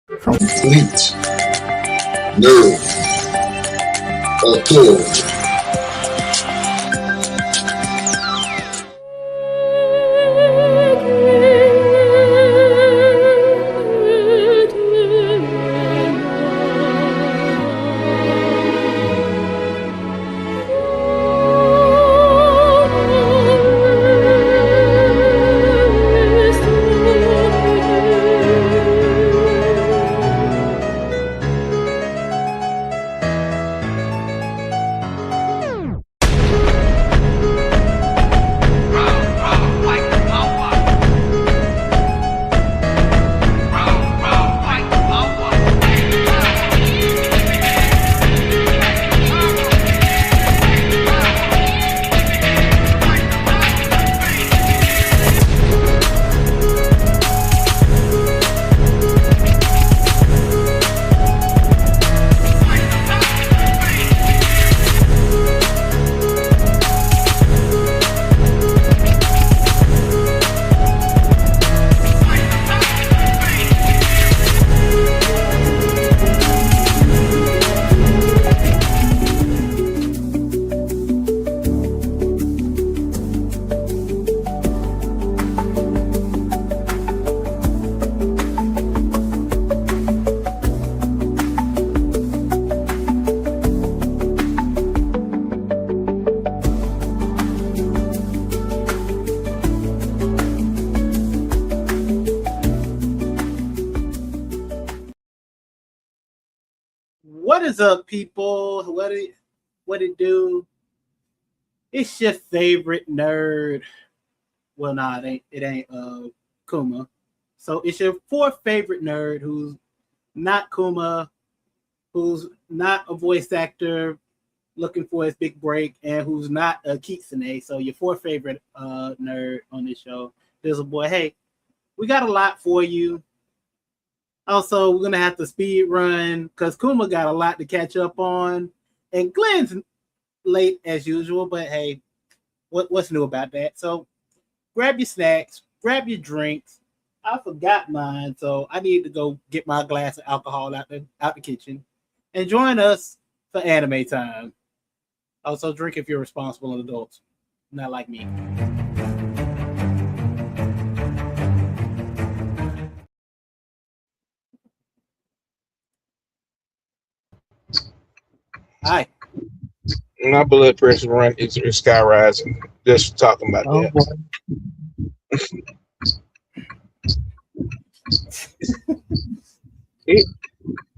Complete nerd authority. What is up, people? What it do? It's your favorite nerd. Well, nah, it ain't Kuma. So it's your fourth favorite nerd who's not Kuma, who's not a voice actor looking for his big break, and who's not a Kitsune. So your fourth favorite nerd on this show. There's a boy. Hey, we got a lot for you. Also, we're gonna have to speed run because Kuma got a lot to catch up on, and Glenn's late as usual. But hey, what's new about that? So grab your snacks, grab your drinks. I forgot mine, so I need to go get my glass of alcohol out the kitchen, and join us for anime time. Also, drink if you're responsible adults, not like me. Hi. My blood pressure run is sky rising just talking about that.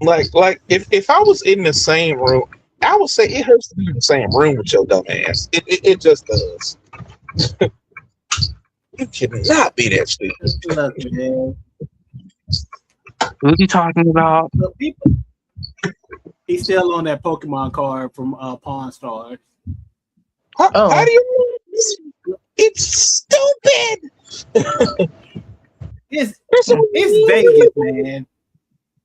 Like if I was in the same room, I would say it hurts to be in the same room with your dumb ass. It just does. You cannot be that stupid. Who are you talking about? He's still on that Pokemon card from Pawn Stars. How do you know? It's stupid. it's Vegas, man.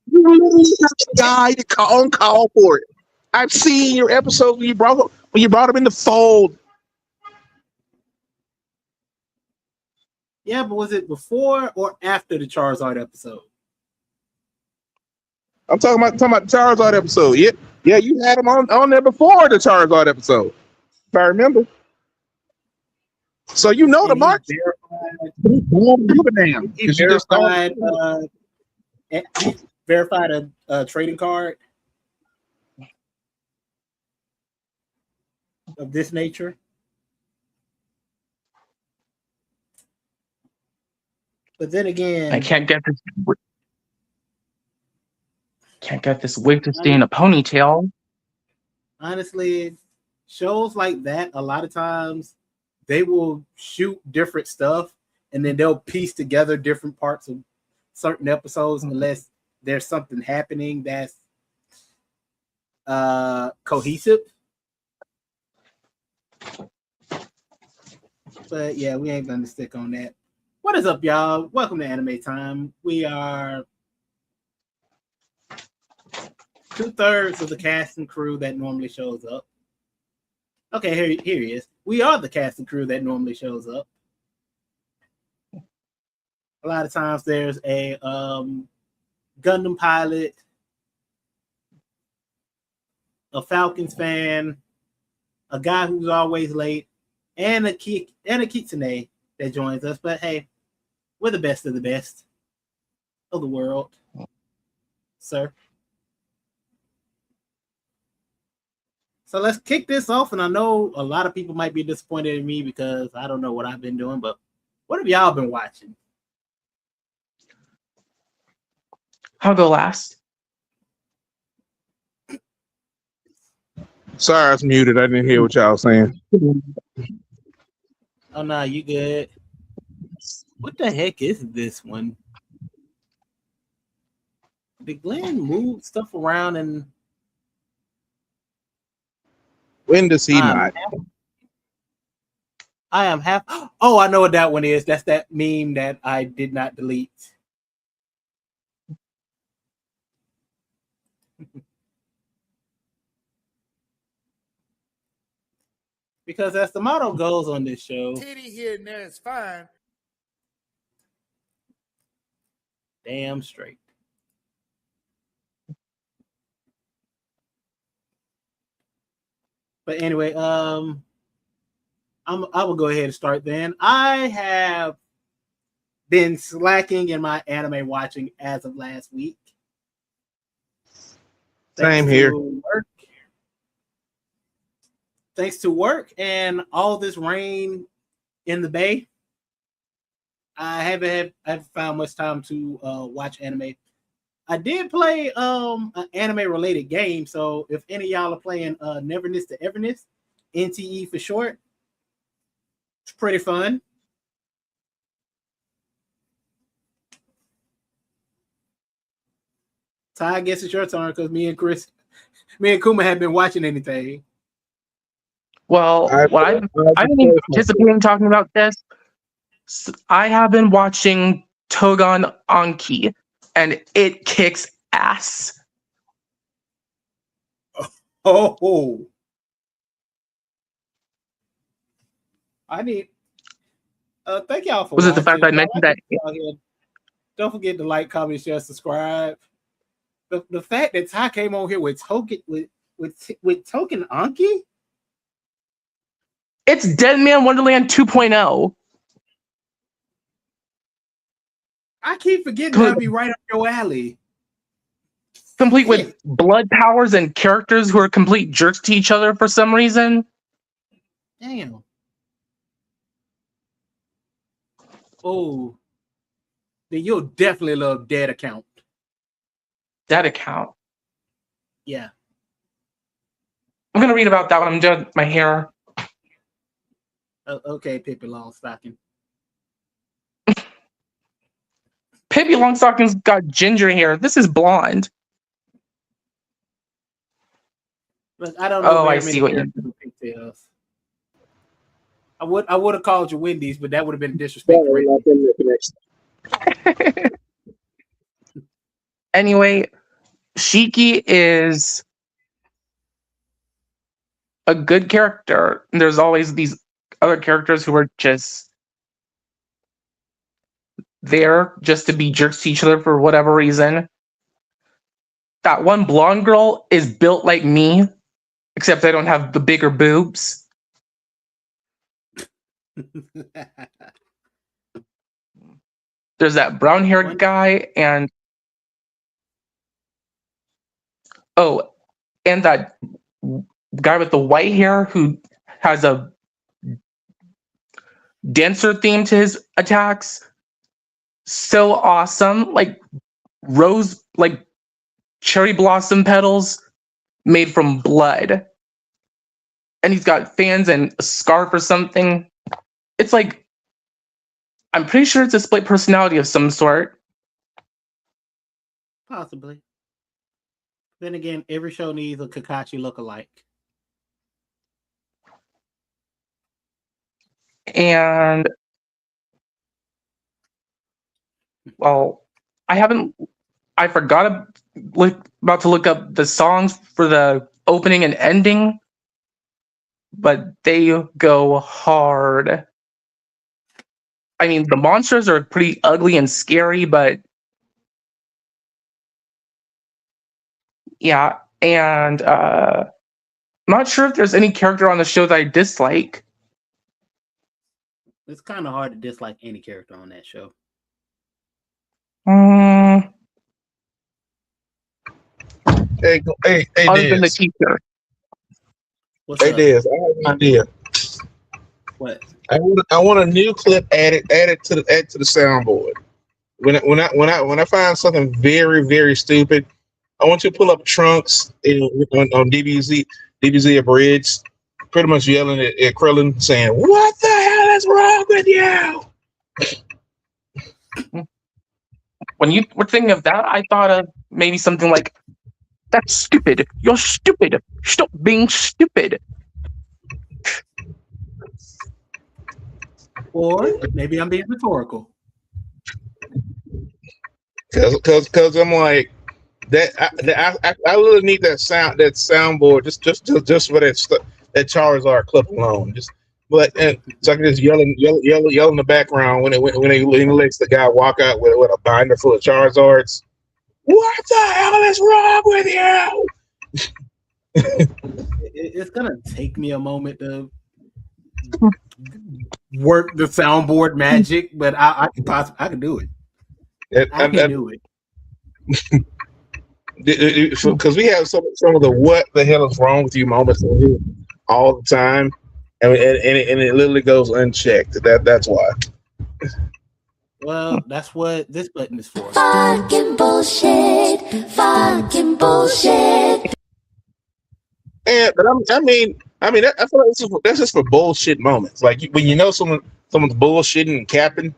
You literally got the guy to call for it. I've seen your episodes when you brought him in the fold. Yeah, but was it before or after the Charizard episode? I'm talking about the Charizard episode. Yeah, you had him on there before the Charizard episode, if I remember. So you know the mark. He verified a trading card of this nature. But then again, I can't get this wig to stay in a ponytail. Honestly, shows like that, a lot of times they will shoot different stuff and then they'll piece together different parts of certain episodes unless there's something happening that's cohesive. But yeah, we ain't gonna stick on that. What is up, y'all? Welcome to Anime Time. We are 2/3 of the cast and crew that normally shows up. Okay, here he is. We are the cast and crew that normally shows up. A lot of times there's a Gundam pilot, a Falcons fan, a guy who's always late, and a kitsune that joins us. But hey, we're the best of the best of the world, sir. So let's kick this off. And I know a lot of people might be disappointed in me because I don't know what I've been doing, but what have y'all been watching? I'll go last. Sorry, I was muted. I didn't hear what y'all was saying. Oh no, you good. What the heck is this one? Did Glenn move stuff around and When does he not? I am half. Oh, I know what that one is. That's that meme that I did not delete. Because as the motto goes on this show, Titty here and there is fine. damn straight. But anyway, I will go ahead and start then. I have been slacking in my anime watching as of last week. Same here. Thanks to work and all this rain in the Bay, I haven't found much time to watch anime. I did play an anime related game, so if any of y'all are playing Neverness to Everness, NTE for short, it's pretty fun. Ty, I guess it's your turn because me and Kuma have been watching anything. Well, I've been participating in talking about this. I have been watching Togon Anki, and it kicks ass. Oh, I need. Thank y'all for Was watching. it the fact that I mentioned that? Don't forget to like, comment, share, subscribe. The fact that Ty came on here with Token Anki. It's Dead Man Wonderland 2.0. I keep forgetting that'll be right up your alley. Complete with blood powers and characters who are complete jerks to each other for some reason. Damn. Oh. Then you'll definitely love Dead Account. Dead Account? Yeah. I'm going to read about that when I'm done with my hair. Okay, Pippi Longstocking. Pippi Longstocking's got ginger hair. This is blonde. Look, I don't know. Oh, I see what you're doing. I would have called you Wendy's, but that would have been disrespectful. Anyway, Shiki is a good character. There's always these other characters who are just there just to be jerks to each other for whatever reason. That one blonde girl is built like me, except I don't have the bigger boobs. There's that brown-haired guy and that guy with the white hair who has a dancer theme to his attacks. So awesome. Like cherry blossom petals made from blood. And he's got fans and a scarf or something. It's like, I'm pretty sure it's a split personality of some sort. Possibly. Then again, every show needs a Kakashi lookalike. And well, I forgot about to look up the songs for the opening and ending, but they go hard. I mean, the monsters are pretty ugly and scary, but Yeah, and I'm not sure if there's any character on the show that I dislike. It's kind of hard to dislike any character on that show. Hey, Other than the Diz. teacher. What's Hey, up? Diz. I have an idea. What? I want a new clip added to the soundboard. When I find something very very stupid, I want you to pull up Trunks on DBZ Abridged, pretty much yelling at Krillin, saying, "What the hell is wrong with you?" When you were thinking of that, I thought of maybe something like, "That's stupid. You're stupid. Stop being stupid." Or maybe I'm being rhetorical. Cause I'm like I really need that soundboard just for that Charizard clip alone. Just so I can just yell in the background when he lets the guy walk out with a binder full of Charizards. What the hell is wrong with you? It's gonna take me a moment to work the soundboard magic, but I can do it. I can do it. Because we have some of the "what the hell is wrong with you" moments all the time, and it literally goes unchecked. That's why. Well, that's what this button is for. Fucking bullshit. Fucking bullshit. And but I mean, I feel like that's just for bullshit moments. Like when you know someone's bullshitting and capping,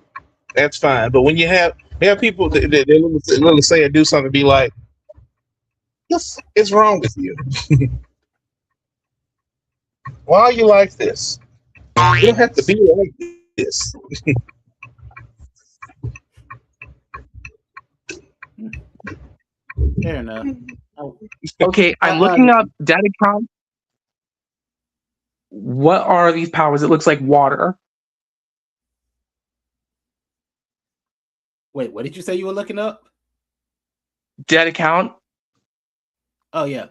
that's fine. But when you have people that literally say or do something, be like, "What is wrong with you? Why are you like this? You don't have to be like this." Fair enough. Okay, I'm looking up dead account. What are these powers? It looks like water. Wait, what did you say you were looking up? Dead account. Oh yeah.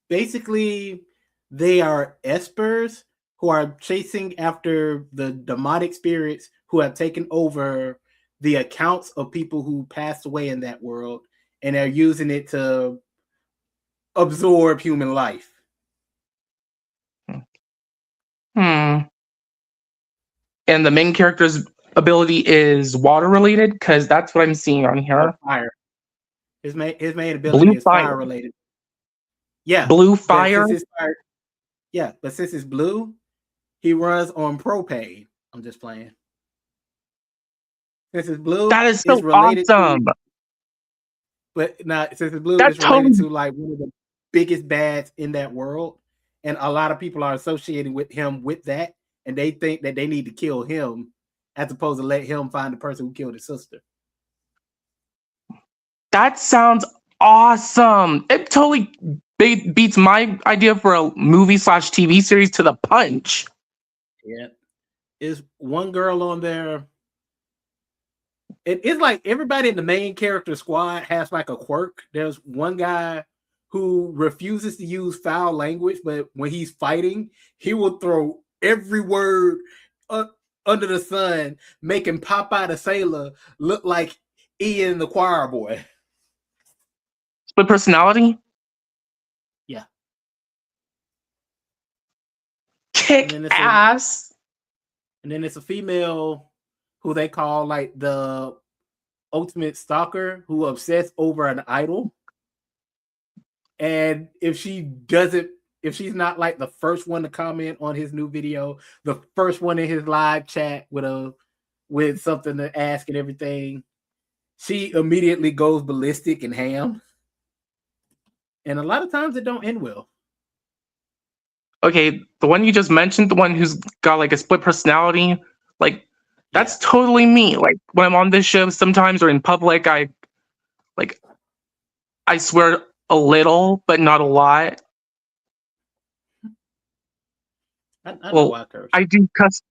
Basically, they are espers who are chasing after the demonic spirits who have taken over the accounts of people who passed away in that world, and they're using it to absorb human life. And the main character's ability is water related, because that's what I'm seeing on here. Fire. His main ability Blue is fire fire. related. Yeah. Blue fire. But since it's blue, he runs on propane. I'm just playing. Since it's blue, That is so it's related awesome. but not since it's blue, That's it's related totally- to like one of the biggest bads in that world, and a lot of people are associating with him with that, and they think that they need to kill him as opposed to let him find the person who killed his sister. That sounds awesome. It totally beats my idea for a movie/TV series to the punch. Yeah, is one girl on there. It's like everybody in the main character squad has like a quirk. There's one guy who refuses to use foul language, but when he's fighting, he will throw every word under the sun, making Popeye the Sailor look like Ian the choir boy. Split personality? Yeah. Kick ass. And then it's a female who they call like the ultimate stalker, who obsessed over an idol. And if she's not like the first one to comment on his new video, the first one in his live chat with something to ask and everything, she immediately goes ballistic and ham. And a lot of times it don't end well. Okay, the one you just mentioned, the one who's got like a split personality, like that's totally me. Like when I'm on this show sometimes or in public, I swear a little, but not a lot. I do cuss.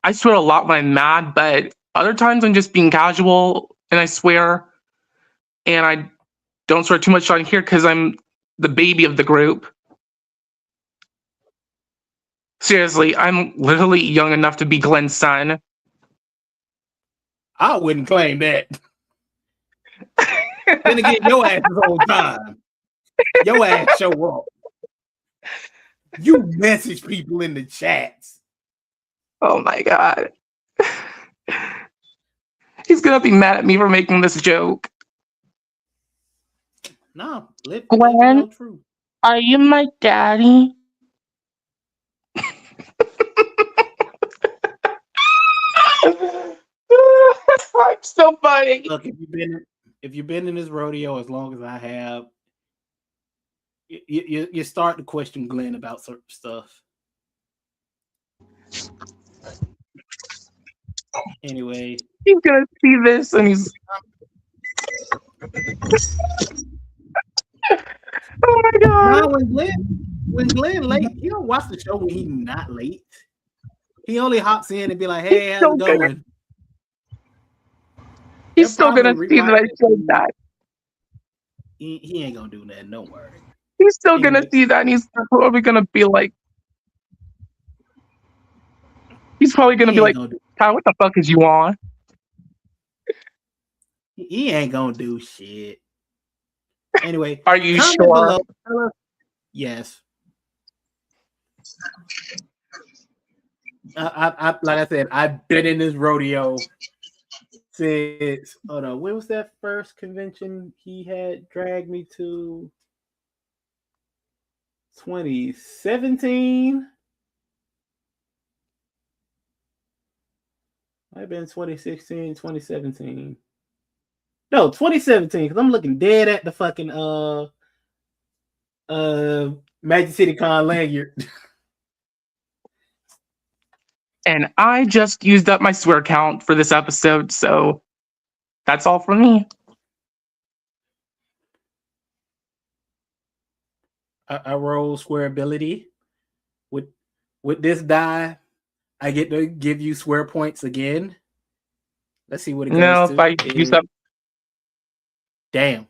I swear a lot when I'm mad, but other times I'm just being casual and I swear, and I don't swear too much on here because I'm the baby of the group. Seriously, I'm literally young enough to be Glenn's son. I wouldn't claim that. Then again, your ass is on time. Your ass show up. You message people in the chats. Oh my god. He's gonna be mad at me for making this joke. No, live Glenn? your truth. Are you my daddy? I'm so funny. Look, if you've been in this rodeo as long as I have, you start to question Glenn about certain stuff. Anyway, He's gonna see this and he's. Oh my god! now when Glenn late, he don't watch the show when he's not late. He only hops in and be like, "Hey, how's it going?" He's still He'll gonna probably see that I rewatch it. said that. He ain't gonna do that. Don't worry. He's still gonna Anyway. see that, and he's probably gonna be like, He ain't gonna do- Kyle, what the fuck is you on? He ain't gonna do shit. Anyway, Are you comment sure? below. Tell us- Yes. I like I said, I've been in this rodeo since. Oh no, when was that first convention he had dragged me to? 2017. Might have been 2016, 2017. No, 2017, because I'm looking dead at the fucking Magic City Con lanyard. And I just used up my swear count for this episode, so that's all from me. I roll square ability. With this die, I get to give you swear points again. Let's see what it goes No, to. if I use up, Damn.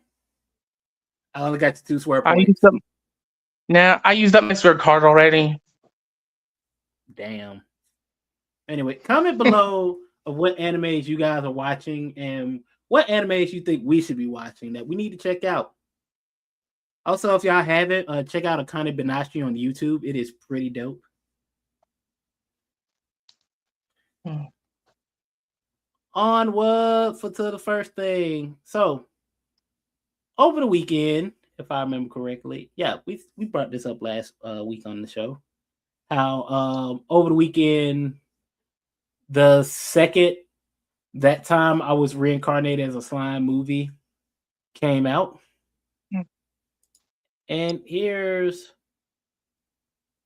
I only got 2 swear I points. used up. Nah, I used up my swear card already. Damn. Anyway, comment below of what animes you guys are watching and what animes you think we should be watching that we need to check out. Also, if y'all haven't, check out Akane Banashi on YouTube. It is pretty dope. Onward to the first thing. So, over the weekend, if I remember correctly, yeah, we brought this up last week on the show. How over the weekend, the second that time I was reincarnated as a slime movie came out. And here's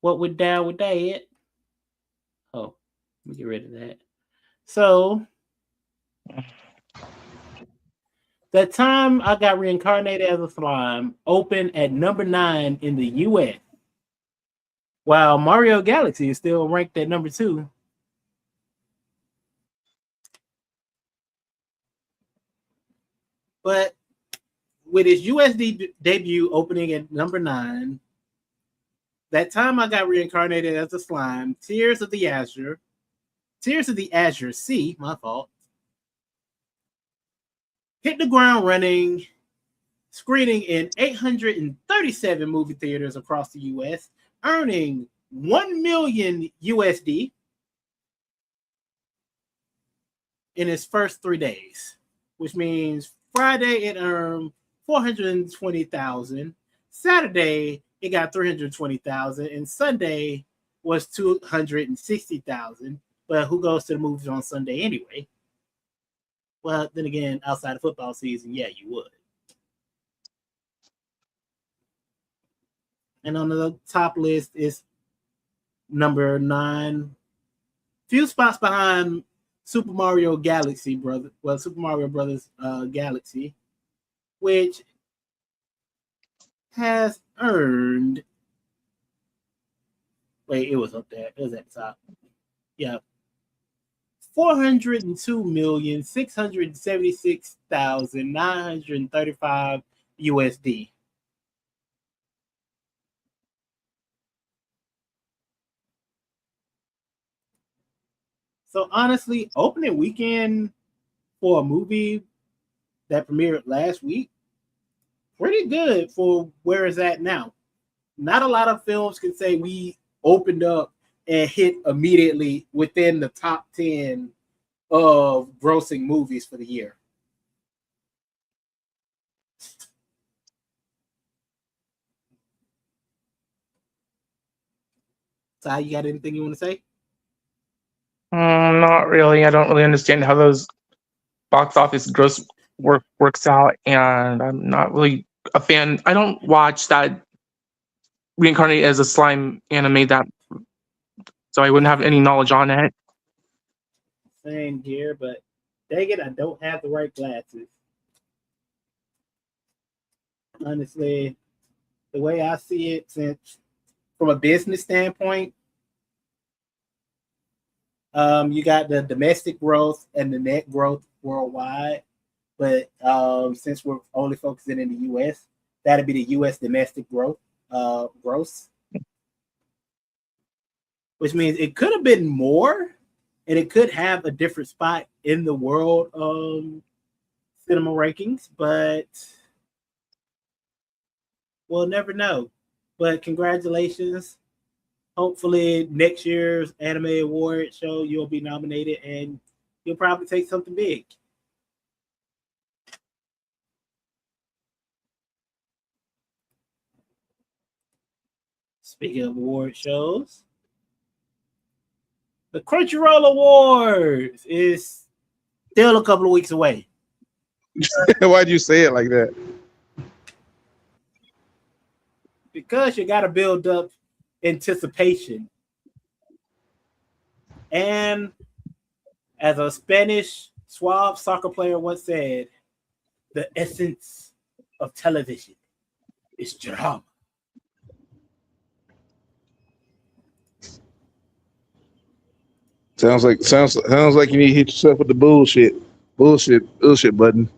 what went down with that. Oh, let me get rid of that. So, the time I got reincarnated as a slime opened at number 9 in the US, while Mario Galaxy is still ranked at number 2. But with its US debut opening at number 9, that time I got reincarnated as a slime, Tears of the Azure Sea, my fault, hit the ground running, screening in 837 movie theaters across the US, earning 1 million USD in its first 3 days, which means Friday it earned 420,000, Saturday it got 320,000, and Sunday was 260,000. But who goes to the movies on Sunday anyway? Well, then again, outside of football season, yeah, you would. And on the top list is number 9, few spots behind Super Mario Galaxy Super Mario Brothers Galaxy, which has earned. Wait, it was up there. It was at the top. Yeah. 402,676,935 USD. So honestly, opening weekend for a movie that premiered last week, pretty good for where it's at now. Not a lot of films can say we opened up and hit immediately within the top 10 of grossing movies for the year. Ty, you got anything you want to say? Not really. I don't really understand how those box office gross works out, and I'm not really a fan. I don't watch that reincarnated as a slime anime that, so I wouldn't have any knowledge on it. Same here, but dang it, I don't have the right glasses. Honestly, the way I see it, since from a business standpoint, you got the domestic growth and the net growth worldwide. But since we're only focusing in the U.S., that'd be the U.S. domestic growth gross, which means it could have been more, and it could have a different spot in the world cinema rankings, but we'll never know. But congratulations. Hopefully next year's anime award show you'll be nominated and you'll probably take something big. Speaking of award shows, the Crunchyroll Awards is still a couple of weeks away. Why'd you say it like that? Because you got to build up anticipation. And as a Spanish suave soccer player once said, the essence of television is drama. Sounds like you need to hit yourself with the bullshit button.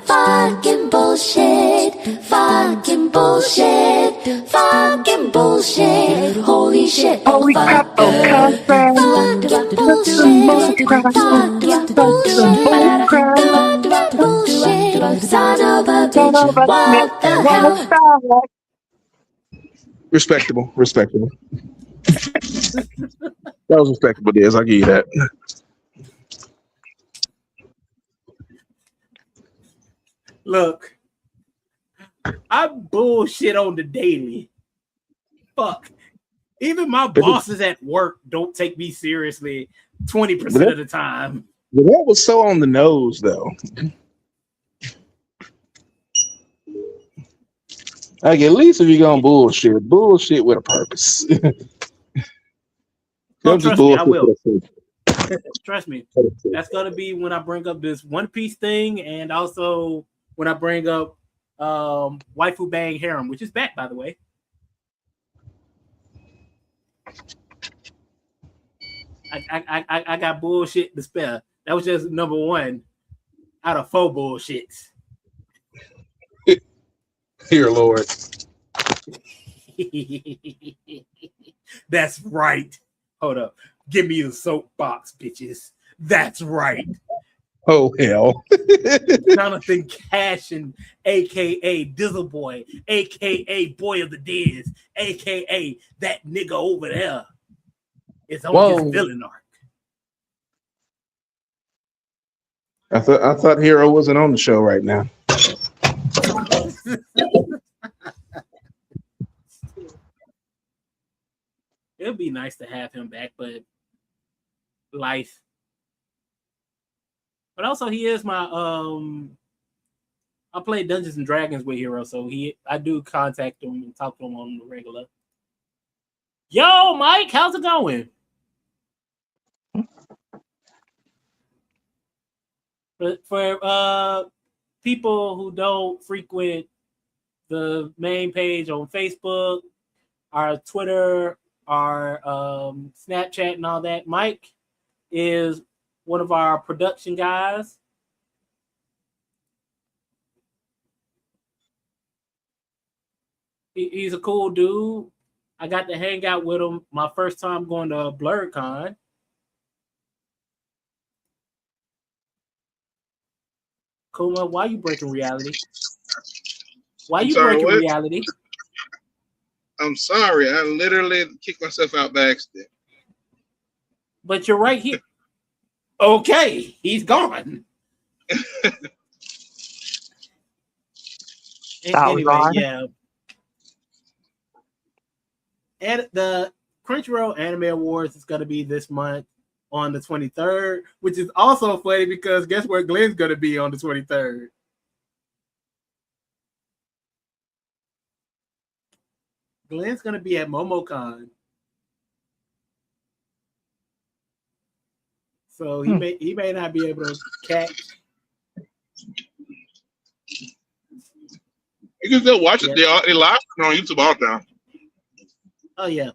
Fucking bullshit, fucking bullshit, fucking bullshit. Holy shit, Holy crap, oh crap, fucking bullshit, fucking bullshit, fucking bullshit. Son of a bitch, what the hell? Respectable. That was respectable, Diaz. I'll give you that. Look, I bullshit on the daily. Fuck. Even my bosses at work don't take me seriously 20% of the time. That was so on the nose, though. Like, at least if you're gonna bullshit with a purpose. Oh, trust me, I will. For Trust me. That's gonna be when I bring up this One Piece thing, and also when I bring up Waifu Bang Harem, which is back, by the way. I got bullshit to spare. That was just number one out of 4 bullshits. Dear Lord. That's right. Hold up. Give me the soapbox, bitches. That's right. Oh, hell. Jonathan Cashin, a.k.a. Dizzle Boy, a.k.a. Boy of the Diz, a.k.a. that nigga over there is on his villain arc. I thought Hero wasn't on the show right now. It'd be nice to have him back, but life. But also, he is my I play Dungeons and Dragons with Hero, so I do contact him and talk to him on the regular. Yo, Mike, how's it going? For people who don't frequent the main page on Facebook, our Twitter, our Snapchat, and all that, Mike is one of our production guys. He's a cool dude. I got to hang out with him my first time going to BlurredCon. Kuma, why you breaking reality? Why I'm you sorry, breaking what? reality? I'm sorry. I literally kicked myself out by accident. But you're right here. Okay, he's gone. Anyway, Salazar. yeah. And the Crunchyroll Anime Awards is going to be this month on the 23rd, which is also funny because guess where Glenn's going to be on the 23rd? Glenn's going to be at MomoCon. So he may not be able to catch. You can still watch it. They live on YouTube all the time. Oh yeah.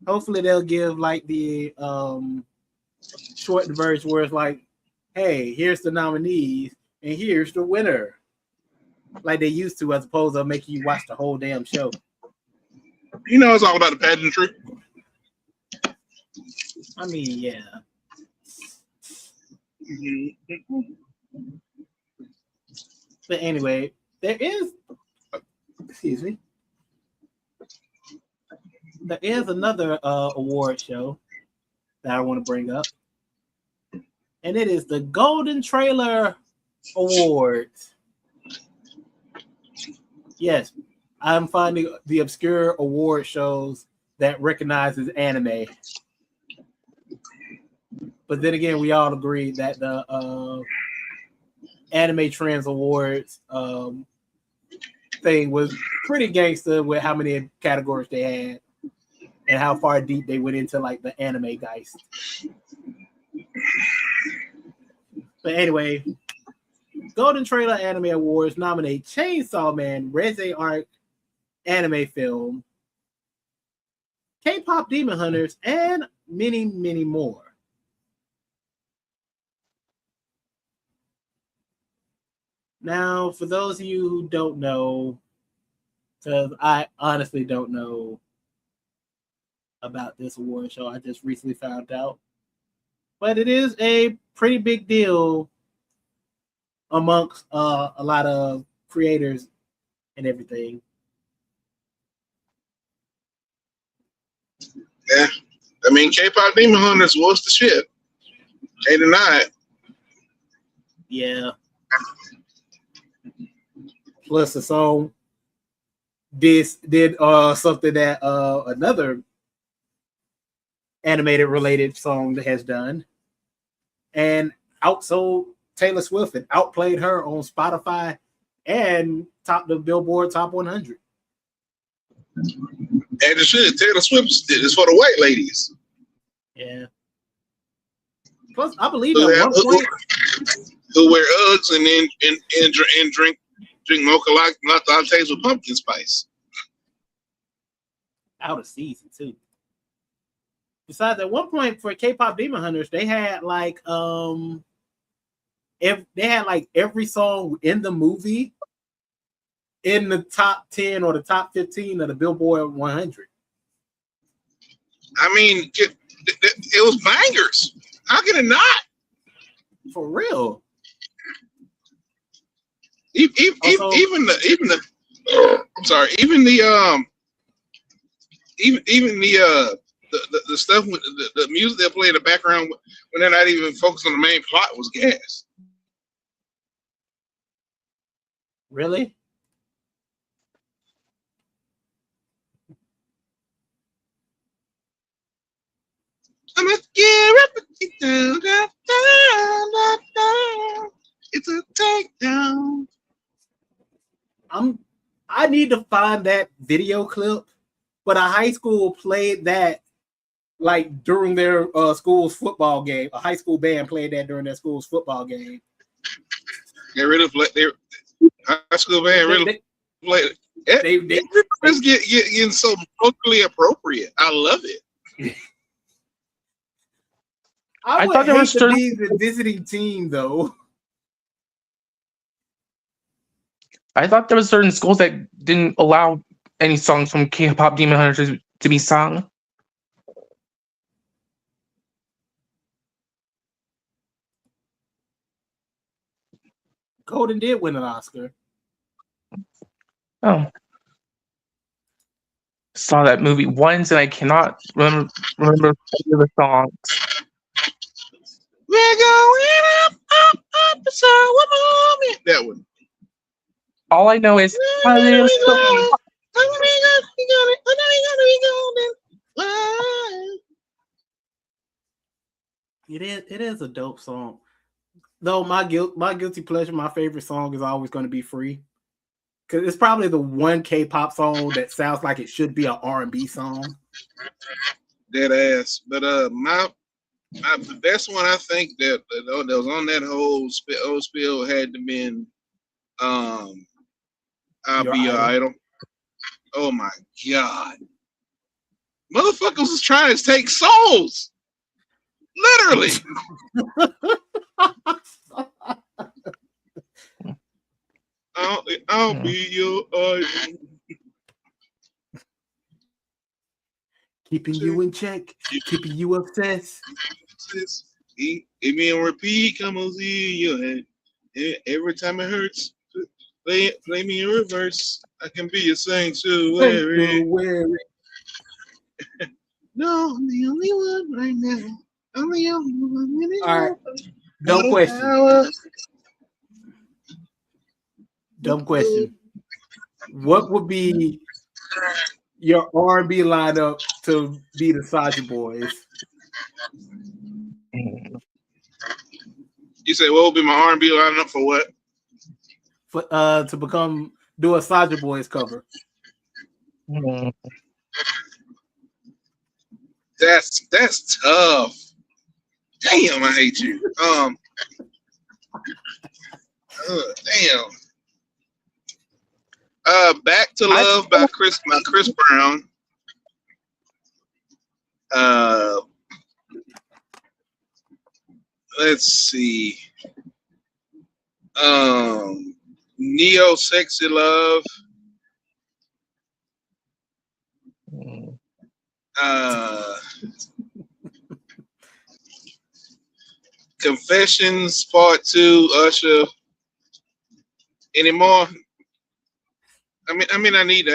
Hopefully they'll give like the shortened version where it's like, hey, here's the nominees and here's the winner. Like they used to, as opposed to making you watch the whole damn show. You know, it's all about the pageantry. I mean, yeah. Mm-hmm. But anyway, there is another award show that I want to bring up. And it is the Golden Trailer Awards. Yes, I'm finding the obscure award shows that recognizes anime. But then again, we all agree that the Anime Trends Awards thing was pretty gangster with how many categories they had and how far deep they went into like the anime guys. But anyway, Golden Trailer Anime Awards nominate Chainsaw Man, Reze Arc anime film, K-pop Demon Hunters, and many, many more. Now, for those of you who don't know, because I honestly don't know about this award show, I just recently found out. But it is a pretty big deal amongst a lot of creators and everything. Yeah. I mean, K-pop Demon Hunters was the shit. Can't deny it. Yeah. Plus the song did something that another animated related song has done and outsold Taylor Swift and outplayed her on Spotify and topped the Billboard Top 100. And the shit Taylor Swift did is for the white ladies. Yeah. Plus, I believe at one point who wear Uggs and then and drink mocha lattes with pumpkin spice. Out of season too. Besides, at one point for K-pop Demon Hunters, they had like every song in the movie in the top 10 or the top 15 of the Billboard 100. I mean, it was bangers. How can it not? For real. Even the stuff with the music they play in the background when they're not even focused on the main plot was gas. Really? I'm a it's a takedown. I need to find that video clip, but a high school played that like during their school's football game. A high school band played that during their school's football game. They really played. Their high school band really played it. Everybody's getting so culturally appropriate. I love it. I thought there was the visiting team though. I thought there was certain schools that didn't allow any songs from K-pop Demon Hunters to be sung. Golden did win an Oscar. Oh. Saw that movie once and I cannot remember any of the songs. We're going up, up, up, so that one. All I know is I live so It is a dope song. Though my guilty pleasure, my favorite song is always going to be Free. Because it's probably the one K-pop song that sounds like it should be an R&B song. Dead ass. But the best one I think that was on that whole spill had to been I'll Be Your Idol. Oh my god. Motherfuckers was trying to take souls. Literally. I'll be your idol. Keeping you in check, keeping you obsessed. Hit me and repeat, come on, see your head. Every time it hurts, play me in reverse. I can be a sanctuary. No, I'm the only one right now. I'm the only one. All right. Dumb question. Dumb question. What would be your R&B lineup to be the Soulja Boys? You say what would be my R&B lineup for what? For to do a Soulja Boys cover. That's tough. Damn, I hate you. Damn. Back to Love by Chris Brown. Let's see. Neo Sexy Love. Confessions Part 2, Usher. Any more? I mean, I need to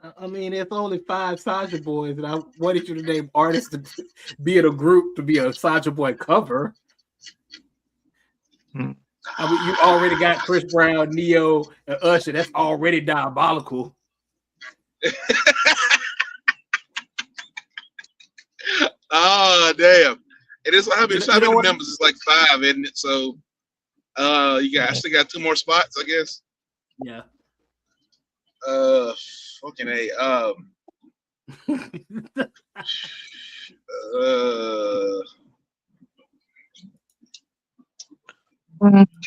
have. I mean, it's only 5 Soulja Boys, and I wanted you to name artists to be in a group to be a Soulja Boy cover. I mean, you already got Chris Brown, Neo, and Usher. That's already diabolical. Oh, damn. It is how many members? It's like 5, isn't it? So I still got 2 more spots, I guess. Yeah. Fucking A.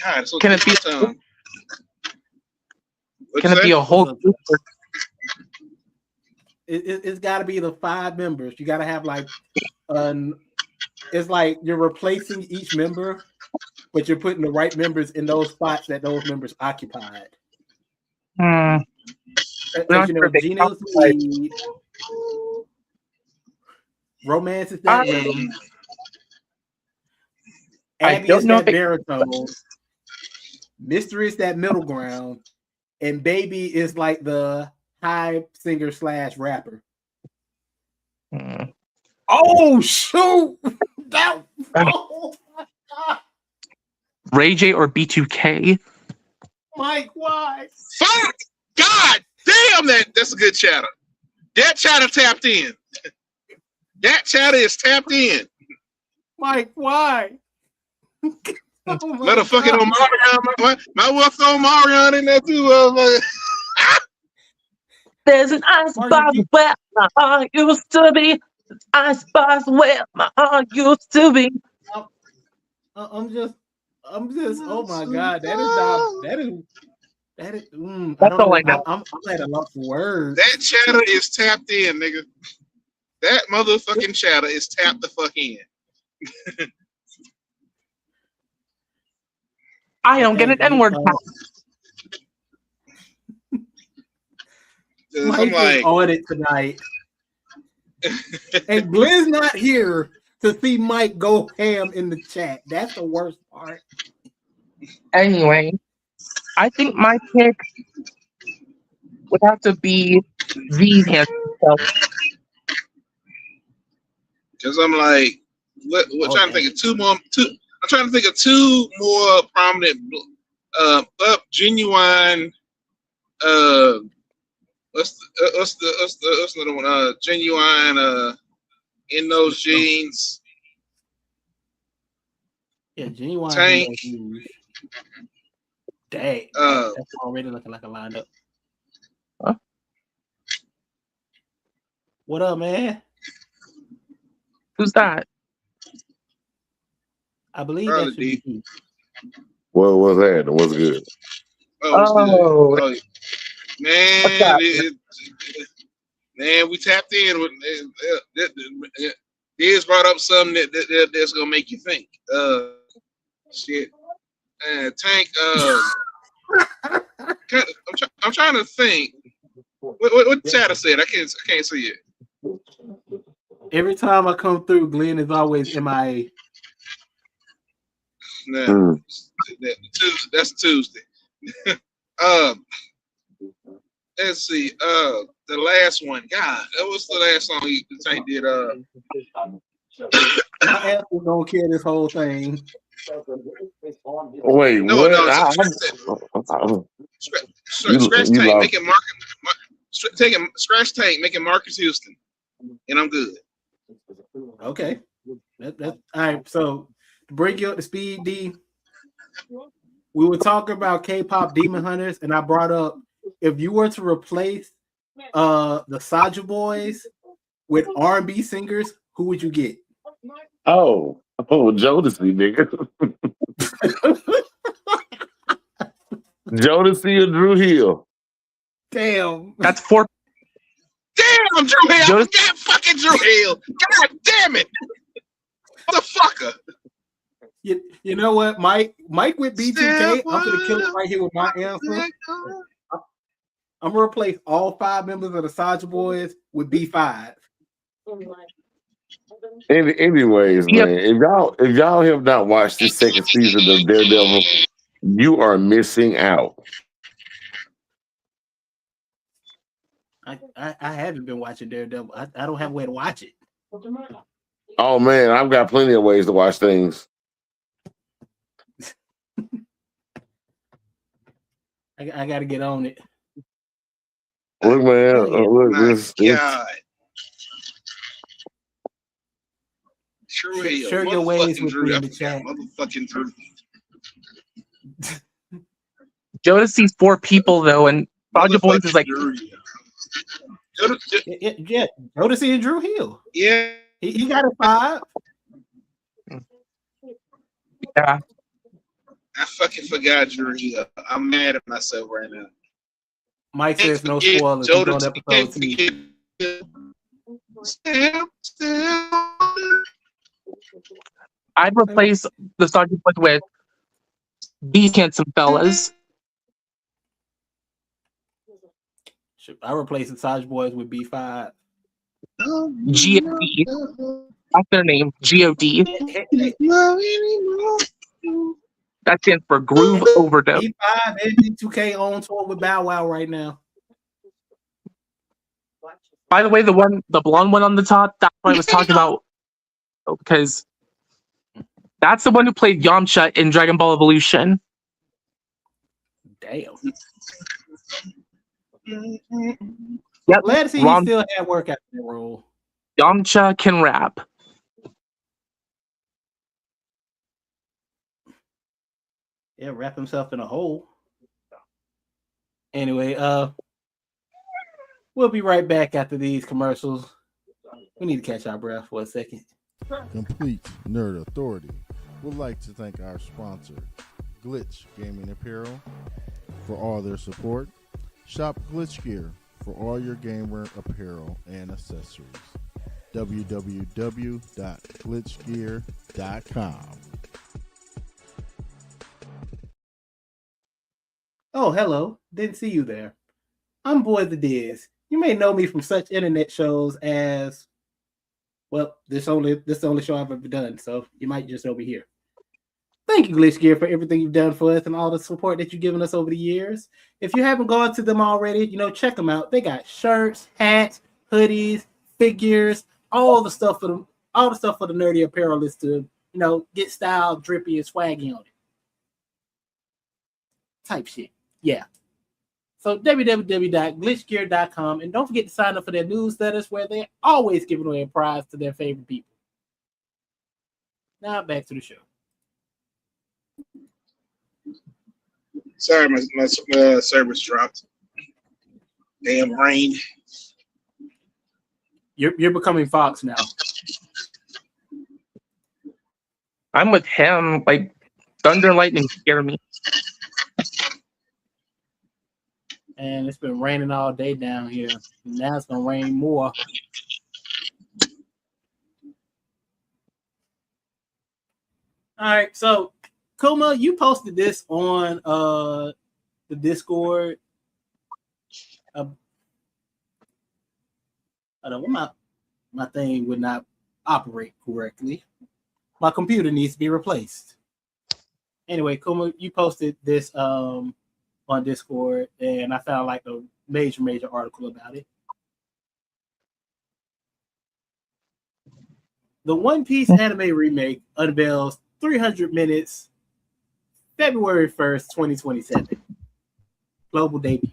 God, so can it be a whole group? It's got to be the 5 members. You got to have like it's like you're replacing each member, but you're putting the right members in those spots that those members occupied. As you know, Gina's the lead. Romance is that rhythm. Abby is that baritone. Mystery is that middle ground. And Baby is like the high singer / rapper. Oh, shoot! Ray J or B2K? Mike, why? Fuck! God damn, that's a good chatter. That chatter tapped in. That chatter is tapped in. Mike, why? Let a fucking Omarion. My wolf Omarion in there too. There's an ice box where my heart used to be. Ice box where my heart used to be. I'm just. Oh my god, that is. That's all I know. I'm at a loss for words. That chatter is tapped in, nigga. That motherfucking chatter is tapped the fuck in. I don't get an N-word. Because Mike I'm like, is on it tonight. And Glenn's not here to see Mike go ham in the chat. That's the worst part. Anyway, I think my pick would have to be these handsome fellas. because I'm like, what trying to think of two. I'm trying to think of two more prominent, up genuine. What's another one? Genuine. In those jeans. Yeah, genuine. Tank. Dang, that's already looking like a lineup. Huh? What up, man? Who's that? I believe that should be you. What was that? What's good? Oh, good. Man, that? man, we tapped in with Diz brought up something that's gonna make you think. Shit. Tank. I'm trying to think. What Chatter said? I can't see it. Every time I come through, Glenn is always MIA. Nah, that's Tuesday. Let's see. The last one. God, that was the last song Tank did. My ass is gonna kill this whole thing. Wait, No, what? Scratch Tank, making Scratch Tank, making Marcus Houston, and I'm good. Okay, that's all right. So to bring you up to speed, D, we were talking about K-pop Demon Hunters, and I brought up if you were to replace the Soulja Boys with R&B singers, who would you get? Oh, Jodeci, nigga. Jodeci or Drew Hill? Damn. That's 4. Damn, Drew Hill. I forgot fucking Drew Hill. God damn it. Motherfucker. You know what, Mike with B2K, I'm gonna kill it right here with my answer. I'm gonna replace all 5 members of the Soulja Boys with B5. Anyways, man, if y'all have not watched this second season of Daredevil, you are missing out. I haven't been watching Daredevil. I don't have a way to watch it. Oh man, I've got plenty of ways to watch things. I got to get on it. Look, man, look, God. True Hill. Share your ways with me in the I chat. Motherfucking Drew. Jodeci's 4 people though, and Soulja Boys is like yeah, Jodeci and Drew Hill. Yeah, he got a 5. Yeah. I fucking forgot Drew Hill. I'm mad at myself right now. Mike says no spoilers. He's on episode 2. I'd replace the Soulja Boys with these handsome fellas. I replace the Soulja Boys with B5. G.O.D. That's their name. G.O.D. That stands for Groove Overdose. B5 and B2K on tour with Bow Wow right now. By the way, the blonde one on the top, that's what I was talking about. Because that's the one who played Yamcha in Dragon Ball Evolution. Damn. Yep. Glad to see he still had work out that role. Yamcha can rap. Yeah, wrap himself in a hole. Anyway, we'll be right back after these commercials. We need to catch our breath for a second. Complete Nerd Authority would like to thank our sponsor, Glitch Gaming Apparel, for all their support. Shop Glitch Gear for all your gamer apparel and accessories. www.glitchgear.com. Oh, hello. Didn't see you there. I'm Boy the Diz, You may know me from such internet shows as, well, this the only show I've ever done, so you might just know me here. Thank you, Glitch Gear, for everything you've done for us and all the support that you've given us over the years. If you haven't gone to them already, check them out. They got shirts, hats, hoodies, figures, all the stuff for the nerdy apparel is to, get style, drippy, and swaggy on it. Type shit. Yeah. So www.glitchgear.com, and don't forget to sign up for their newsletters where they're always giving away a prize to their favorite people. Now back to the show. Sorry, my service dropped. Damn rain. You're becoming Fox now. I'm with him. Like, thunder and lightning scare me. And it's been raining all day down here. Now it's gonna rain more. All right, so Kuma, you posted this on the Discord. I don't know, my thing would not operate correctly. My computer needs to be replaced. Anyway, Kuma, you posted this on Discord, and I found like a major article about it. The One Piece anime remake unveils 300 minutes, February 1st, 2027. Global debut.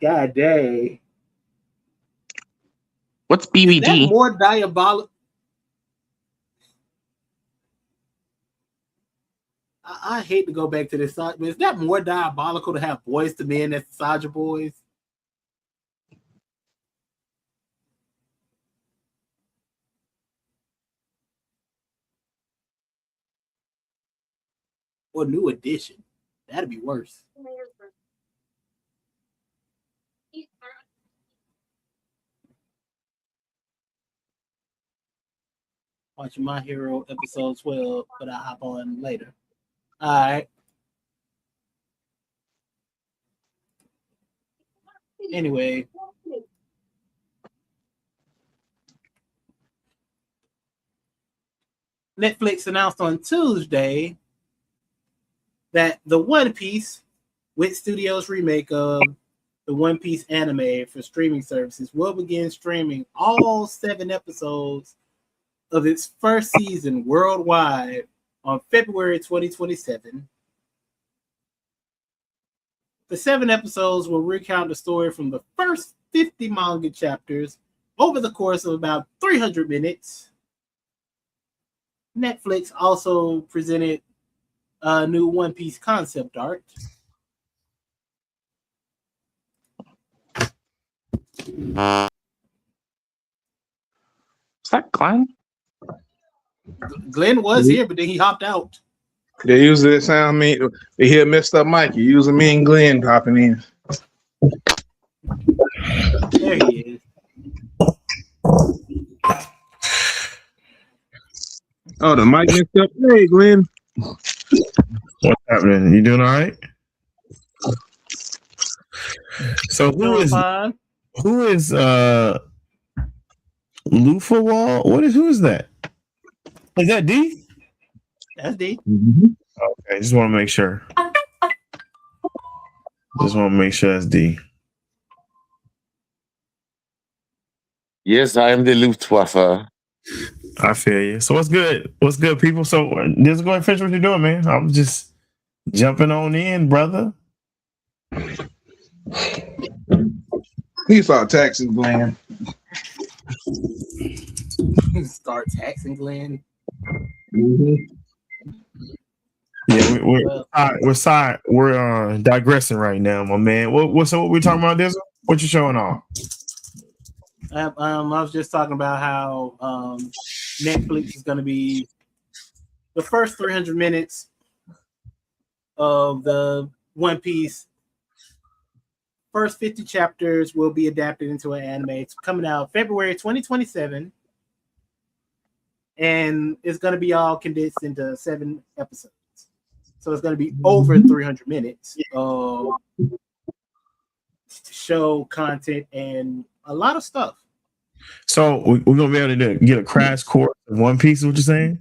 God dang. What's Is BBD? that more diabolical? I hate to go back to this side, but is that more diabolical to have Boys to Men as the Saja Boys? Or New Edition? That'd be worse. Watching My Hero episode 12, but I'll hop on later. All right. Anyway. Netflix announced on Tuesday that the One Piece with Studios remake of the One Piece anime for streaming services will begin streaming all 7 episodes of its first season worldwide on February 2027. The 7 episodes will recount the story from the first 50 manga chapters over the course of about 300 minutes. Netflix also presented a new One Piece concept art. Is that Glenn? Glenn was here, but then he hopped out. They usually sound me. They hear messed up Mike. You using me and Glenn popping in. There he is. Oh, the mic messed up. Hey, Glenn. What's happening? You doing all right? So who is Lufawal? Who is that? Is that D? That's D. Mm-hmm. Okay, just want to make sure. Just want to make sure that's D. Yes, I am the Luftwaffe. I feel you. So what's good? What's good, people? So just go ahead and finish what you're doing, man. I'm just jumping on in, brother. He saw taxing Glenn. Start taxing Glenn. Mm-hmm. Yeah, we're digressing right now, my man. What we talking about, Dizzle? What you showing off? I was just talking about how Netflix is going to be the first 300 minutes of the One Piece first 50 chapters will be adapted into an anime. It's coming out February 2027. And it's going to be all condensed into 7 episodes. So it's going to be over 300 minutes of show content and a lot of stuff. So we're gonna be able to get a crash course of One Piece. Is what you're saying?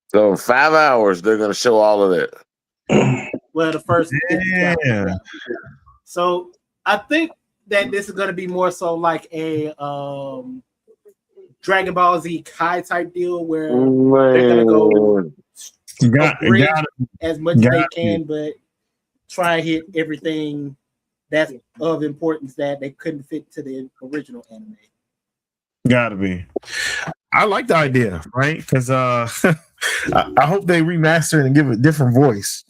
So in 5 hours, they're gonna show all of that. Well, the first 50 chapters. So I think that this is going to be more so like a Dragon Ball Z Kai type deal where they're going to go as much as they can, but try and hit everything that's of importance that they couldn't fit to the original anime. Gotta be. I like the idea, right? Because I hope they remaster it and give it a different voice.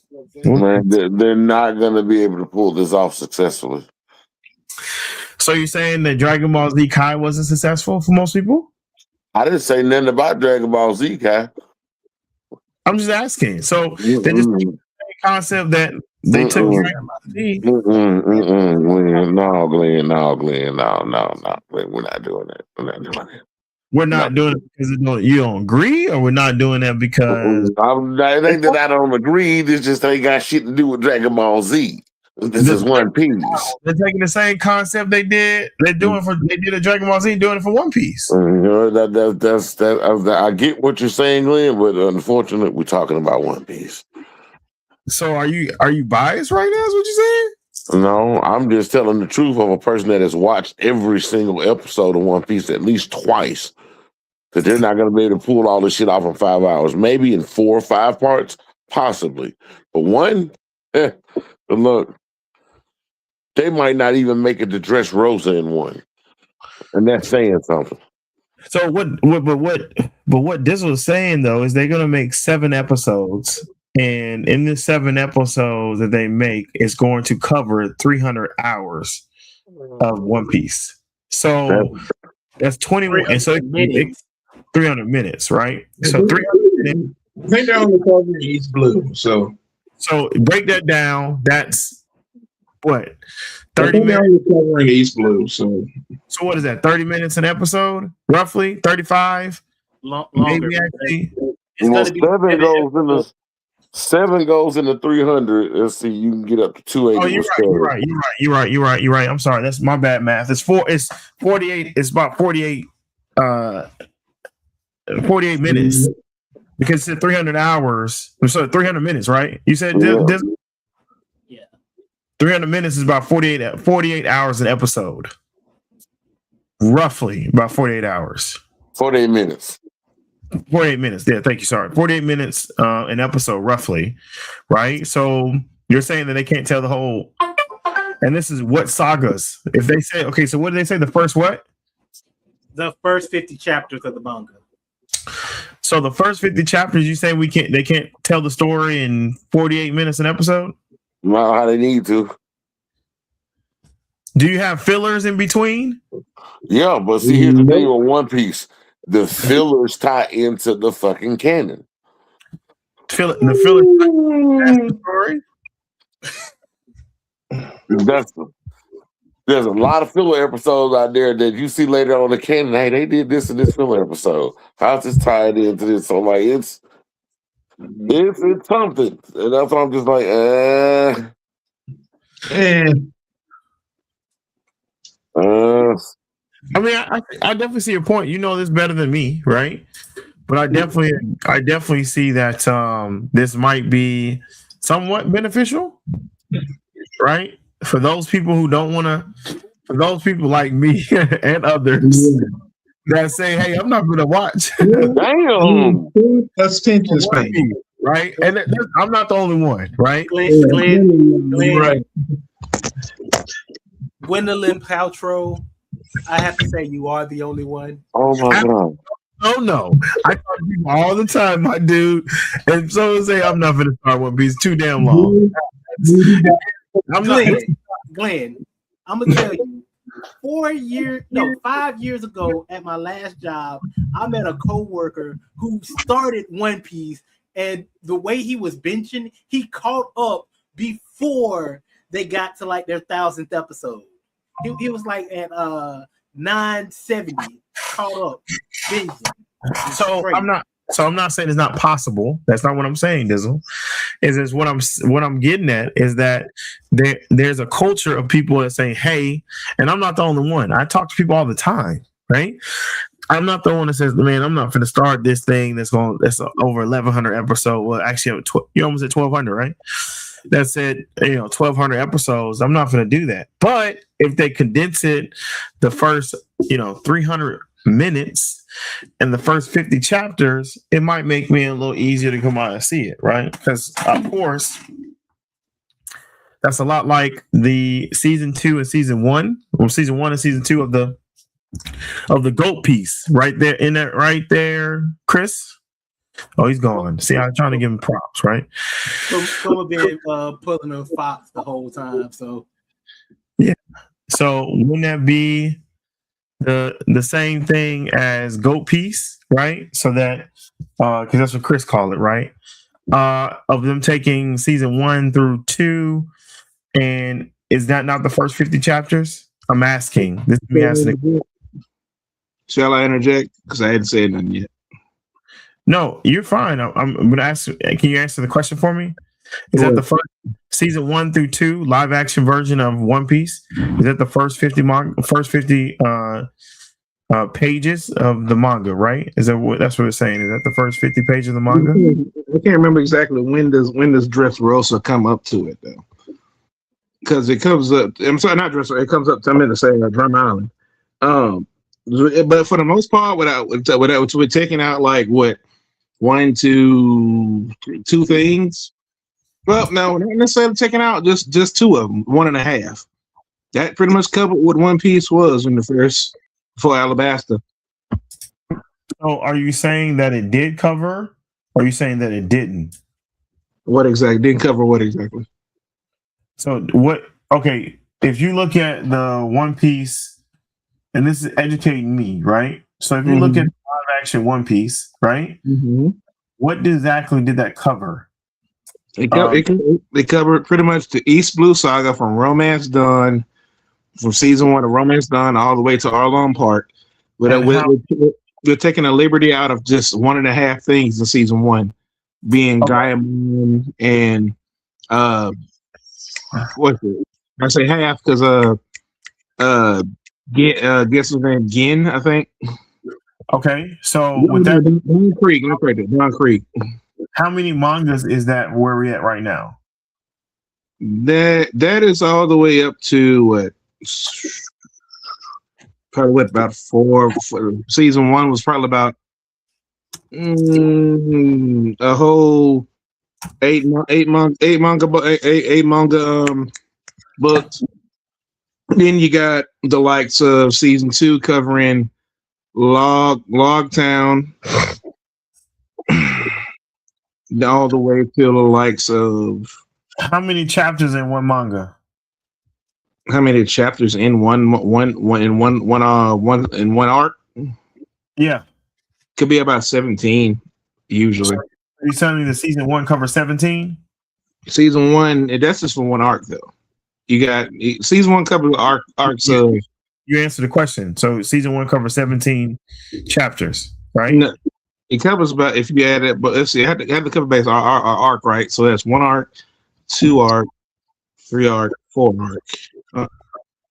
Man, they're not going to be able to pull this off successfully. So you're saying that Dragon Ball Z Kai wasn't successful for most people? I didn't say nothing about Dragon Ball Z, Kai. I'm just asking. So they just the concept that they took Dragon Ball Z. Glenn, no, Glenn, no. Glenn, we're not doing that. We're not doing it because you don't agree, or we're not doing that because I think that I don't agree. This just ain't got shit to do with Dragon Ball Z. This is One Piece. They're taking the same concept they did. They did a Dragon Ball Z, doing it for One Piece. I get what you're saying, Glenn, but unfortunately, we're talking about One Piece. So are you biased right now? Is what you're saying? No, I'm just telling the truth of a person that has watched every single episode of One Piece at least twice. Because they're not going to be able to pull all this shit off in 5 hours. Maybe in 4 or 5 parts, possibly. But one, but look, they might not even make it to Dressrosa in one. And that's saying something. So what this was saying though is they're gonna make 7 episodes, and in the 7 episodes that they make, it's going to cover 300 hours of One Piece. So that's 21, and so 300 minutes, right? So 300 minutes. I think they're only covering East Blue. So break that down. That's what 30 minutes covering East Blue. So what is that? 30 minutes an episode, roughly 35. Longer. Maybe actually. It's 7 goes into 300. Let's see, you can get up to 280. Oh, you're right. I'm sorry, that's my bad math. It's 48. It's about 48. 48 minutes because it's 300 hours. So 300 minutes, right? You said yeah. 300 minutes is about 48 hours an episode. Roughly about 48 hours. 48 minutes. 48 minutes. Yeah, thank you. Sorry. 48 minutes an episode, roughly. Right? So you're saying that they can't tell the whole, and this is what sagas. If they say, okay, so what did they say? The first what? The first 50 chapters of the manga. So the first 50 chapters, you say they can't tell the story in 48 minutes an episode? Not how they need to. Do you have fillers in between? Yeah, but see, here's the thing on One Piece. The fillers tie into the fucking canon. The fillers that's the story? There's a lot of filler episodes out there that you see later on in the canon. Hey, they did this in this filler episode. How's this tied into this? So like it's something. And that's why I'm just like, I mean, I definitely see your point. You know this better than me, right? But I definitely see that this might be somewhat beneficial, right? For those people who don't want to, for those people like me and others that say, "Hey, I'm not going to watch." Damn, that's Pinterest, right? And I'm not the only one, right? Glenn, right. Gwendolyn Paltrow, I have to say you are the only one. Oh my god. Oh no. I talk to people all the time, my dude. And someone say I'm not gonna start One Piece, too damn long. Glenn, I'm gonna tell you, 5 years ago at my last job, I met a coworker who started One Piece, and the way he was benching, he caught up before they got to like their 1,000th episode. He was like at 970 caught up binging. So I'm not saying it's not possible. That's not what I'm saying, Dizzle. Is what I'm getting at is that there's a culture of people that say, hey, and I'm not the only one. I talk to people all the time, right? I'm not the one that says, man, I'm not going to start this thing that's over 1,100 episode. Well, actually, you almost at 1,200, right? That said, 1,200 episodes. I'm not going to do that. But if they condense it, the first, 300 minutes and the first 50 chapters, it might make me a little easier to come out and see it, right? Because, of course, that's a lot like the season 2 and season 1, or season 1 and season 2 of the GOAT piece right there in that right there, Chris. Oh, he's gone. See, I'm trying to give him props, right? Some been pulling a fox the whole time. So yeah. So wouldn't that be the same thing as GOAT piece, right? So that because that's what Chris called it, right? Of them taking season 1 through 2, and is that not the first 50 chapters? I'm asking. This is me asking. Shall I interject? Because I hadn't said nothing yet. No, you're fine. I'm going to ask. Can you answer the question for me? Is that the first season 1 through 2 live action version of One Piece? Is that the first 50 pages of the manga? Right? Is that that's what it's saying? Is that the first 50 pages of the manga? I can't remember exactly when does Dressrosa come up to it though, because it comes up. I'm sorry, not Dressrosa. It comes up. I'm going to say Drum Island. But for the most part, without we're taking out like what 1, 2 things. Well, no, not necessarily taking out just 2 of them, 1.5. That pretty much covered what One Piece was in the first for Alabasta. So, are you saying that it did cover, or are you saying that it didn't? What exactly didn't cover? What exactly? So what? Okay, if you look at the One Piece. And this is educating me, right? So if you look at live action One Piece, right? What exactly did that cover? It covered pretty much the East Blue Saga from Romance Dawn, from season 1 of Romance Dawn all the way to Arlong Park. We're taking a liberty out of just 1.5 things in season 1, being Diamond and what's it? I say half because guess his name Gin, I think. Okay, so with that, Don Creek. How many mangas is that where we at right now? That is all the way up to what? Probably what, about 4. Season 1 was probably about a whole 8 manga books. Then you got the likes of season 2 covering Logtown, all the way to the likes of. How many chapters in one manga? How many chapters in one arc? Yeah, could be about 17 usually. Are you telling me the season 1 covers 17? Season 1, that's just for one arc though. You got season 1 covers arcs of. You answered the question. So season 1 covers 17 chapters, right? No, it covers about, if you add it, but let's see, I have to cover base our arc, right? So that's 1 arc, 2 arc, 3 arc, 4 arc.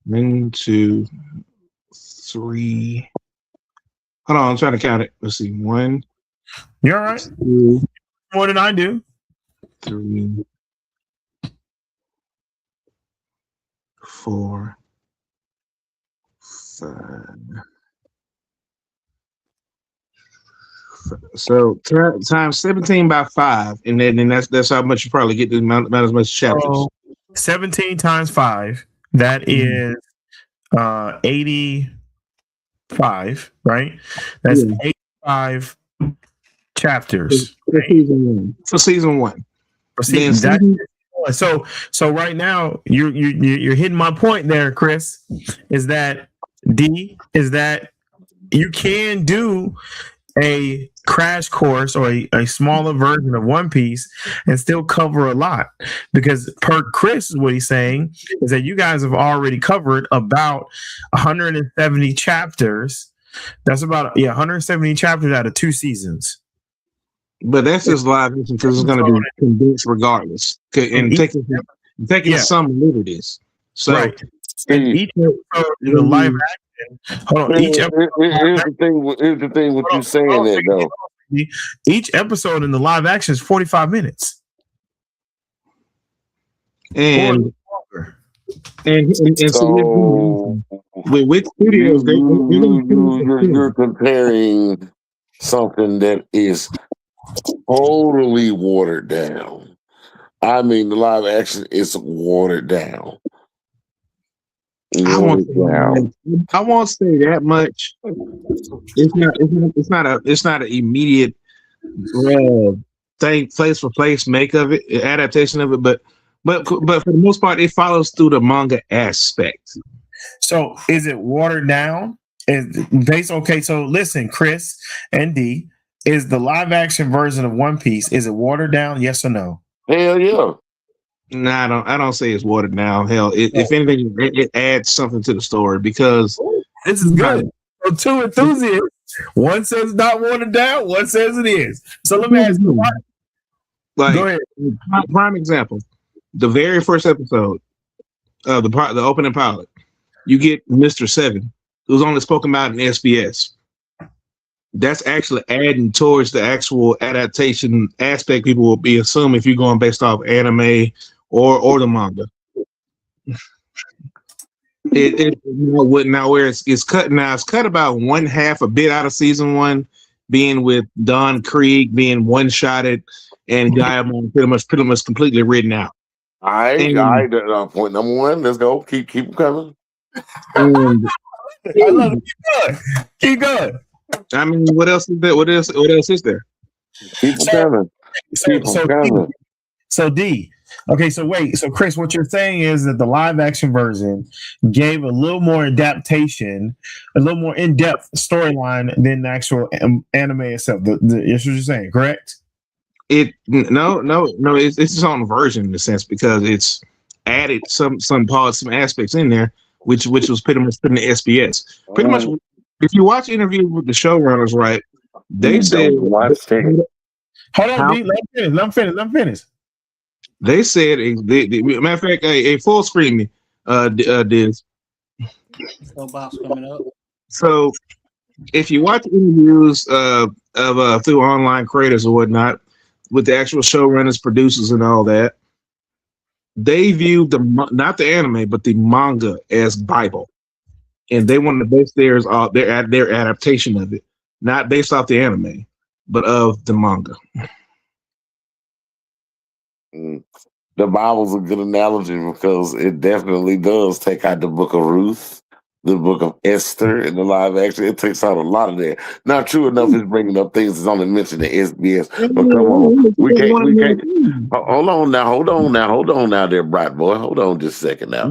1, 2, 3. Hold on, I'm trying to count it. Let's see. 1. You're all right. 2, more than I do. 3, 4, 5. So times 17 by 5, and then that's how much you probably get about as much chapters. So 17 times 5, that is 85, right? That's 85 chapters. For season 1. So right now you're hitting my point there, Chris. Is that you can do a crash course or a smaller version of One Piece and still cover a lot. Because per Chris, what he's saying is that you guys have already covered about 170 chapters. That's about 170 chapters out of 2 seasons. But that's just live action because it's going to be condensed regardless, and taking some liberties. So, right. And each episode in the live action. Hold on. Each episode. Here's the thing. What you saying that though? Each episode in the live action is 45 minutes. And so with studios, you're comparing something that is totally watered down. I mean, the live action is watered down. I won't say that much. It's not an immediate thing, place for place make of it, adaptation of it, but for the most part, it follows through the manga aspect. So, is it watered down? Okay, so listen, Chris and D, is the live action version of One Piece, is it watered down? Yes or no? Hell yeah. No, I don't say it's watered down. Hell, if anything, it adds something to the story because this is good. So 2 enthusiasts, one says it's not watered down, one says it is. So let me ask you, like, go ahead. Prime example, the very first episode of the opening pilot, you get Mr. Seven, who's only spoken about in SBS. That's actually adding towards the actual adaptation aspect people will be assuming if you're going based off anime or the manga. Now where it's cut now, it's cut about 1/2 a bit out of season 1, being with Don Krieg being one-shotted and Diamond pretty much completely written out. All right, point number 1. Let's go. Keep coming. I love it. Keep going. I mean, what else is there? What else is there? Keep coming. So D. Okay, so wait. So Chris, what you're saying is that the live action version gave a little more adaptation, a little more in-depth storyline than the actual anime itself. That's what you're saying, correct? No. It's its own version in a sense because it's added some parts, some aspects in there, which was pretty much put in the SBS. Pretty much, if you watch interviews with the showrunners, right? They said, "Hold on, D, let me finish." They said, matter of fact, a full screen me, Diz. Coming up. So, if you watch interviews of through online creators or whatnot with the actual showrunners, producers, and all that, they viewed not the anime but the manga as Bible, and they wanted to base their adaptation of it, not based off the anime, but of the manga. The Bible's a good analogy because it definitely does take out the book of Ruth, the book of Esther, and the live action. It takes out a lot of that. Not true enough is bringing up things that's only mentioned in SBS. But come on, we can't. Hold on now, there, bright boy. Hold on just a second now.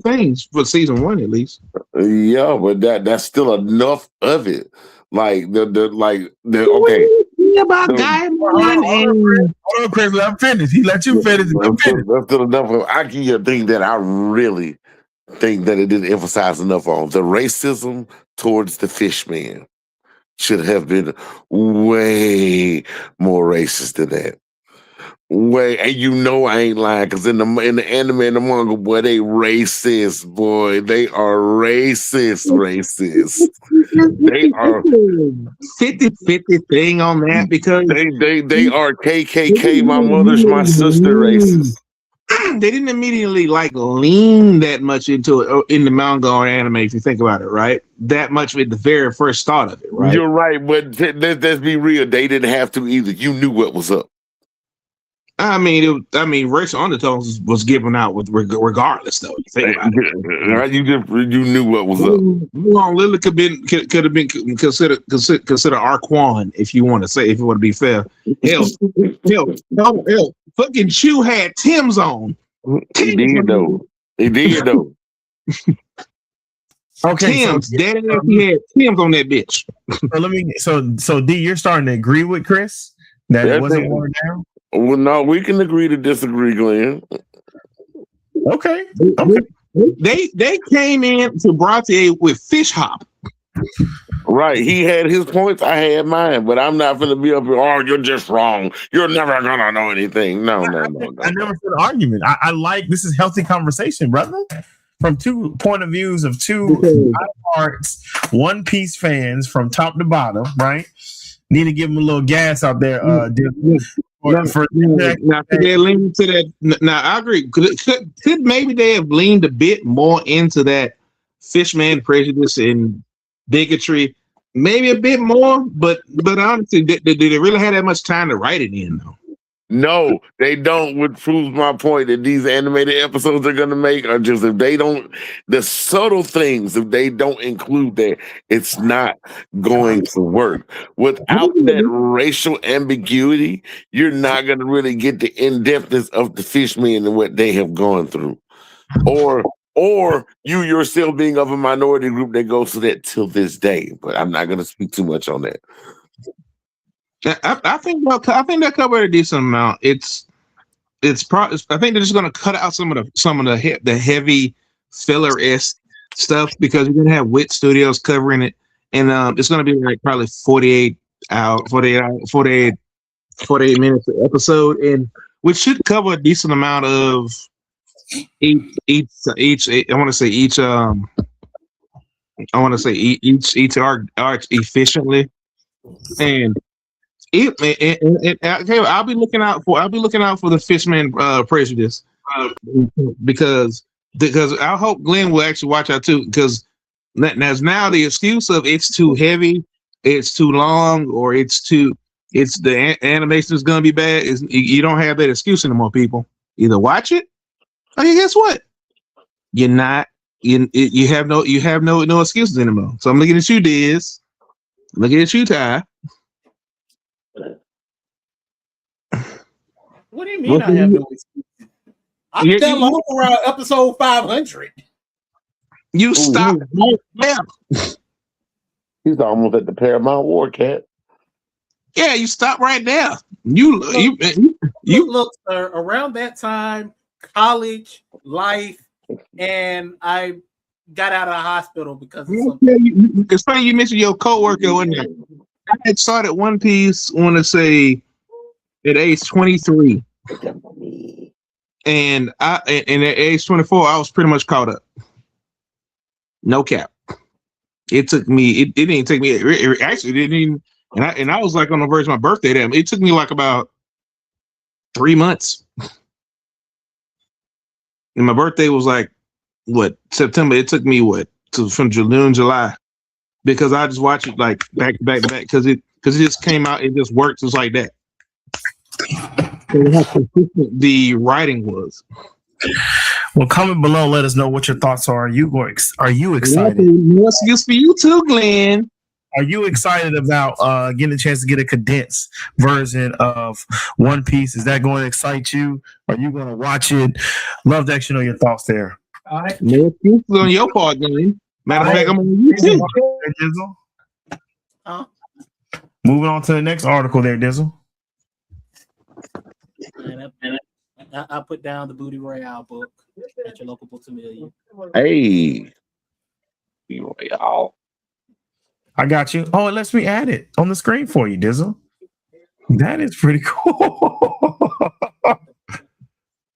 Things for season 1 at least. Yeah, but that's still enough of it. Like okay. About guy Hold on, Chris. Let him finish. He let you finish. That's still enough. I give you a thing that I really think that it didn't emphasize enough on. The racism towards the fishman should have been way more racist than that. And you know I ain't lying because in the anime and the manga, boy, they racist, boy. They are racist. They are 50-50 thing on that because they are KKK, my mother's my sister racist. They didn't immediately lean that much into it in the manga or anime, if you think about it, right? That much with the very first thought of it, right? You're right, but let's be real. They didn't have to either. You knew what was up. I mean, racial undertones was given out with regardless, though. You think about it. You knew what was up. Lily could have been considered Arquan, if you want to be fair. Hell, fucking Chew had Tim's on. He did though. Okay, Tim's dead ass. He had Tim's on that bitch. so D, you're starting to agree with Chris that it wasn't watered down. Well, no, we can agree to disagree, Glenn. Okay. They came in to Bronte with fish hop. Right. He had his points, I had mine, but I'm not gonna be up here, oh, you're just wrong. You're never gonna know anything. No. I never said argument. I like this is healthy conversation, brother. From two point of views of two parts, One Piece fans from top to bottom, right? Need to give them a little gas out there. Now, could they lean to that? Now, I agree. Could maybe they have leaned a bit more into that fishman prejudice and bigotry? Maybe a bit more, but honestly, did they really have that much time to write it in, though? No, they don't, which proves my point that these animated episodes they're gonna make are just if they don't the subtle things, if they don't include that, it's not going to work. Without that racial ambiguity, you're not gonna really get the in-depthness of the fishmen and what they have gone through. Or you yourself being of a minority group that goes through that till this day. But I'm not gonna speak too much on that. I think that covered a decent amount. I think they're just going to cut out some of the heavy filler-esque stuff because you're going to have Wit Studios covering it, and it's going to be like probably 48 minutes an episode, and which should cover a decent amount of each. I want to say each arc efficiently, and. I'll be looking out for the Fishman prejudice because I hope Glenn will actually watch out too because now the excuse of it's too heavy, it's too long, or the animation is gonna be bad is you don't have that excuse anymore. People either watch it or guess what? You have no excuses anymore. So I'm looking at you, Diz. I'm looking at you, Ty. What do you mean I have no excuses? I fell off around episode 500. You stopped right there. He's almost at the Paramount War, Cat. Yeah, you stopped right there. Look, sir, around that time, college, life, and I got out of the hospital because of something. It's funny you mentioned your coworker. I had started One Piece, I want to say, at age 23, and at age 24, I was pretty much caught up. No cap. It took me. It didn't take me. It actually didn't even. And I was like on the verge of my birthday. Then it took me like about 3 months. And my birthday was like September. It took me from June, July, because I just watched it like back to back to back because it just came out. It just works just like that. How consistent the writing was. Well, comment below. Let us know what your thoughts are. Are you excited? No excuse for you too, Glenn. Are you excited about getting a chance to get a condensed version of One Piece? Is that going to excite you? Are you going to watch it? Love to actually know your thoughts there. All right. No excuses on your part, Glenn. Matter of fact, I'm on you too. Moving on to the next article there, Dizzle. I put down the Booty Royale book at your local Books A Million. Hey, Royale. I got you. Oh, it lets me add it on the screen for you, Dizzle. That is pretty cool.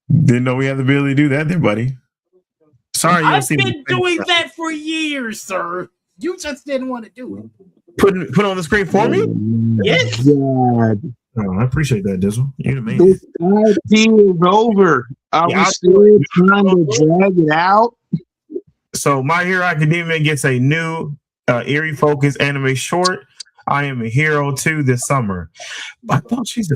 Didn't know we had the ability to do that there, buddy. Sorry, I've been doing that for years, sir. You just didn't want to do it. Put it on the screen for me? Yes. God. Oh, I appreciate that, Dizzle. You're amazing. This idea is over. Are we still trying to drag it out? So, My Hero Academia gets a new eerie focus anime short. I Am a Hero 2 this summer. I thought she's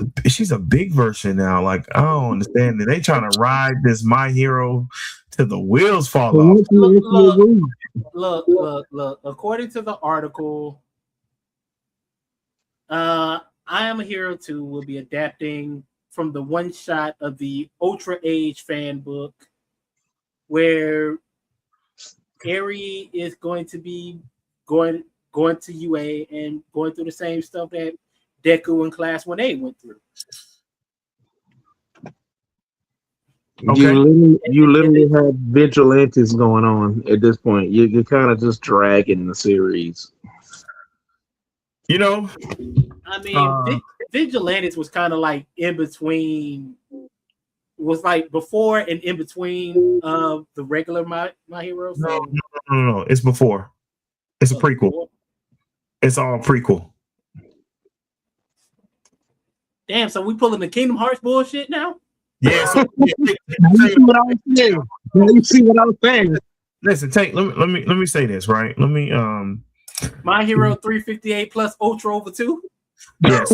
a big version now. Like, I don't understand that they trying to ride this My Hero till the wheels fall off. Look. According to the article, I Am a Hero 2 will be adapting from the one shot of the Ultra Age fan book, where Eri is going to be going to UA and going through the same stuff that Deku and Class 1A went through. Okay. You literally have vigilantes going on at this point. You're kind of just dragging the series. You know, I mean, Vigilantes was kind of like in between, was like before and in between the regular My Hero. So no. It's before. It's a prequel. Before. It's all prequel. Damn, so we pulling the Kingdom Hearts bullshit now? Yeah. So, You see what I was saying? You see what I was saying? listen, let me say this, right? Let me My Hero 358 plus Ultra over 2? yes.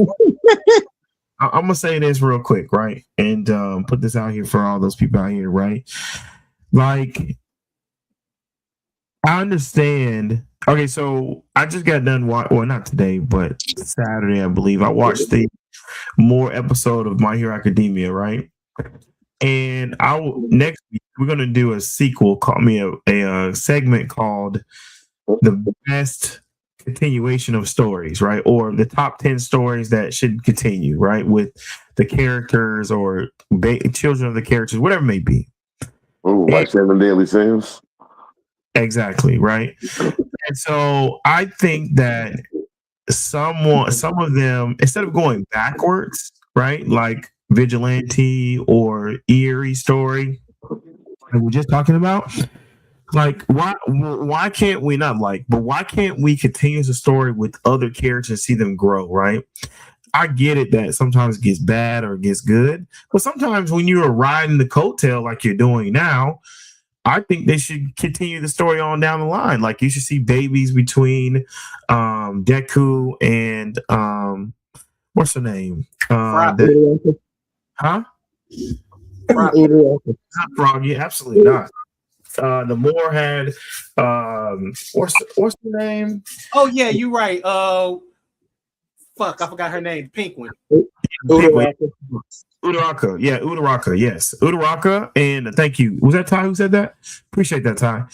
I'm gonna say this real quick, right? And put this out here for all those people out here, right? Like, I understand. Okay, so I just got done well, not today, but Saturday, I believe. I watched the more episode of My Hero Academia, right? And next week we're gonna do a sequel, call me a segment called the best continuation of stories, right? Or the top 10 stories that should continue, right? With the characters or children of the characters, whatever it may be. Oh, like 7 Deadly Sins. Exactly, right? And so I think that some of them, instead of going backwards, right? Like Vigilante or Eerie story that we're just talking about. Like, why can't we not like, but why can't we continue the story with other characters and see them grow, right? I get it that sometimes it gets bad or it gets good, but sometimes when you're riding the coattail like you're doing now, I think they should continue the story on down the line. Like, you should see babies between Deku and what's her name? Huh? Not Froggy, absolutely not. The Moore had what's the name? Oh yeah, you're right. Fuck, I forgot her name. The pink one. Uraraka. Yeah, Uraraka. Yes, Uraraka. And thank you. Was that Ty who said that? Appreciate that, Ty.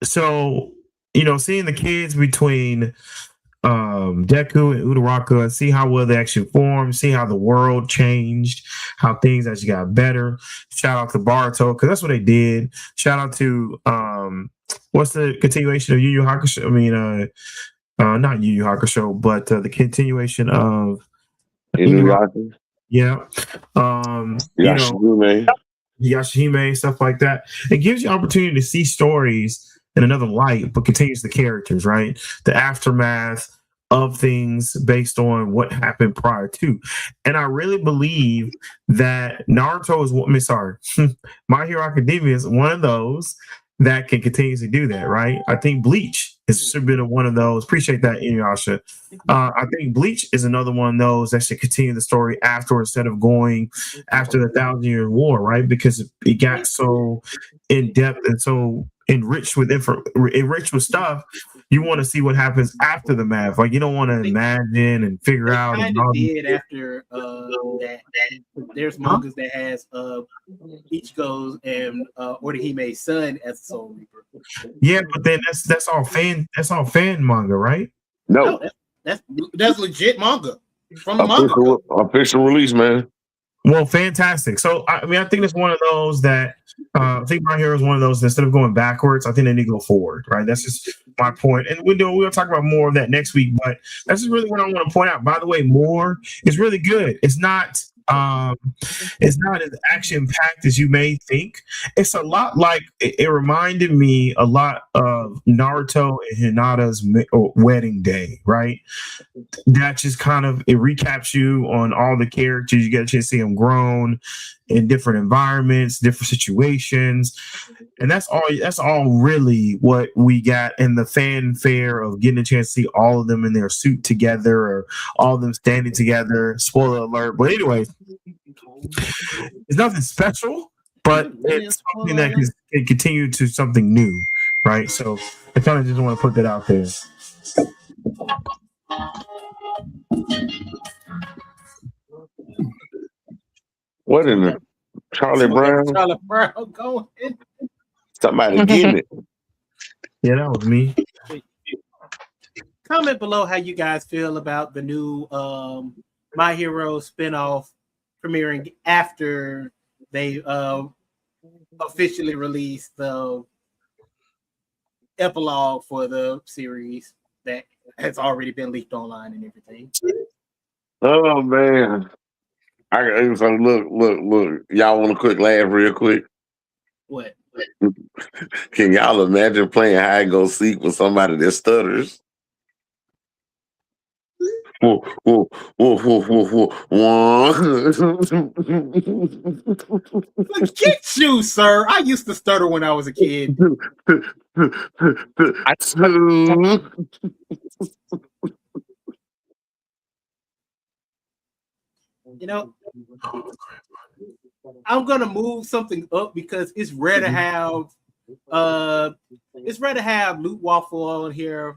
So seeing the kids between Deku and Uraraka, see how well they actually formed, see how the world changed, how things actually got better. Shout out to Baruto, because that's what they did. Shout out to what's the continuation of Yu Yu Hakusho? I mean, not Yu Yu Hakusho, but the continuation of Inuyasha. Yeah. Yashihime, stuff like that. It gives you opportunity to see stories in another light, but continues the characters, right? The aftermath of things based on what happened prior to. And I really believe that Naruto is My Hero Academia is one of those that can continuously do that, right? I think Bleach has been one of those. Appreciate that, Inuyasha. I think Bleach is another one of those that should continue the story after, instead of going after the 1,000-Year War, right? Because it got so in depth and so enriched with stuff. You want to see what happens after the math. Like, you don't want to imagine and figure out. Kind of did after that. There's mangas that has Ichigo's and Orihime's son as a Soul Reaper. Yeah, but then that's all fan manga, right? No, that's legit manga from the manga. Official release, man. Well, fantastic. So, I mean, I think it's one of those that I think My Hero is one of those that instead of going backwards, I think they need to go forward, right? That's just my point. And we'll talk about more of that next week, but that's just really what I want to point out. By the way, More is really good. It's not as action packed as you may think. It's a lot like it reminded me a lot of Naruto and Hinata's wedding day, right? That just kind of it recaps you on all the characters. You get a chance to see them grown in different environments, different situations. And that's all really what we got in the fanfare of getting a chance to see all of them in their suit together or all of them standing together. Spoiler alert. But anyway, it's nothing special, but it's something that can continue to something new, right? So I kind of just want to put that out there. What in the Charlie Brown? Charlie Brown going in. Somebody getting it. Yeah, that was me. Comment below how you guys feel about the new My Hero spinoff premiering after they officially released the epilogue for the series that has already been leaked online and everything. Oh man. So look. Y'all want a quick laugh real quick? What? Can y'all imagine playing hide and go seek with somebody that stutters? Whoa, whoa, whoa, whoa, whoa, whoa. Get you, sir. I used to stutter when I was a kid. You know, I'm gonna move something up because it's rare to have Luke Waffle on here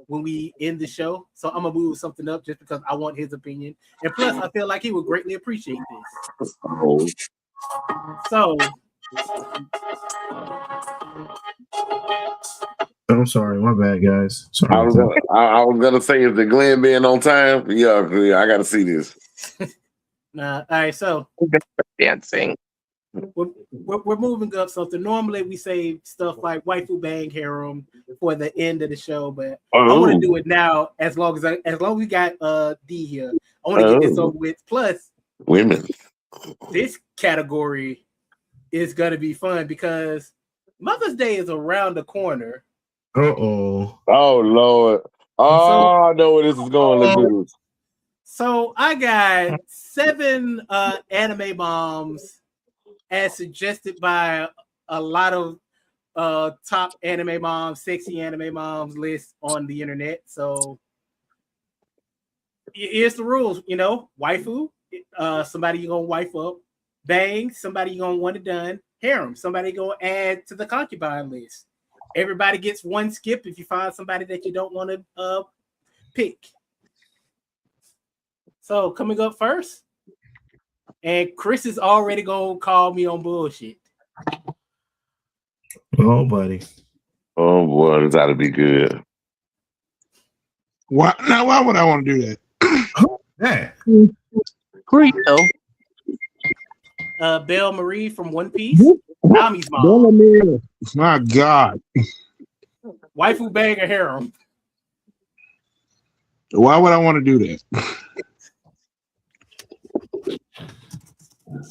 when we end the show. So I'm gonna move something up just because I want his opinion. And plus I feel like he would greatly appreciate this. So I'm sorry, my bad, guys. Sorry. I was gonna say, is the Glenn being on time? Yeah, I gotta see this. all right, so Dancing. we're moving up something. Normally we say stuff like waifu bang harem for the end of the show, but I want to do it now as long as we got D here. I want to get this over with. Plus, women. This category is gonna be fun because Mother's Day is around the corner. Oh Lord. I know where this is going. So I got 7 anime moms as suggested by a lot of top anime moms, sexy anime moms list on the internet. So here's the rules, waifu, somebody you're gonna wife up, bang, somebody you're gonna want it done, harem, somebody gonna add to the concubine list. Everybody gets one skip if you find somebody that you don't want to pick. So coming up first, and Chris is already gonna call me on bullshit. Oh, buddy. Oh boy, this ought to be good. Why would I want to do that? Hey. Who are you? Belle Marie from One Piece. Nami's mom. Bellamere. My God. Waifu bang or harem. Why would I want to do that?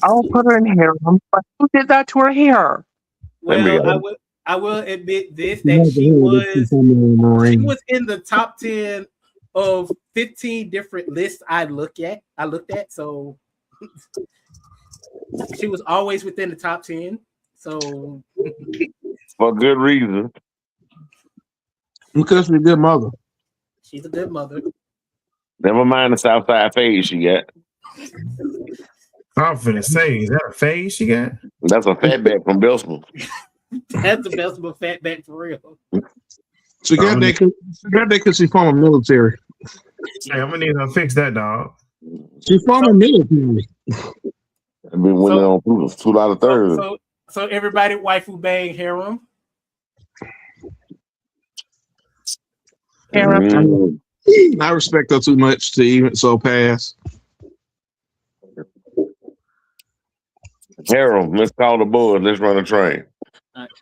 I'll put her in harem, but who did that to her hair? Well, I will admit this, that she was in the top 10 of 15 different lists I looked at. So she was always within the top 10. So for good reason. Because she's a good mother. She's a good mother. Never mind the Southside fade she got. I'm finna say, is that a fade she got? That's a fatback from Belsman. That's the best of a fatback for real. She got that because she's former military. Hey, I'm gonna need to fix that, dog. She's former military. I've been winning on $2 So everybody waifu bang harem. I respect her too much to even so pass. Harold, let's call the board. Let's run a train.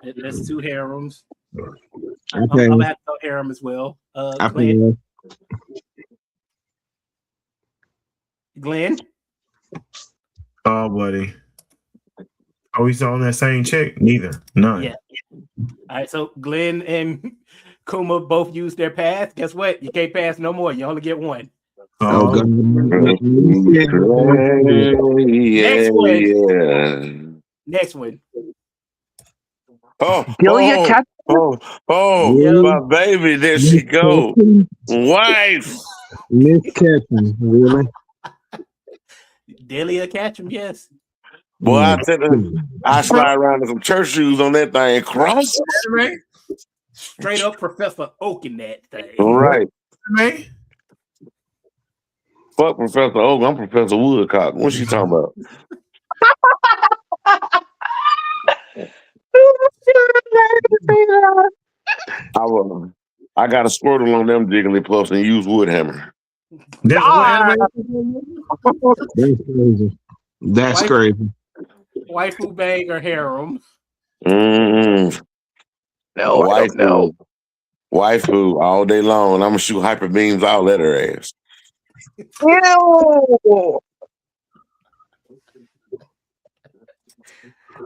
That's 2 harems. Okay. I'm gonna have to go harem as well. Glenn. Oh, buddy. Are we still on that same chick? Neither. None. Yeah. All right. So Glenn and Kuma both used their pass. Guess what? You can't pass no more. You only get one. Oh, God. Next one. My baby, there she go. Wife. Miss Catherine, really? Delia Catchum, yes. Boy, I slide around in some church shoes on that thing. Cross. Straight up Professor Oak in that thing. All right. Man. Fuck Professor Oak. I'm Professor Woodcock. What's she talking about? I got a Squirtle on them Jigglypuffs and use wood hammer. That's what anime. That's crazy. That's Wife- crazy. Waifu bang or harem? Mm, No, I don't know. waifu all day long. I'm gonna shoot hyper beams all at her ass. Ew.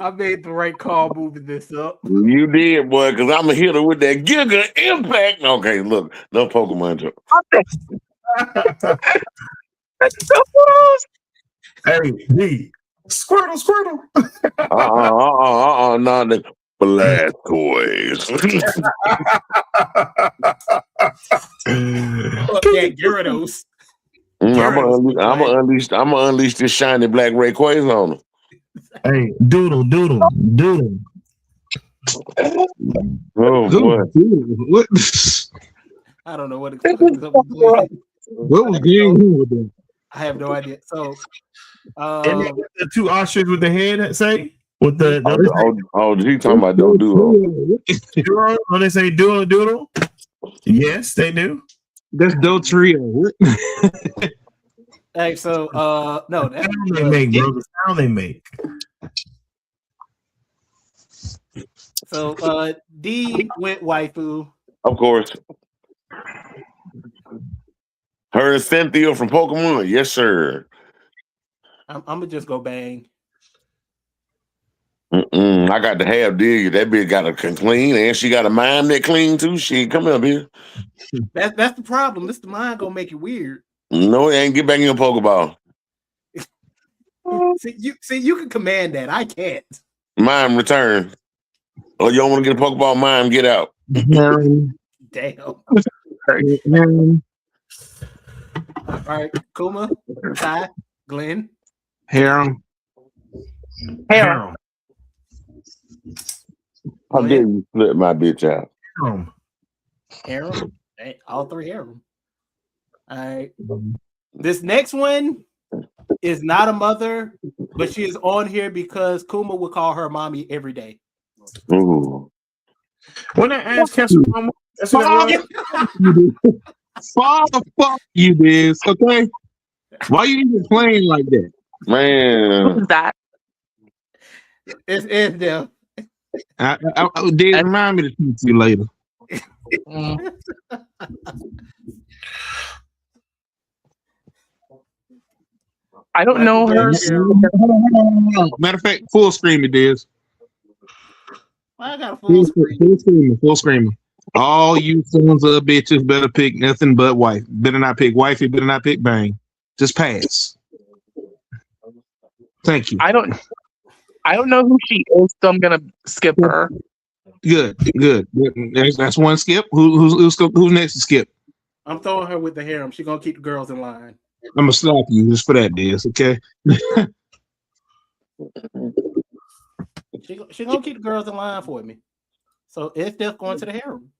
I made the right call moving this up. You did, boy, because I'm gonna hit her with that Giga Impact. Okay, look, no Pokemon joke. Hey, D. Squirtle. Not the Blastoise. Fuck that Gyarados. I'm gonna unleash this shiny black Rayquaza on him. Hey, doodle. Oh boy. What? I don't know what the fuck is up with Glenn. What was going with that? I have no idea. So, And then the two ostrich with the head say with the G talking about don't do doodle. When they say doodle. Yes, they do. That's Do Trio. hey, so no, that Sound they make, bro. The sound they make. So D went waifu. Of course. Her and Cynthia from Pokemon. Yes, sir. I'm gonna just go bang. I got to have dig. That bitch got a clean, and she got a mind that clean too. She come up here. That's the problem. This the mind gonna make it weird. No, it ain't. Get back in your Pokeball. See, you can command that. I can't. Mime return. Oh, you don't want to get a Pokeball? Mime, get out. Damn. Harem. All right, Kuma, Ty, Glenn. Harem. Harem. How dare you flip my bitch out? Harem. Hey, all three harem. All right. This next one is not a mother, but she is on here because Kuma would call her mommy every day. Ooh. When I asked Kessler Mama, that's what that was. Fuck you, Diz. Okay. Why you even playing like that? Man. Who's that? It's them. Diz, remind me to talk to you later. I don't know her. Matter of fact, full screen it is. I got a full screen. Full screen. All you sons of bitches better pick nothing but wife. Better not pick wifey. Better not pick bang. Just pass. Thank you. I don't know who she is, so I'm gonna skip her. Good. That's one skip. Who's next to skip? I'm throwing her with the harem. She's gonna keep the girls in line. I'm gonna slap you just for that, Diz. Okay. She gonna keep the girls in line for me. So it's just going to the harem.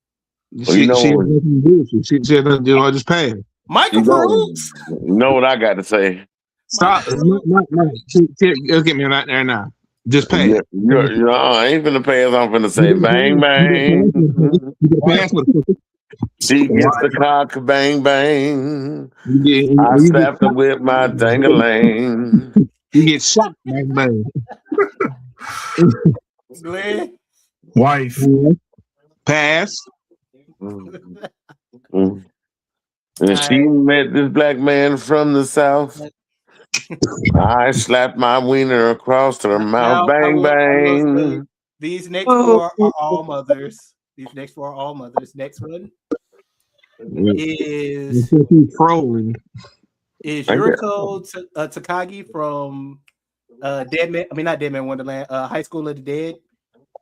She has nothing to do. She has nothing to do. I just pay her. Michael Cruz. You know what I got to say? Stop. Not. Get me right there now. Just pay. I ain't finna pass. I'm finna say bang bang. She gets the cock bang bang. I slapped her with my dang-a-lang. You get shot bang bang. Glenn. Wife. Pass. And she met this black man from the South. I slapped my wiener across her mouth. Bang, bang. These next four are all mothers. Next one is trolling. Is Yuriko Takagi from Dead Man? I mean, not Dead Man Wonderland. High School of the Dead.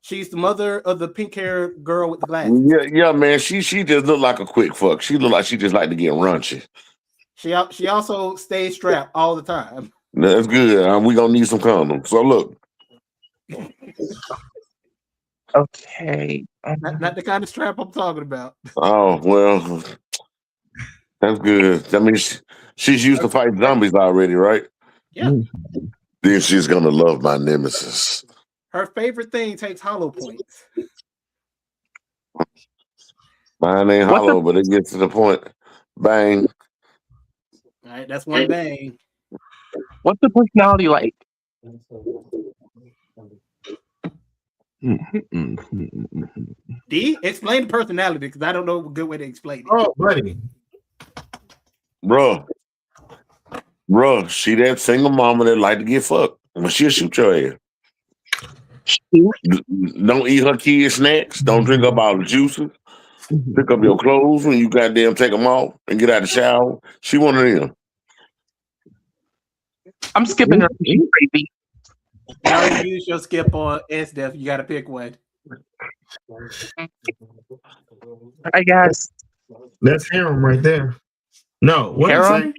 She's the mother of the pink hair girl with the glasses. Yeah, man. She just look like a quick fuck. She look like she just like to get raunchy. She also stays strapped all the time. That's good. We gonna need some condoms. So look. Okay. Not the kind of strap I'm talking about. Oh well, that's good. I mean, she's used to fight zombies already, right? Yeah. Then she's gonna love my nemesis. Her favorite thing takes hollow points. Mine ain't What's the- hollow, but it gets to the point. Bang. All right, that's one bang. What's the personality like? D, explain the personality because I don't know a good way to explain it. Oh, buddy. Bruh, she that single mama that like to get fucked. But she'll shoot your ass. Don't eat her kids' snacks. Don't drink up all the juices. Pick up your clothes when you goddamn take them off and get out of the shower. She one of them. I'm skipping her. She's crazy. You already used your skip on SDF. You got to pick one. I guess. That's harem right there. No, what did Harem?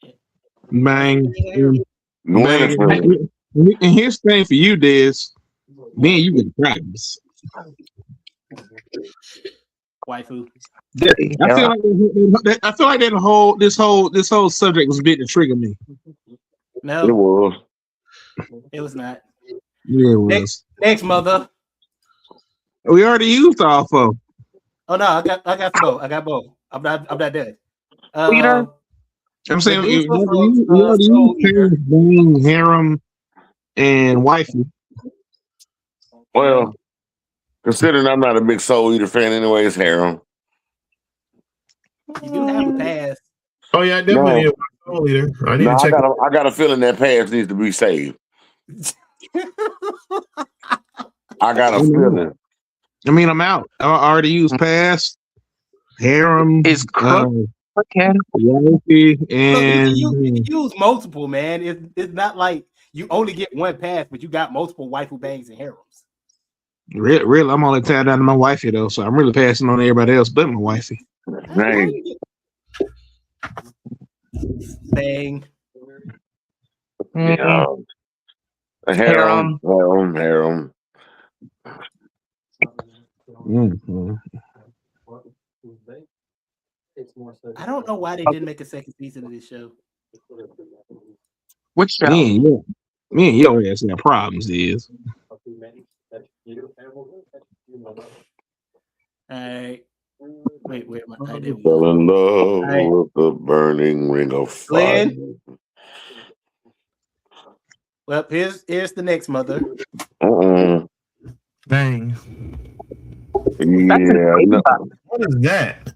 say? Bang. Gwen Bang. And here's the thing for you, Diz. Man, you get problems. Waifu. I feel like this whole subject was a bit to trigger me. No, It was. it was not. Yeah, it was. Next mother. We already used all four. Oh no, I got the both. I got both. I'm not done. Leader? I'm saying we Medusa already Soul used Eater. Bang, harem, and wifey. Well, considering I'm not a big Soul Eater fan anyway, it's harem. You do have a pass. Oh yeah, I definitely need a soul leader. I need to check. I got a feeling that past needs to be saved. I got a feeling. I mean, I'm out. I already used past, harem, Is Crook wifey, So and you can use multiple, man. It's not like you only get one pass, but you got multiple waifu bangs and harems. real. I'm only tied down to my wifey though, so I'm really passing on everybody else but my wifey. Dang. Bang. Yeah. Harem. Mm-hmm. I don't know why they didn't make a second season of this show. Which show? Me and your ass got problems, is. Alright. Wait, where am I? Fell in love with the burning ring of fire. Glenn? Well, here's the next mother. Dang. Yeah. No. What is that?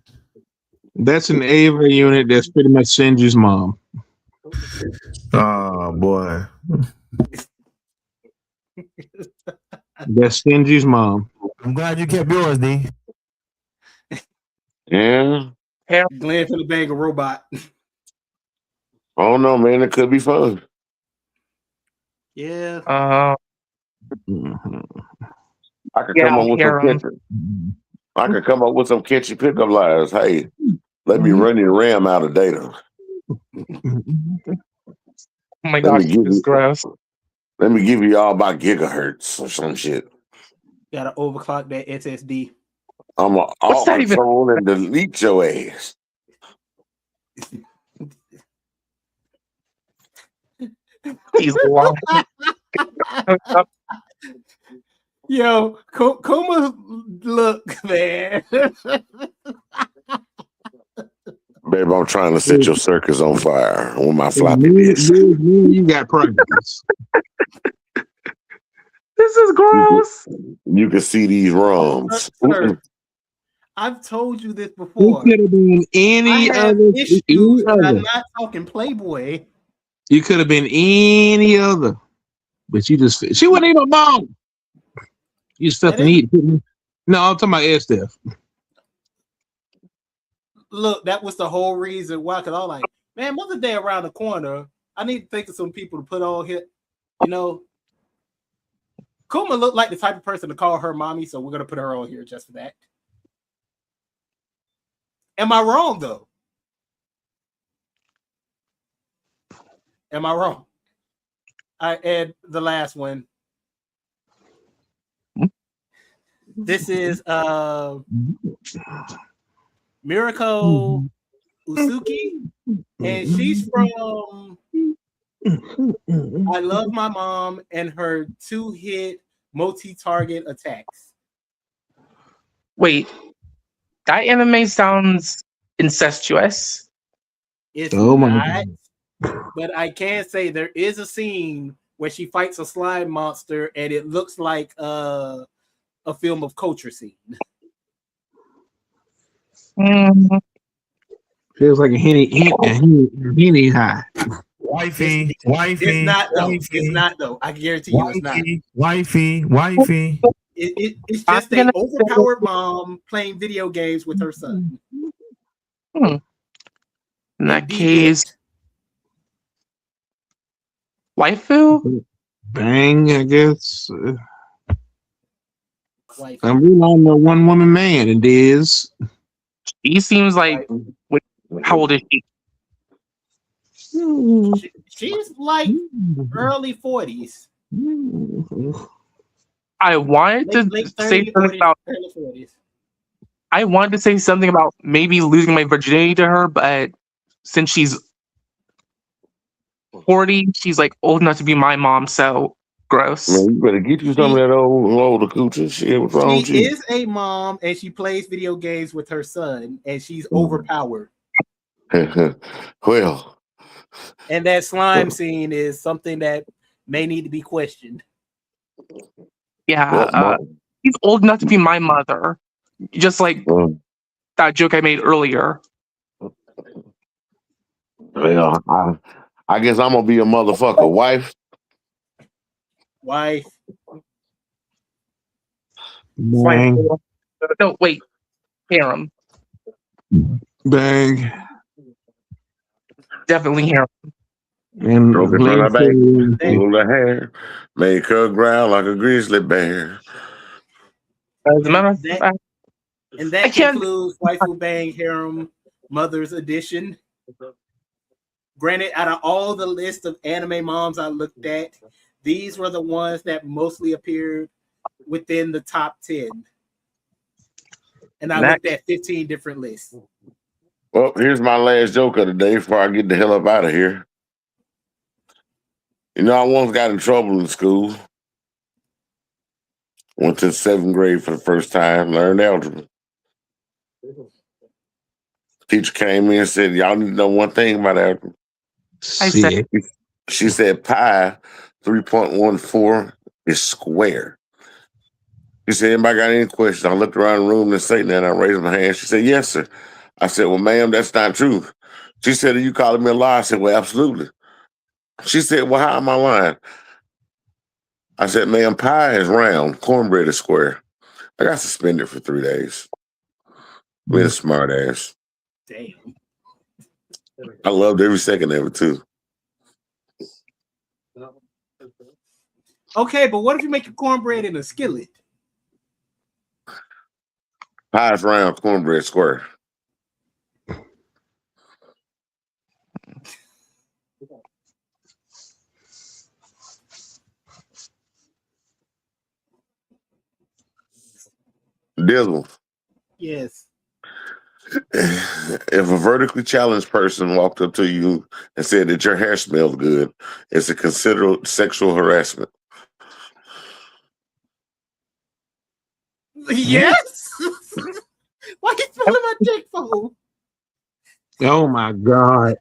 That's an Ava unit that's pretty much Shinji's mom. Oh boy. That's Shinji's mom. I'm glad you kept yours, D. Yeah. Glenn finna bang a robot. Oh no, man, it could be fun. Yeah. I could come up with some catchy. I could come up with some catchy pickup lines. Hey, let me run your RAM out of data. Oh my gosh, this is gross. Let me give you all about gigahertz or some shit. Gotta overclock that SSD. I'm gonna alt control and delete your ass. He's lying. Yo, Kuma, look, man. Babe, I'm trying to set your circus on fire with my floppy disk. You got problems. This is gross. You can see these ROMs. Sir, I've told you this before. It could have been any other. I'm not talking Playboy. You could have been any other, but you just she wasn't even a mom. You just felt the need. No, I'm talking about Estef. Look, that was the whole reason why. Because I was like, man, Mother's Day around the corner. I need to think of some people to put on here. You know, Kuma looked like the type of person to call her mommy, so we're gonna put her on here just for that. Am I wrong though? Am I wrong? I add the last one. This is Mirako Usuki, and she's from I Love My Mom and her 2-hit multi-target attacks. Wait, that anime sounds incestuous. It's Oh my not, god. but I can say there is a scene where she fights a slime monster, and it looks like a film of culture scene. Mm, Feels like a henny high. Wifey, It's wifey, not though. It's wifey, not though. I guarantee you, it's not. wifey. It's I'm just a gonna overpowered mom playing video games with her son. in that And be case, good. waifu. Bang, I guess. Wife. I'm really on the one woman man. It is. He seems like. Wait, how old is she? She's like early 40s. I wanted to Late say 30s, something about. early 40s. I wanted to say something about maybe losing my virginity to her, but since she's 40, she's like old enough to be my mom. So gross. Man, you better get you some of She, that old coochie shit. What's wrong she with you? is a mom and she plays video games with her son and she's overpowered. Well, And that slime scene is something that may need to be questioned. Yeah, well, she's old enough to be my mother. Just like well, that joke I made earlier. I guess I'm gonna be a motherfucker wife. Wife. Bang. No, wait, harem. Bang. Definitely harem. And Broken from the Glenn back, pull the hair, make her growl like a grizzly bear. As a matter of That, fact, and I that can't. concludes Waifu Bang Harem Mother's Edition. Granted, out of all the list of anime moms I looked at, these were the ones that mostly appeared within the top 10. And I looked at 15 different lists. Well, here's my last joke of the day before I get the hell up out of here. You know, I once got in trouble in school. Went to 7th grade for the first time, learned algebra. Teacher came in and said, y'all need to know one thing about algebra. I said, Sick. She said pi 3.14 is square. She said, anybody got any questions? I looked around the room and Satan and I raised my hand. She said, yes, sir. I said, well, ma'am, that's not true. She said, are you calling me a lie? I said, well, absolutely. She said, well, how am I lying? I said, ma'am, pie is round, cornbread is square. I got suspended for 3 days. Being a smart ass. Damn. I loved every second of it too. Okay, but what if you make your cornbread in a skillet? Pie is round, cornbread square. Dizzle. Yes. If a vertically challenged person walked up to you and said that your hair smells good, it's a considered sexual harassment. Yes. Why are you smelling my dick for? Oh my god.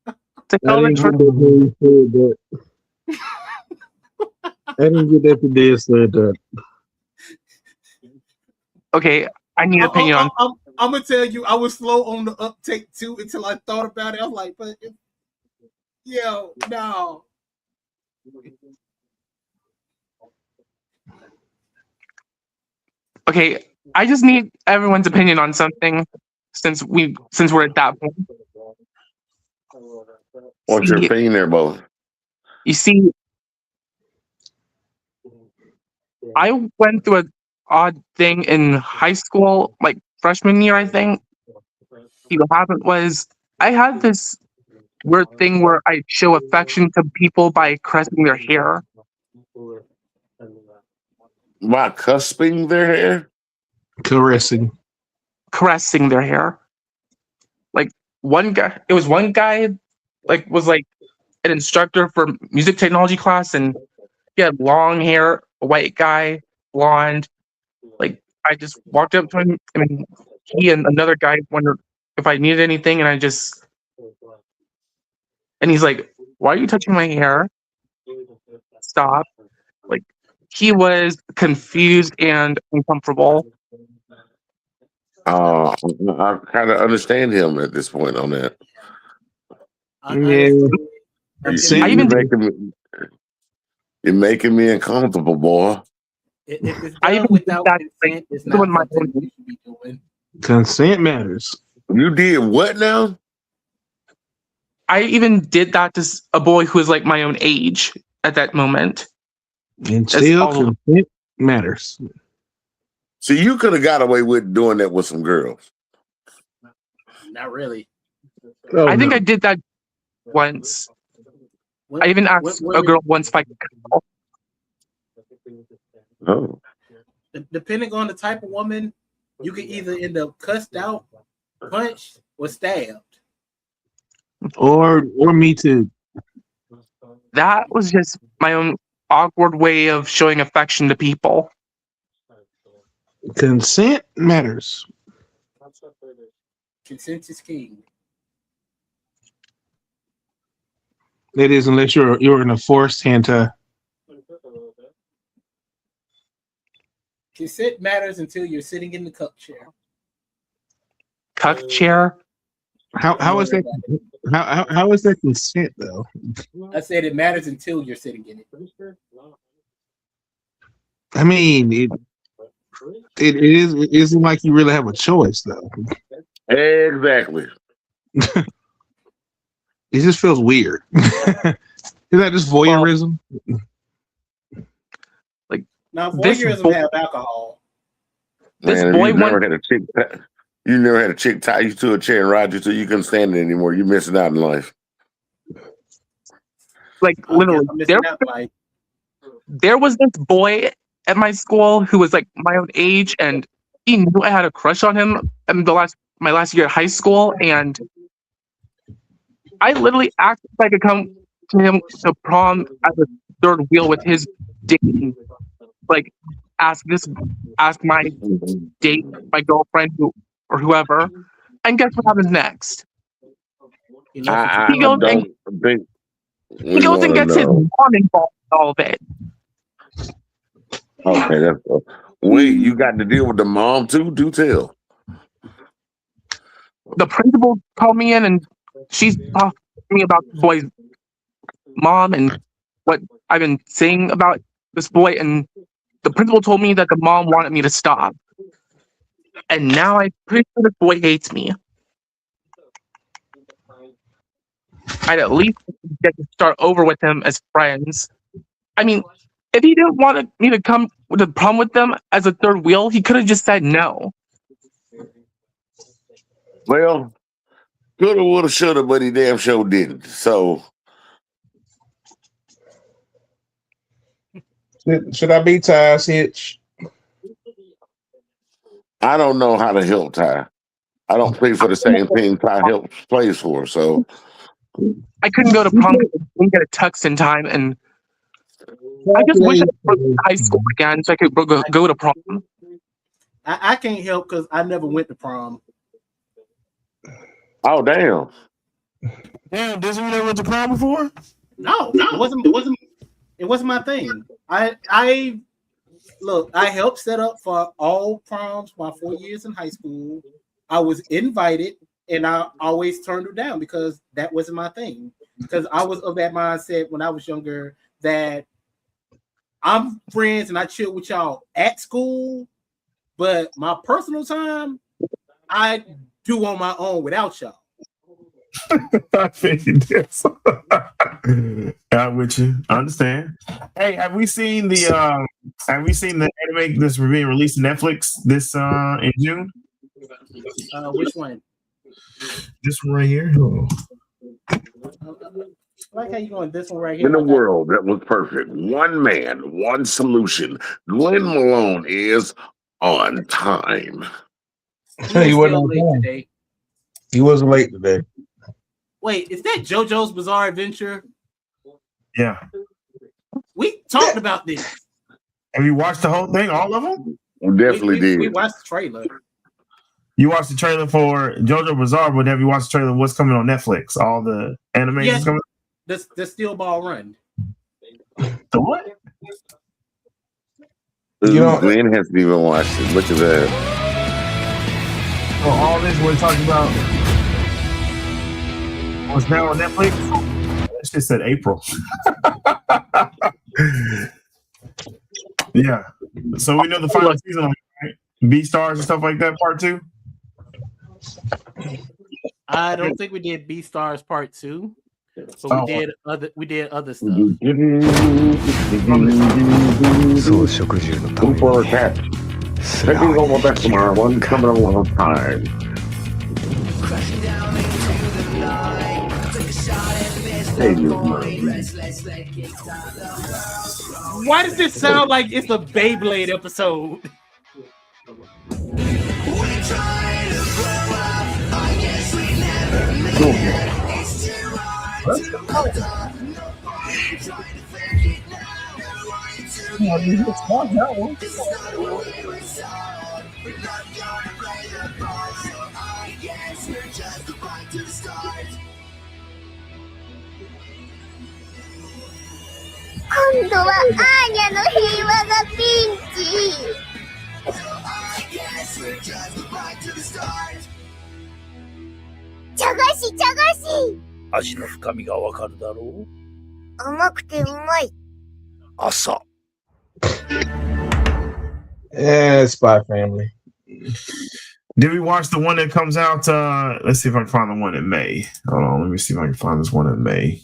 to I tell the didn't truth, get that when you said that. I didn't get that today said that. okay, I need an opinion on. I'm gonna tell you, I was slow on the uptake too until I thought about it. I was like, but yo, no. Okay, I just need everyone's opinion on something since we're at that point. What's your opinion there, Bo? You see, I went through an odd thing in high school, like freshman year, I think. See, what happened was I had this weird thing where I show affection to people by caressing their hair. By cusping their hair? Caressing. Caressing their hair. Like one guy, like was like an instructor for music technology class, and he had long hair, a white guy, blonde, Like I just walked up to him. I mean, he and another guy wondered if I needed anything, and he's like, "Why are you touching my hair? Stop!" Like he was confused and uncomfortable. I kind of understand him at this point on that. Yeah. See, I even you're making me uncomfortable, boy. If it's I done even without did that, consent, it's doing not my something own- you should be doing. Consent matters. You did what now? I even did that to a boy who was like my own age at that moment. And That's still, all. consent matters. So you could have got away with doing that with some girls. Not really. Oh, I think no. I did that once. What- I even asked what a women- girl once if I could cuddle. Oh. Depending on the type of woman, you can either end up cussed out, punched, or stabbed. Or me too. That was just my own awkward way of showing affection to people. Consent matters. Consent is king. That is, unless you're in a forced hand tie. Consent matters until you're sitting in the cup chair. Cuck chair. How is that? How is that consent though? I said it matters until you're sitting in it. I mean, it isn't like you really have a choice though. Exactly. It just feels weird. Is that just voyeurism? Now, This voyeurism boy- have alcohol. This Man, boy you never went. had a chick. You never had a chick tie you to a chair and ride you till you couldn't stand it anymore. You're missing out in life. Like I'm literally, missing out, like, there was this boy at my school who was like my own age, and he knew I had a crush on him in my last year at high school, and I literally asked if I could come to him to prom as a third wheel with his date, and, like ask my date, my girlfriend, or whoever, and guess what happens next? he left I with He you. goes don't think He we goes and want to gets his know. mom involved in all of it. Okay, that's wait. You got to deal with the mom too. Do tell. The principal called me in, and she's talking to me about the boy's mom and what I've been saying about this boy. And the principal told me that the mom wanted me to stop. And now I'm pretty sure this boy hates me. I'd at least get to start over with him as friends. I mean, if he didn't want me to come to the prom with them as a third wheel, he could have just said no. Well, coulda, woulda, shoulda, but he damn sure didn't. So Should I be Ty's Hitch? I don't know how to help Ty. I don't play for the same team Ty plays for. So I couldn't go to prom because I didn't get a tux in time, and I just wish I was in high school again so I could go to prom. I can't help because I never went to prom. oh damn. Damn, Disney never went to prom before? No, it wasn't my thing. I look, I helped set up for all proms my 4 years in high school. I was invited and I always turned it down because that wasn't my thing. Because I was of that mindset when I was younger that I'm friends and I chill with y'all at school, but my personal time I do on my own without y'all. I figured this. I'm with you. I understand. Hey, have we seen the anime that's being released on Netflix this in June? Which one? This one right here. Oh. I like how you going this one right here. In a world that was perfect, one man, one solution. Glenn Malone is on time. He wasn't still on late time. today. He wasn't late today. Wait, is that JoJo's Bizarre Adventure? Yeah. We talked about this. Have you watched the whole thing? All of them? We definitely did. We watched the trailer. You watched the trailer for JoJo Bizarre, but have you watched the trailer? What's coming on Netflix? All the animations coming. The Steel Ball Run. The what? Glenn hasn't even watched it. Look at that. So all this we're talking about was now on Netflix. That shit said April. Yeah. So we know the final season, right? B Stars and stuff like that. Part 2. I don't think we did B Stars Part 2, but we did other stuff. Super cat. Taking over that tomorrow. One coming along time. Why does this sound like it's a Beyblade episode? Yeah, Spy Family. Did we watch the one that comes out? Let's see if I can find the one in May. Hold on, let me see if I can find this one in May.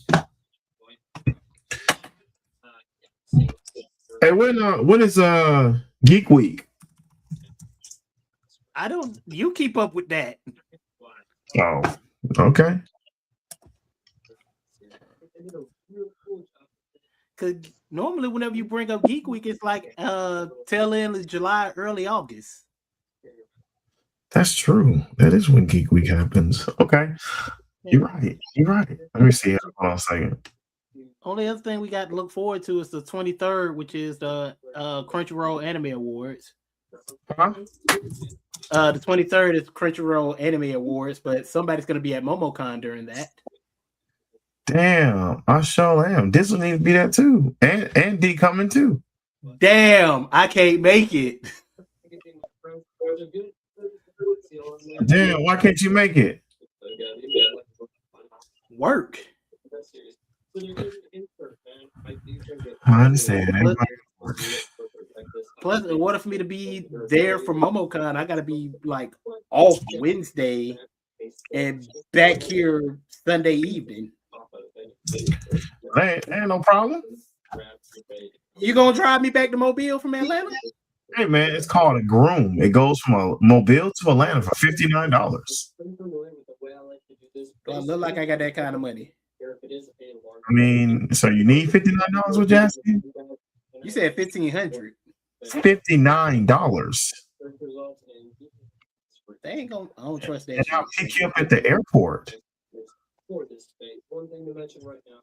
Hey, when is Geek Week? You keep up with that. Oh, okay. Cause normally whenever you bring up Geek Week, it's like tail end of July, early August. That's true. That is when Geek Week happens. Okay. You're right. Let me see. Hold on a second. Only other thing we got to look forward to is the 23rd, which is the Crunchyroll Anime Awards. Huh? The 23rd is Crunchyroll Anime Awards, but somebody's going to be at MomoCon during that. Damn, I sure am. This will need to be that too. And D coming too. Damn, I can't make it. Damn, why can't you make it? Work. I understand. Plus, in order for me to be there for MomoCon, I got to be like off Wednesday and back here Sunday evening. Ain't no problem. You gonna drive me back to Mobile from Atlanta? Hey man, it's called a groom. It goes from Mobile to Atlanta for $59. I look like I got that kind of money. I mean, so you need $59 with Jasmine? You said $1,500. $59. They ain't gonna. I don't trust that. And I'll pick you up at the airport.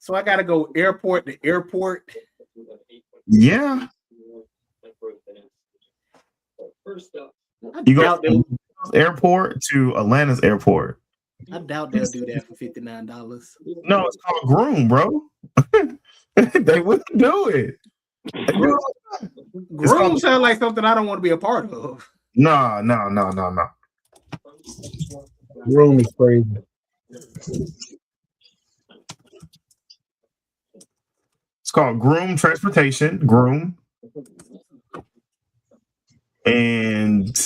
So I gotta go airport to airport. Yeah. You go from airport to Atlanta's airport. I doubt they'll do that for $59. No, it's called groom, bro. They wouldn't do it. Groom sounds like something I don't want to be a part of. No. Groom is crazy. It's called Groom Transportation. Groom. And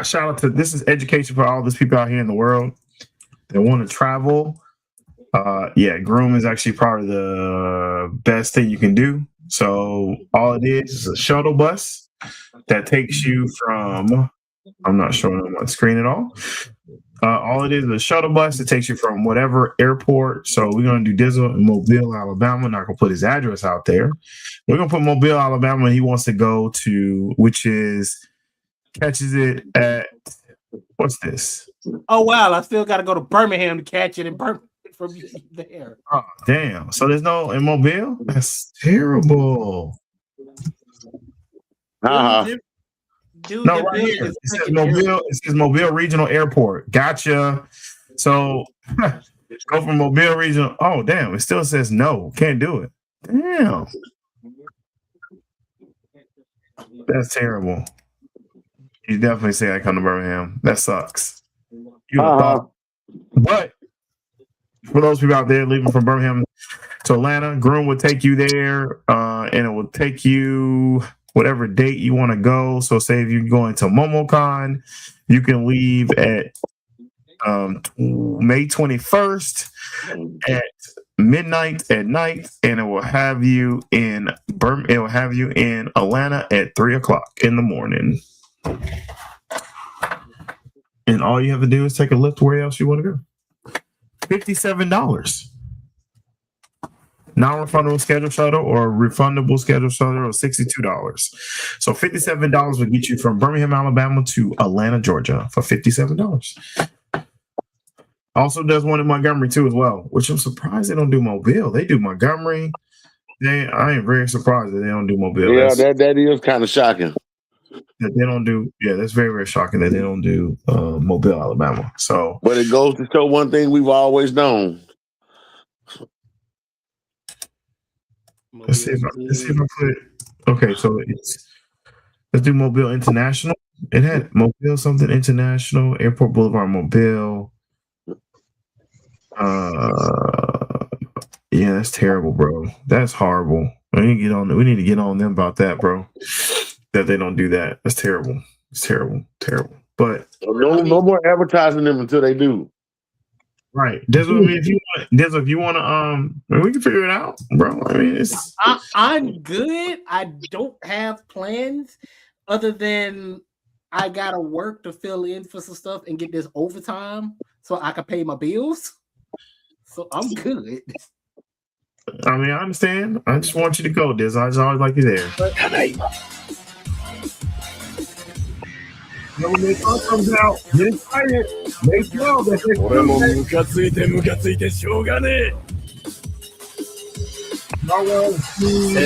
shout out to this is education for all these people out here in the world that want to travel. Groom is actually probably the best thing you can do. So all it is a shuttle bus that takes you from, I'm not showing on my screen at all. All it is a shuttle bus that takes you from whatever airport. So we're going to do Dizzle in Mobile, Alabama. Not going to put his address out there. We're going to put Mobile, Alabama. He wants to go to, which is, catches it at, what's this? Oh, wow. I still got to go to Birmingham to catch it in Birmingham from there. Oh, damn. So there's no in Mobile? That's terrible. Uh-huh. Dude, No, that right building here. is It says freaking Mobile. It says Mobile Regional Airport. Gotcha. So go from Mobile Regional. Oh, damn! It still says no. Can't do it. Damn. That's terrible. You definitely say I come to Birmingham. That sucks. You would have thought. But for those people out there leaving from Birmingham to Atlanta, Groom will take you there, and it will take you whatever date you want to go. So, say if you're going to MomoCon, you can leave at May 21st at midnight at night, and it will have you in It will have you in Atlanta at 3:00 in the morning. And all you have to do is take a lift where else you want to go. $57. Non-refundable schedule shuttle or refundable schedule shuttle is $62. So $57 will get you from Birmingham, Alabama to Atlanta, Georgia for $57. Also does one in Montgomery too as well, which I'm surprised they don't do Mobile. They do Montgomery. I am very surprised that they don't do Mobile. Yeah, that is kind of shocking. That they don't do. Yeah, that's very, very shocking that they don't do Mobile, Alabama. So, but it goes to show one thing we've always known. Let's see if I put. Okay, so let's do Mobile International. It had Mobile something International, Airport Boulevard, Mobile. Yeah, that's terrible, bro. That's horrible. We need to get on them about that, bro. That they don't do that. That's terrible. It's terrible. But no more advertising them until they do. Right. If you want to, we can figure it out, bro. I mean, I'm good. I don't have plans other than I gotta work to fill in for some stuff and get this overtime so I can pay my bills. So I'm good. I mean, I understand. I just want you to go, Diz. I just always like you there. When the song comes out, get excited. Make sure that they俺もムカついてしょうがねえ。成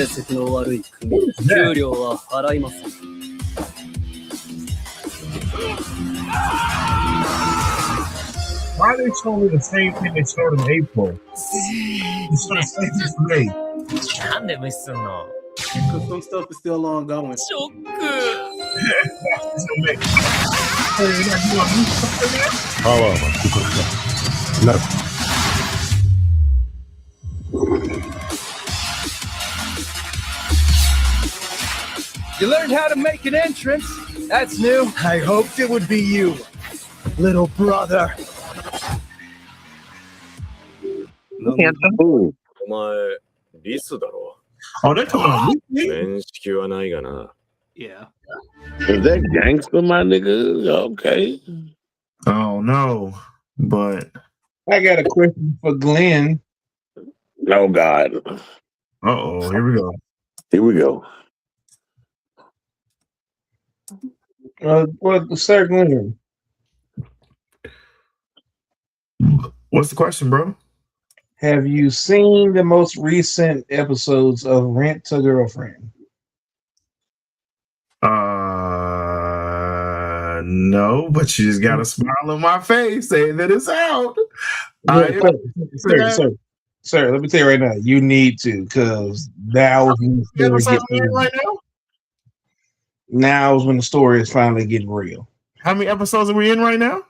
績の悪い組、給料は払いません。Why are they showing me the same thing they showed in April? It's the same thing for me. なんで無視すんの？ Because some stuff is still ongoing. ショック。パワーは不足だ。なる。You learned how to make an entrance. That's new. I hoped it would be you, little brother. お前リスだろ。Oh, they're talking about me. 面識はないがな。Yeah. Is that gangster, my nigga? Okay. Oh no, but I got a question for Glenn. Oh God. Uh-oh, here we go. Well, Sir Glenn. What's the question, bro? Have you seen the most recent episodes of Rent to Girlfriend? No, but you just got a smile on my face saying that it's out. Sir, let me tell you right now, you need to, because now is when the story is finally getting real. How many episodes are we in right now?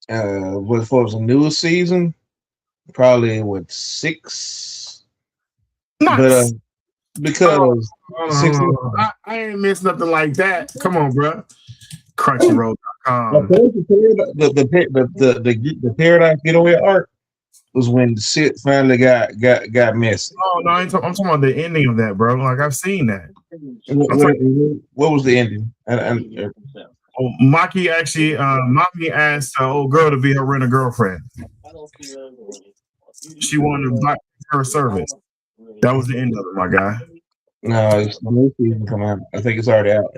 What for the newest season? Probably 6. Nice. But because I ain't missed nothing like that. Come on, bro. Crunchyroll.com. The Paradise Getaway arc was when the shit finally got messy. Oh no, I'm talking about the ending of that, bro. Like I've seen that. What was the ending? Maki actually, Maki asked old girl to be her renter girlfriend. She wanted to buy her service. That was the end of it, my guy. No, it's the new season coming out. I think it's already out.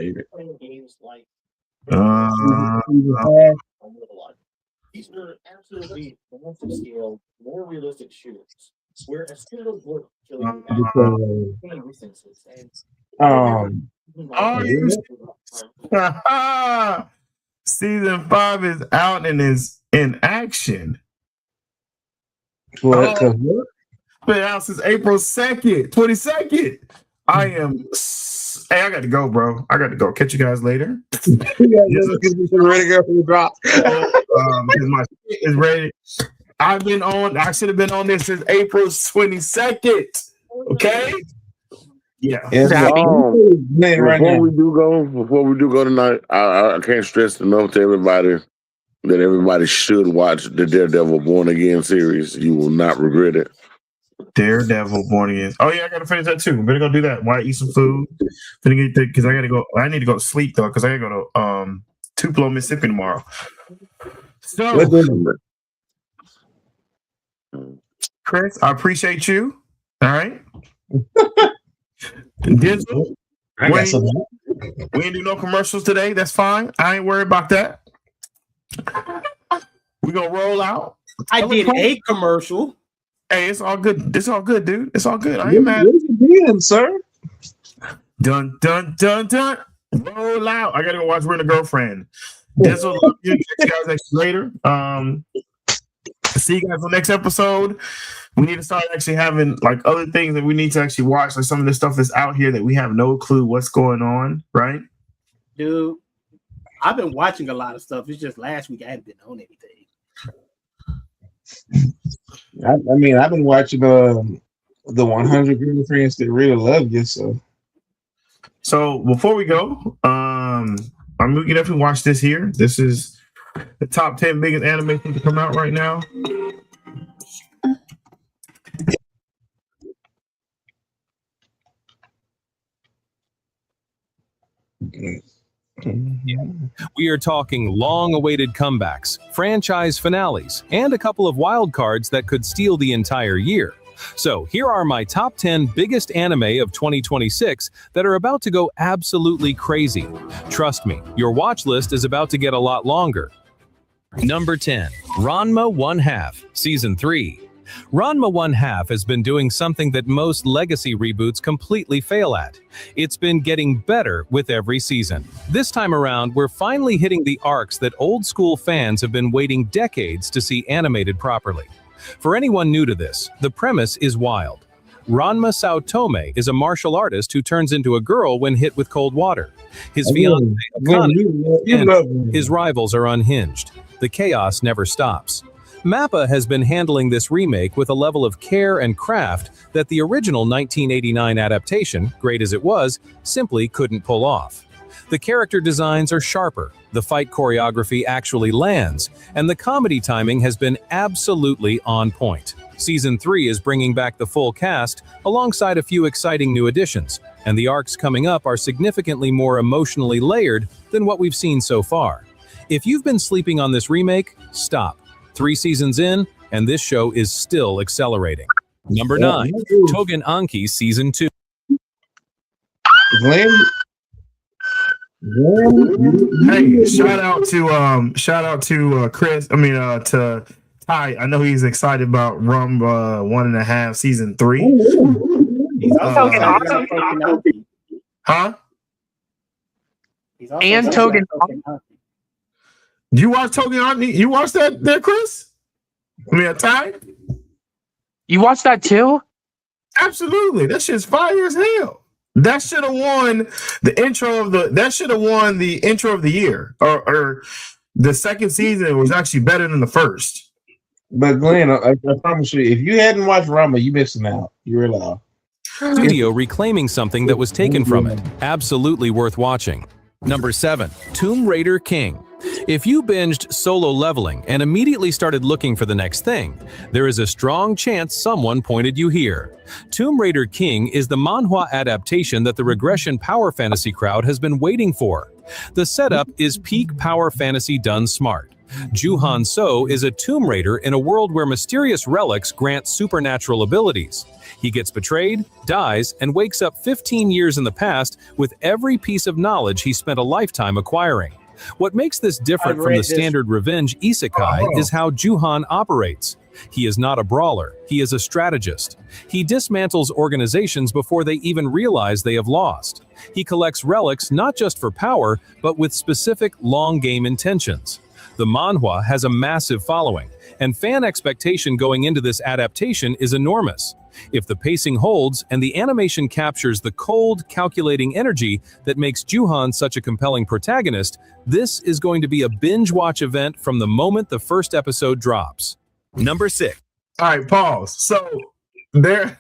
These are absolutely massive scale, more realistic shooters. Where a shooter would killing Are you? Season 5 is out and is in action. What? Been out since April 2nd, 22nd. I am. Hey, I got to go, bro. I got to go. Catch you guys later. Ready to go for the drop. My shit is ready. I should have been on this since April 22nd. Okay. Yeah. Before we do go tonight, I can't stress enough to everybody that everybody should watch the Daredevil Born Again series. You will not regret it. Daredevil Born Again. Oh yeah, I gotta finish that too. Better go do that. Why eat some food? Because I gotta go. I need to go to sleep though, because I gotta go to Tupelo, Mississippi tomorrow. So, Chris, I appreciate you. All right. Digital, we ain't do no commercials today. That's fine. I ain't worried about that. We gonna roll out. I did a commercial. Hey, it's all good. It's all good, dude. It's all good. I ain't mad. Again, sir. Dun dun dun dun. Roll out. I gotta go watch Rent a Girlfriend. Dizzle, love you. Catch you guys later. See you guys on the next episode. We need to start actually having like other things that we need to actually watch, like some of the stuff that's out here that we have no clue what's going on, right? Dude, I've been watching a lot of stuff. It's just last week I hadn't been on anything. I mean, I've been watching the 100 Girlfriends That Really Love You. So before we go, I'm gonna definitely watch this here. This is the top 10 biggest anime things to come out right now. We are talking long-awaited comebacks, franchise finales, and a couple of wild cards that could steal the entire year. So here are my top 10 biggest anime of 2026 that are about to go absolutely crazy. Trust me, your watch list is about to get a lot longer. Number 10, Ranma 1/2, Season 3. Ranma 1/2 has been doing something that most legacy reboots completely fail at. It's been getting better with every season. This time around, we're finally hitting the arcs that old school fans have been waiting decades to see animated properly. For anyone new to this, the premise is wild. Ranma Saotome is a martial artist who turns into a girl when hit with cold water. His fiancée, Akane, and his rivals are unhinged. The chaos never stops. MAPPA has been handling this remake with a level of care and craft that the original 1989 adaptation, great as it was, simply couldn't pull off. The character designs are sharper, the fight choreography actually lands, and the comedy timing has been absolutely on point. Season 3 is bringing back the full cast, alongside a few exciting new additions, and the arcs coming up are significantly more emotionally layered than what we've seen so far. If you've been sleeping on this remake, stop. 3 seasons in, and this show is still accelerating. Number 9, Togen Anki Season 2. Hey, shout out to Chris. To Ty. I know he's excited about Rumba 1.5 Season 3. Huh? And Togen. You watch Togen? You watched that there, Chris? Ty? You watched that too? Absolutely. That shit's fire as hell. That should have won the intro of the year. Or the second season was actually better than the first. But Glenn, I promise you, if you hadn't watched Rama, you missing out. You really are. Studio reclaiming something that was taken from it. Absolutely worth watching. Number 7, Tomb Raider King. If you binged Solo Leveling and immediately started looking for the next thing, there is a strong chance someone pointed you here. Tomb Raider King is the manhwa adaptation that the regression power fantasy crowd has been waiting for. The setup is peak power fantasy done smart. Juhan So is a Tomb Raider in a world where mysterious relics grant supernatural abilities. He gets betrayed, dies, and wakes up 15 years in the past with every piece of knowledge he spent a lifetime acquiring. What makes this different from the standard revenge isekai is how Juhan operates. He is not a brawler, he is a strategist. He dismantles organizations before they even realize they have lost. He collects relics not just for power, but with specific long-game intentions. The manhwa has a massive following, and fan expectation going into this adaptation is enormous. If the pacing holds and the animation captures the cold, calculating energy that makes Juhan such a compelling protagonist, this is going to be a binge-watch event from the moment the first episode drops. Number 6. All right, pause. So there,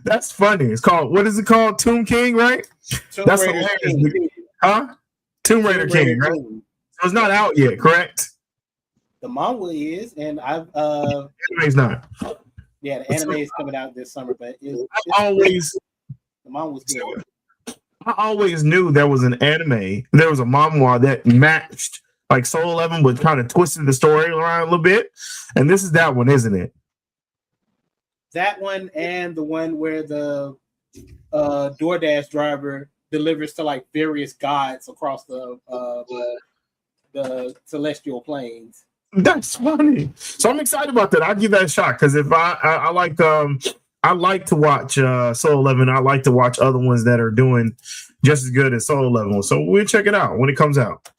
that's funny. It's called, what is it called? Tomb King, right? That's Raider hilarious. King. Huh? Tomb Raider King, right? King. So it's not out yet, correct? The manga is, and I've Anime's not. yeah, the anime is coming out this summer, but the manga was good. I always knew there was an anime, there was a manhwa that matched like Soul 11, but kind of twisted the story around a little bit. And this is that one, isn't it? That one and the one where the DoorDash driver delivers to like various gods across the celestial planes. That's funny. So I'm excited about that. I'll give that a shot because if I like to watch Soul 11. I like to watch other ones that are doing just as good as Soul 11. So we'll check it out when it comes out.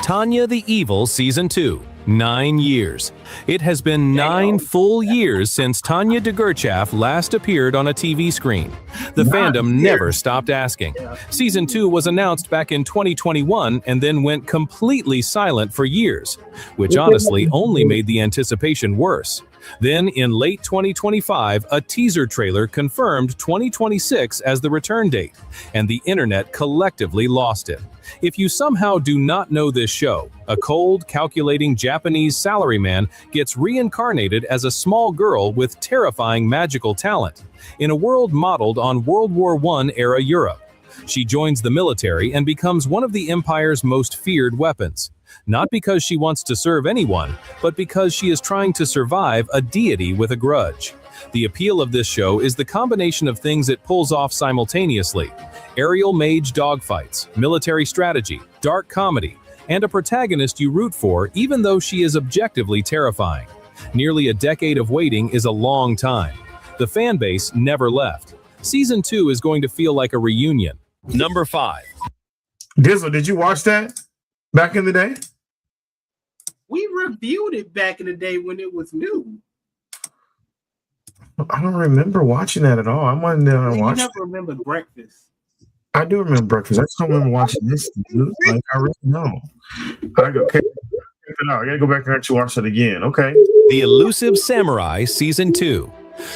Tanya the Evil Season 2. 9 years. It has been 9 full years since Tanya de Gurchaf last appeared on a TV screen. The fandom never stopped asking. Season 2 was announced back in 2021 and then went completely silent for years, which honestly only made the anticipation worse. Then, in late 2025, a teaser trailer confirmed 2026 as the return date, and the internet collectively lost it. If you somehow do not know this show, a cold, calculating Japanese salaryman gets reincarnated as a small girl with terrifying magical talent, in a world modeled on World War I-era Europe. She joins the military and becomes one of the Empire's most feared weapons. Not because she wants to serve anyone, but because she is trying to survive a deity with a grudge. The appeal of this show is the combination of things it pulls off simultaneously: aerial mage dogfights, military strategy, dark comedy, and a protagonist you root for even though she is objectively terrifying. Nearly a decade of waiting is a long time. The fan base never left. Season 2 is going to feel like a reunion. Number 5. Dizzle, did you watch that back in the day? We reviewed it back in the day when it was new. I don't remember watching that at all. I wanted to watch. You never remember Breakfast. I do remember Breakfast. I just don't remember watching this. Like, I really know. I go, okay, check it out. I gotta go back and actually watch it again. Okay. The Elusive Samurai Season 2.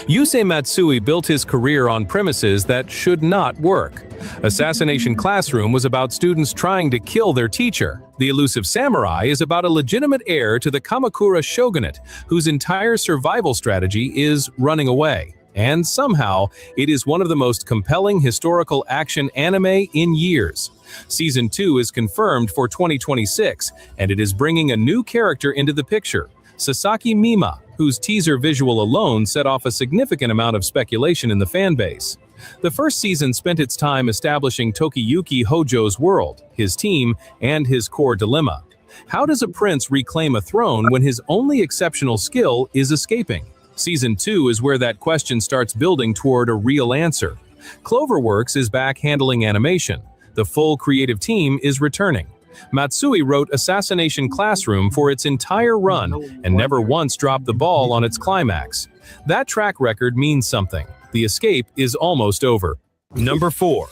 Yusei Matsui built his career on premises that should not work. Assassination Classroom was about students trying to kill their teacher. The Elusive Samurai is about a legitimate heir to the Kamakura shogunate, whose entire survival strategy is running away. And somehow, it is one of the most compelling historical action anime in years. Season 2 is confirmed for 2026, and it is bringing a new character into the picture, Sasaki Mima, whose teaser visual alone set off a significant amount of speculation in the fanbase. The first season spent its time establishing Tokiyuki Hojo's world, his team, and his core dilemma. How does a prince reclaim a throne when his only exceptional skill is escaping? Season 2 is where that question starts building toward a real answer. Cloverworks is back handling animation. The full creative team is returning. Matsui wrote Assassination Classroom for its entire run and never once dropped the ball on its climax. That track record means something. The escape is almost over. Number 4.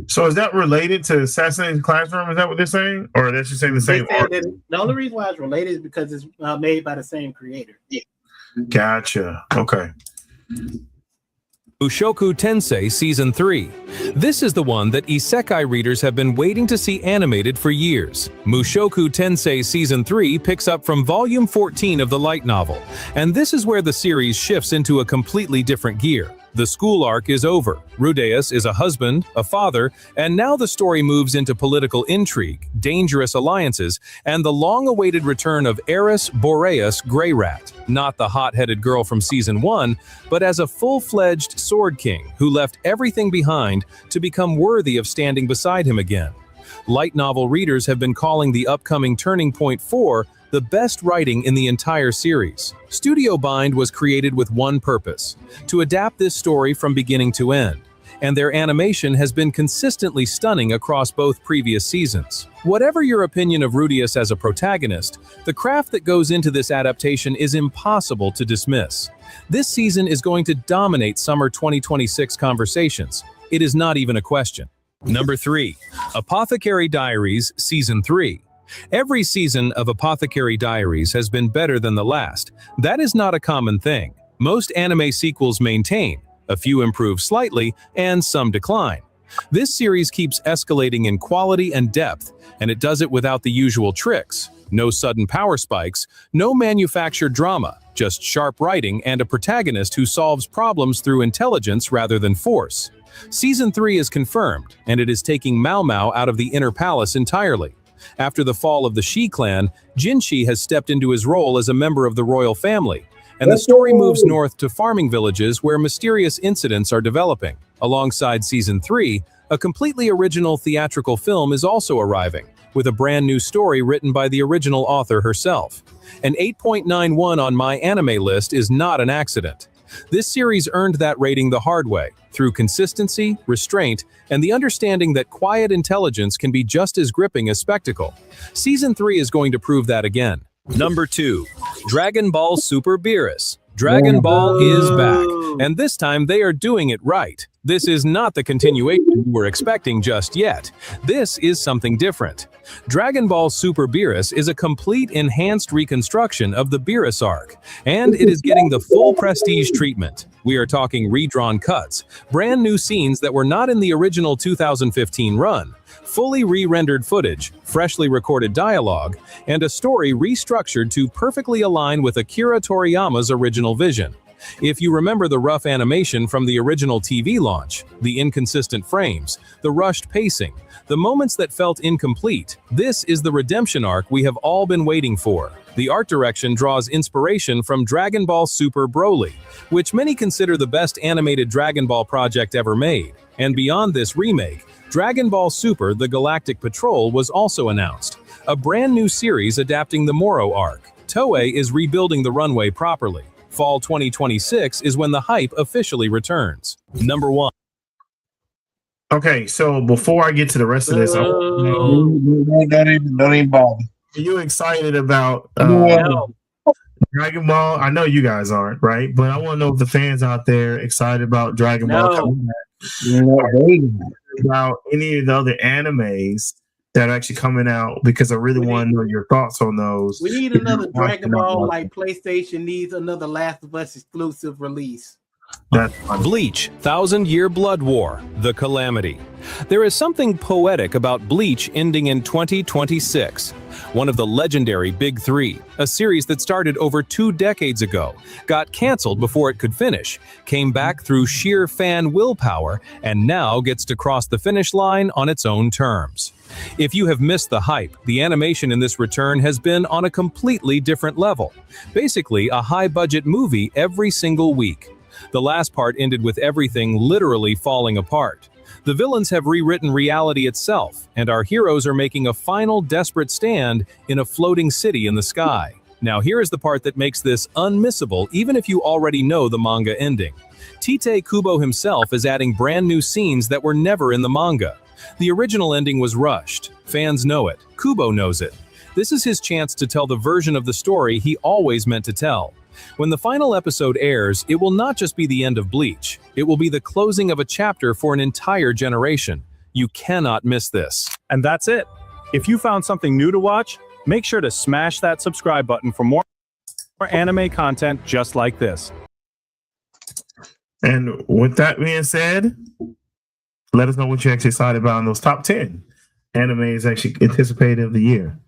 So is that related to Assassination Classroom? Is that what they're saying? Or they're just saying the same art? The only reason why it's related is because it's made by the same creator. Yeah. Gotcha. Okay. Mushoku Tensei Season 3. This is the one that isekai readers have been waiting to see animated for years. Mushoku Tensei Season 3 picks up from Volume 14 of the light novel, and this is where the series shifts into a completely different gear. The school arc is over. Rudeus is a husband, a father, and now the story moves into political intrigue, dangerous alliances, and the long-awaited return of Eris Boreas Greyrat, not the hot-headed girl from Season 1, but as a full-fledged Sword King who left everything behind to become worthy of standing beside him again. Light novel readers have been calling the upcoming Turning Point 4 the best writing in the entire series. Studio Bind was created with one purpose: to adapt this story from beginning to end, and their animation has been consistently stunning across both previous seasons. Whatever your opinion of Rudeus as a protagonist, the craft that goes into this adaptation is impossible to dismiss. This season is going to dominate summer 2026 conversations. It is not even a question. Number 3. Apothecary Diaries Season 3. Every season of Apothecary Diaries has been better than the last. That is not a common thing. Most anime sequels maintain, a few improve slightly, and some decline. This series keeps escalating in quality and depth, and it does it without the usual tricks. No sudden power spikes, no manufactured drama, just sharp writing and a protagonist who solves problems through intelligence rather than force. Season 3 is confirmed, and it is taking Mao Mao out of the inner palace entirely. After the fall of the Shi clan, Jinshi has stepped into his role as a member of the royal family, and the story moves north to farming villages where mysterious incidents are developing. Alongside Season 3, a completely original theatrical film is also arriving, with a brand new story written by the original author herself. An 8.91 on my anime list is not an accident. This series earned that rating the hard way, through consistency, restraint, and the understanding that quiet intelligence can be just as gripping as spectacle. Season 3 is going to prove that again. Number 2. Dragon Ball Super Beerus. Dragon Ball is back, and this time they are doing it right. This is not the continuation you were expecting just yet. This is something different. Dragon Ball Super Beerus is a complete enhanced reconstruction of the Beerus arc, and it is getting the full prestige treatment. We are talking redrawn cuts, brand new scenes that were not in the original 2015 run, fully re-rendered footage, freshly recorded dialogue, and a story restructured to perfectly align with Akira Toriyama's original vision. If you remember the rough animation from the original TV launch, the inconsistent frames, the rushed pacing, the moments that felt incomplete, this is the redemption arc we have all been waiting for. The art direction draws inspiration from Dragon Ball Super Broly, which many consider the best animated Dragon Ball project ever made. And beyond this remake, Dragon Ball Super: The Galactic Patrol was also announced, a brand new series adapting the Moro arc. Toei is rebuilding the runway properly. Fall 2026 is when the hype officially returns. Number 1. Okay, so before I get to the rest of this, Don't even bother. are you excited about No. Dragon Ball? I know you guys aren't, right? But I want to know if the fans out there excited about Dragon Ball coming back. About any of the other animes that are actually coming out, because I really want to know your thoughts on those. We need another Dragon Ball, like PlayStation needs another Last of Us exclusive release. Bleach, 1,000-Year Blood War, The Calamity. There is something poetic about Bleach ending in 2026. One of the legendary Big Three, a series that started over 2 decades ago, got canceled before it could finish, came back through sheer fan willpower, and now gets to cross the finish line on its own terms. If you have missed the hype, the animation in this return has been on a completely different level. Basically, a high-budget movie every single week. The last part ended with everything literally falling apart. The villains have rewritten reality itself, and our heroes are making a final desperate stand in a floating city in the sky. Now here is the part that makes this unmissable even if you already know the manga ending. Tite Kubo himself is adding brand new scenes that were never in the manga. The original ending was rushed. Fans know it. Kubo knows it. This is his chance to tell the version of the story he always meant to tell. When the final episode airs, it will not just be the end of Bleach. It will be the closing of a chapter for an entire generation. You cannot miss this. And that's it. If you found something new to watch, make sure to smash that subscribe button for more anime content just like this. And with that being said, let us know what you're actually excited about in those top 10 animes actually anticipated of the year.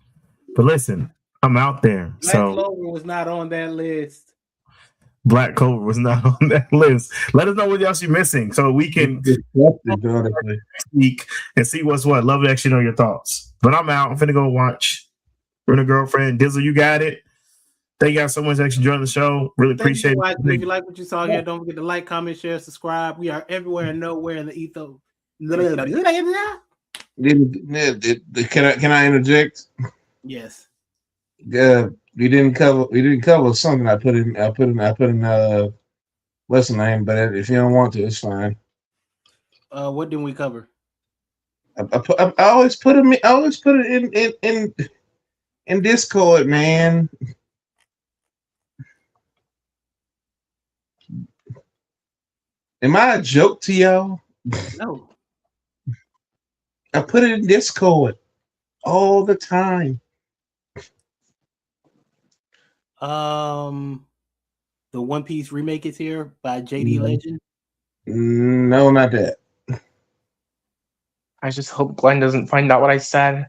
But listen, I'm out there. Black Clover was not on that list. Black Clover was not on that list. Let us know what else you're missing so we can speak and see what's what. Love to actually know your thoughts. But I'm out. I'm finna go watch Rent a Girlfriend. Dizzle, you got it. Thank you guys so much for actually joining the show. Really appreciate it. If you like what you saw here, don't forget to like, comment, share, subscribe. We are everywhere and nowhere in the ethos. Can I interject? Yes. We didn't cover something. I put in. What's the name? But if you don't want to, it's fine. What didn't we cover? I always put it. I always put it in Discord, man. Am I a joke to y'all? No. I put it in Discord all the time. The One Piece remake is here by J.D. Legend. No, not that. I just hope Glenn doesn't find out what I said.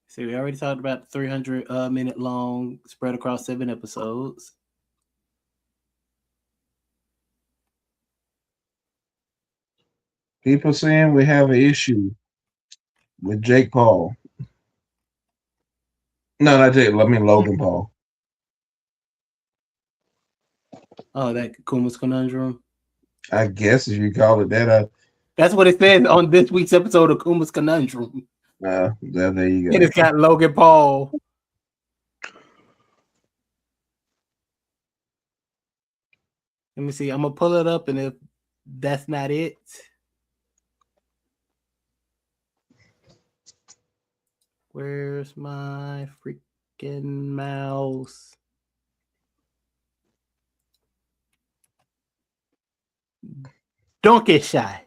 See, we already talked about 300 minute long, spread across 7 episodes. People saying we have an issue with Jake Paul. No, not Jake. I mean Logan Paul. Oh, that Kuma's conundrum. I guess if you call it that. That's what it says on this week's episode of Kuma's conundrum. There you go. And it's got Logan Paul. Let me see. I'm gonna pull it up, and if that's not it, where's my freaking mouse? Don't get shy.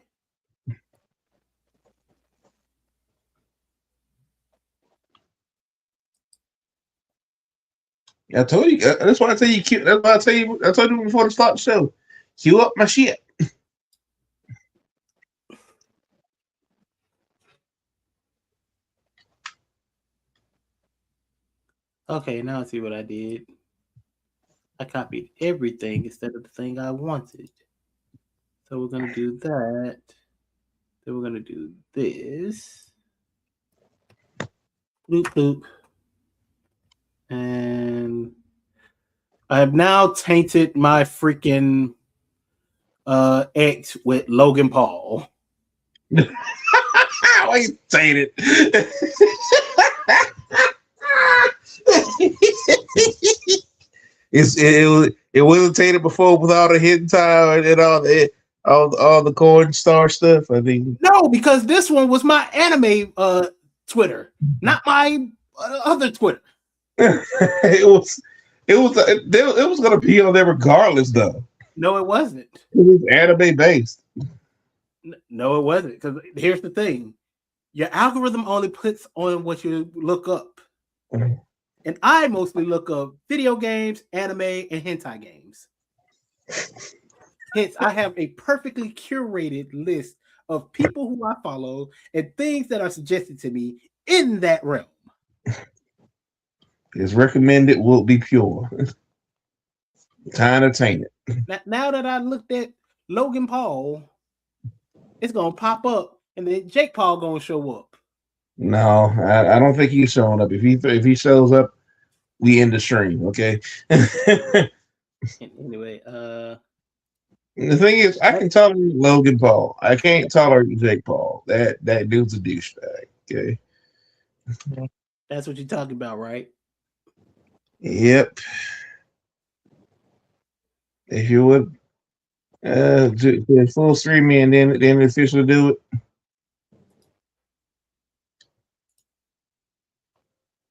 I told you. That's why I tell you. That's why I tell you. I told you before to start the show. Cue up my shit. Okay, now I see what I did. I copied everything instead of the thing I wanted. So we're gonna do that. Then we're gonna do this. Bloop bloop. And I have now tainted my freaking X with Logan Paul. Why you tainted? It wasn't tainted before with all the hidden time and all the corn star stuff. I mean, no, because this one was my anime Twitter, not my other Twitter. it was gonna be on there regardless, though. No, it wasn't. It was anime based. No, it wasn't. Because here's the thing: your algorithm only puts on what you look up, and I mostly look up video games, anime, and hentai games. Hence, I have a perfectly curated list of people who I follow and things that are suggested to me in that realm. It's recommended will be pure. Time to taint it. Now that I looked at Logan Paul, it's gonna pop up, and then Jake Paul gonna show up. No, I don't think he's showing up. If he shows up, we end the stream. Okay. Anyway, the thing is, I can tolerate Logan Paul. I can't tolerate Jake Paul. That dude's a douchebag. Okay. That's what you're talking about, right? Yep. If you would, do full streaming and then officially do it.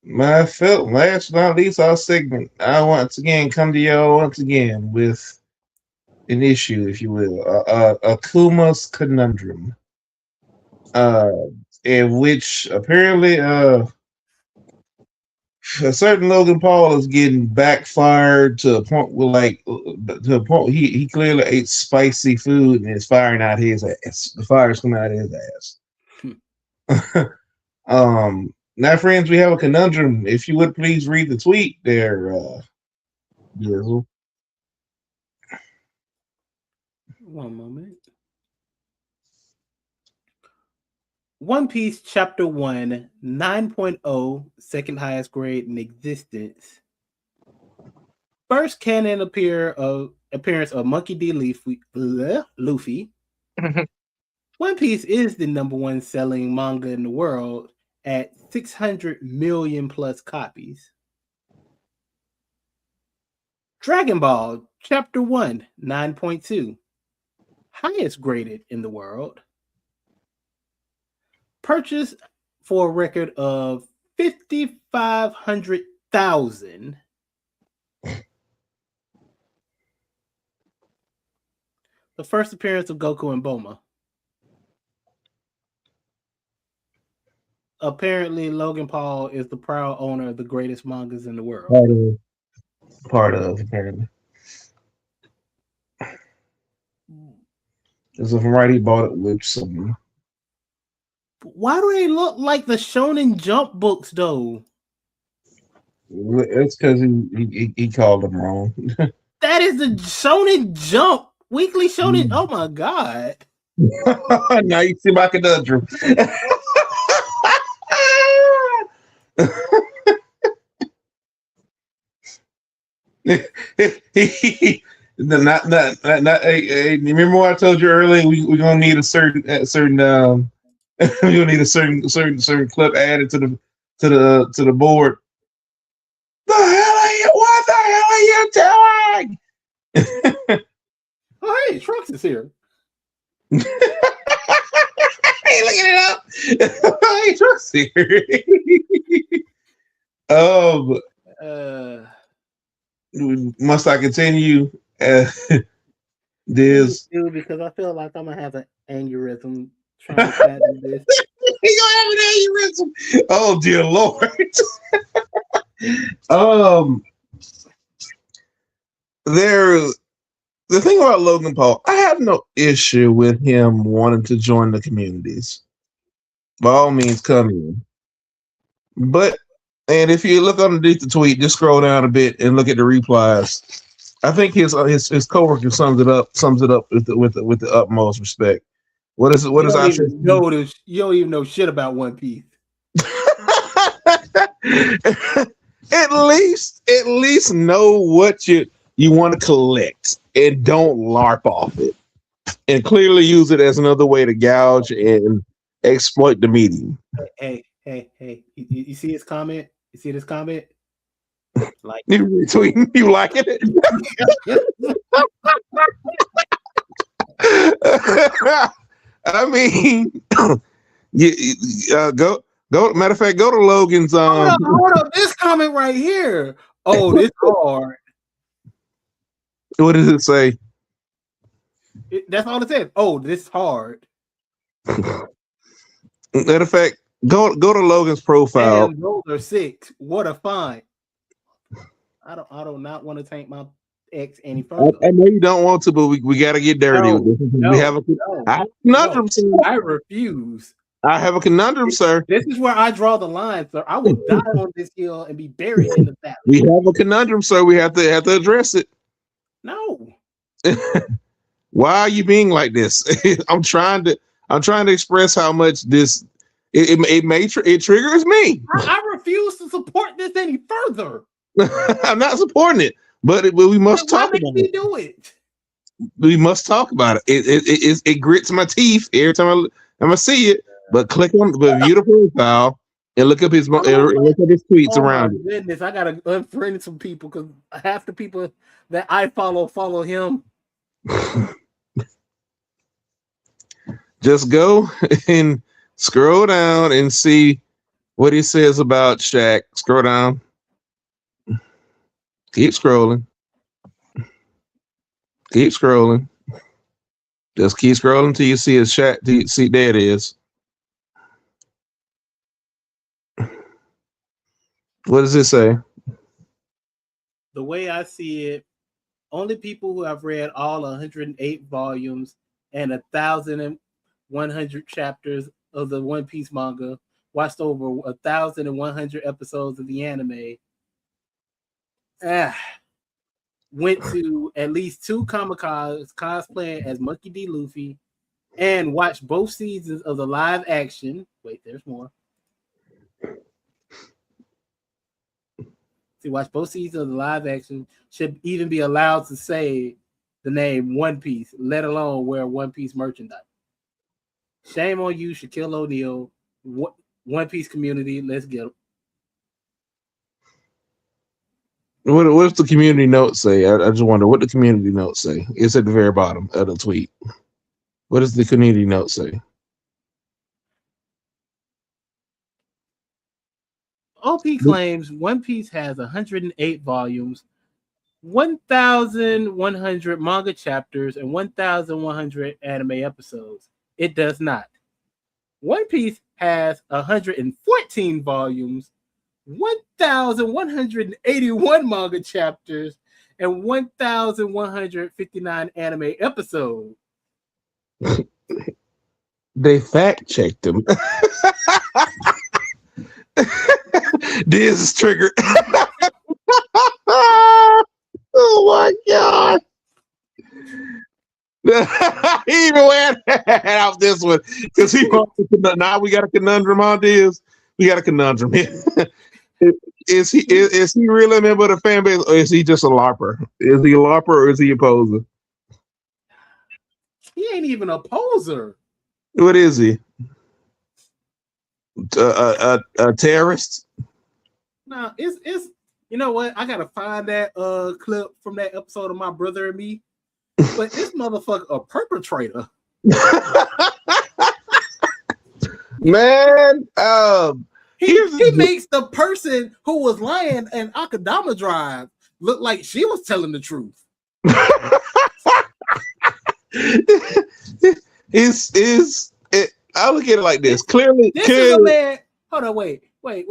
Last but not least, our segment. I once again come to y'all once again with an issue, if you will, Akuma's conundrum, in which apparently a certain Logan Paul is getting backfired to a point where, he clearly ate spicy food and it's firing out his ass. The fire's coming out of his ass. Now, friends, we have a conundrum. If you would please read the tweet there, Jizzle. One moment. One Piece Chapter 1, 9.0, second highest grade in existence. First canon appearance of Monkey D. Luffy. One Piece is the #1 selling manga in the world at 600 million plus copies. Dragon Ball Chapter 1, 9.2. Highest graded in the world. Purchased for a record of 5,500,000. The first appearance of Goku and Bulma. Apparently, Logan Paul is the proud owner of the greatest mangas in the world. Part of apparently. As if I'm right, he bought it with something. Why do they look like the Shonen Jump books, though? It's because he called them wrong. That is the Shonen Jump weekly Shonen. Oh my god! Now you see my conundrum. Hey, remember what I told you earlier? We're gonna need a certain we're gonna need a certain clip added to the board. What the hell are you doing? Oh, hey, Trunks is here. Hey, looking it up. Hey, Trunks here. Must I continue? This because I feel like I'm gonna have an aneurysm trying to fathom this. You're gonna have an aneurysm. Oh dear Lord. The thing about Logan Paul, I have no issue with him wanting to join the communities. By all means, come in. And if you look underneath the tweet, just scroll down a bit and look at the replies. I think his coworker sums it up with the utmost respect. What is you don't even know shit about One Piece. At least know what you want to collect and don't LARP off it, and clearly use it as another way to gouge and exploit the medium. Hey! You see his comment? You see this comment? Like you retweeting? You liking it? I mean, go. Matter of fact, go to Logan's. Hold up! This comment right here. Oh, this hard. What does it say? That's all it says. Oh, this hard. Matter of fact, go to Logan's profile. Damn, those are 6. What a find. I do not want to take my ex any further. I know you don't want to, but we got to get dirty with this. We have a conundrum, sir. I refuse. I have a conundrum, sir. This is where I draw the line, sir. I will die on this hill and be buried in the valley. We have a conundrum, sir. We have to address it. No. Why are you being like this? I'm trying to express how much this it triggers me. I refuse to support this any further. I'm not supporting it, but we must talk about it. Do it. We must talk about it. It grits my teeth every time I see it. But click on view the profile and look up his tweets around it. Goodness, I gotta unfriend some people because half the people that I follow him. Just go and scroll down and see what he says about Shaq. Scroll down. Keep scrolling. Keep scrolling. Just keep scrolling till you see his Shaq. See, there it is. What does it say? The way I see it, only people who have read all 108 volumes and 1,100 chapters of the One Piece manga, watched over 1,100 episodes of the anime, went to at least 2 Comic-Cons cosplaying as Monkey D. Luffy, and watched both seasons of the live action. Wait, there's more. To watch both seasons of the live action, should even be allowed to say the name One Piece, let alone wear One Piece merchandise. Shame on you, Shaquille O'Neal. One Piece community, let's get them. What's the community note say? I just wonder what the community note say. It's at the very bottom of the tweet. What does the community note say? OP claims One Piece has 108 volumes, 1,100 manga chapters, and 1,100 anime episodes. It does not. One Piece has 114 volumes, 1,181 manga chapters, and 1,159 anime episodes. They fact checked them. This is triggered. Oh my god. He even went out this one because now we got a conundrum on this. We got a conundrum here. Is he really a member of the fan base, or is he just a LARPer? Is he a LARPer or is he a poser? He ain't even a poser. What is he? A terrorist? No, it's you know what? I gotta find that clip from that episode of My Brother and Me. But this motherfucker a perpetrator. Man, he makes the person who was lying in Akadama Drive look like she was telling the truth. I look at it like this. Clearly, this is a man. Hold on, wait. Where's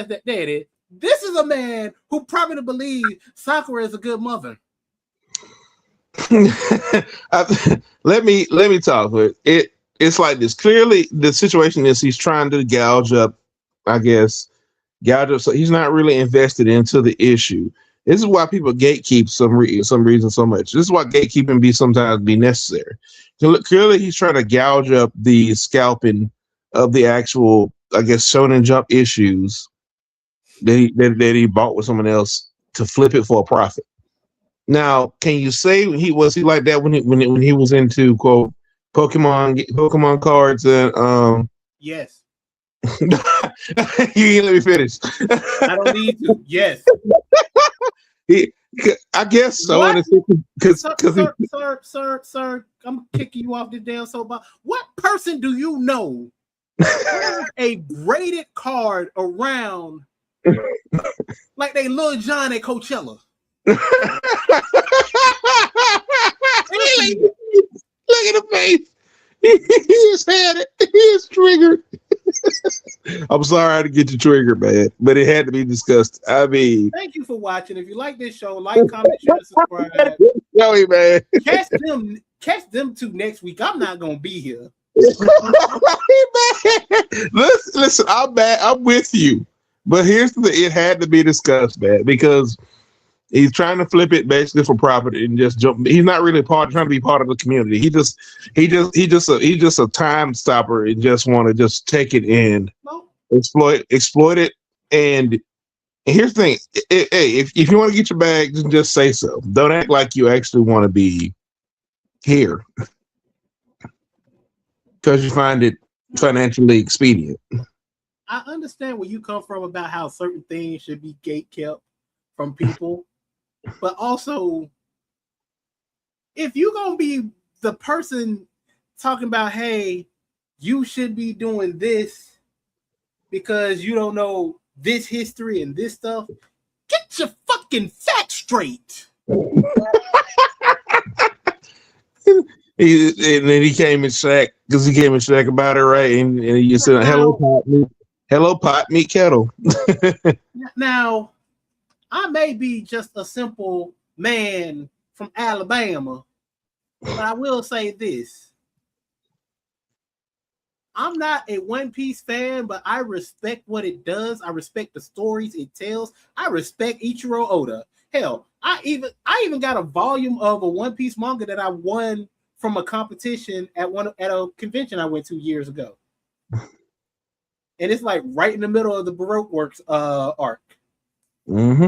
that? There it is. This is a man who probably believes Sakura is a good mother. Let me talk with it. It's like this. Clearly, the situation is he's trying to gouge up. So he's not really invested into the issue. This is why people gatekeep some reason so much. This is why gatekeeping sometimes be necessary. Clearly, he's trying to gouge up the scalping of the actual, Shonen Jump issues that he bought with someone else to flip it for a profit. Now, can you say was he like that when he was into quote Pokemon cards and Yes. You didn't let me finish. I don't need to. Yes. I guess so. Sir, I'm kicking you off the damn soapbox. What person do you know has a graded card around like they Lil Jon at Coachella? Look at the face. He just had it. He is triggered. I'm sorry to get you triggered, man, but it had to be discussed. I mean, thank you for watching. If you like this show, like, comment, share, subscribe. Joey, man. Catch them two next week. I'm not gonna be here. Listen, I'm with you, but here's the thing: it had to be discussed, man, because he's trying to flip it basically for profit and just jump. He's not really trying to be part of the community. He just a time stopper and just want to just take it and exploit it. And here's the thing: if you want to get your bag, just say so. Don't act like you actually want to be here because you find it financially expedient. I understand where you come from about how certain things should be gate kept from people. But also, if you're going to be the person talking about, hey, you should be doing this because you don't know this history and this stuff, get your fucking facts straight. And then he came in Shaq because he came in Shaq about it, right? And you said, hello, pot, meet kettle. Now, I may be just a simple man from Alabama, but I will say this. I'm not a One Piece fan, but I respect what it does. I respect the stories it tells. I respect Ichiro Oda. Hell, I even got a volume of a One Piece manga that I won from a competition at a convention I went to years ago. And it's like right in the middle of the Baroque Works arc. Mm-hmm.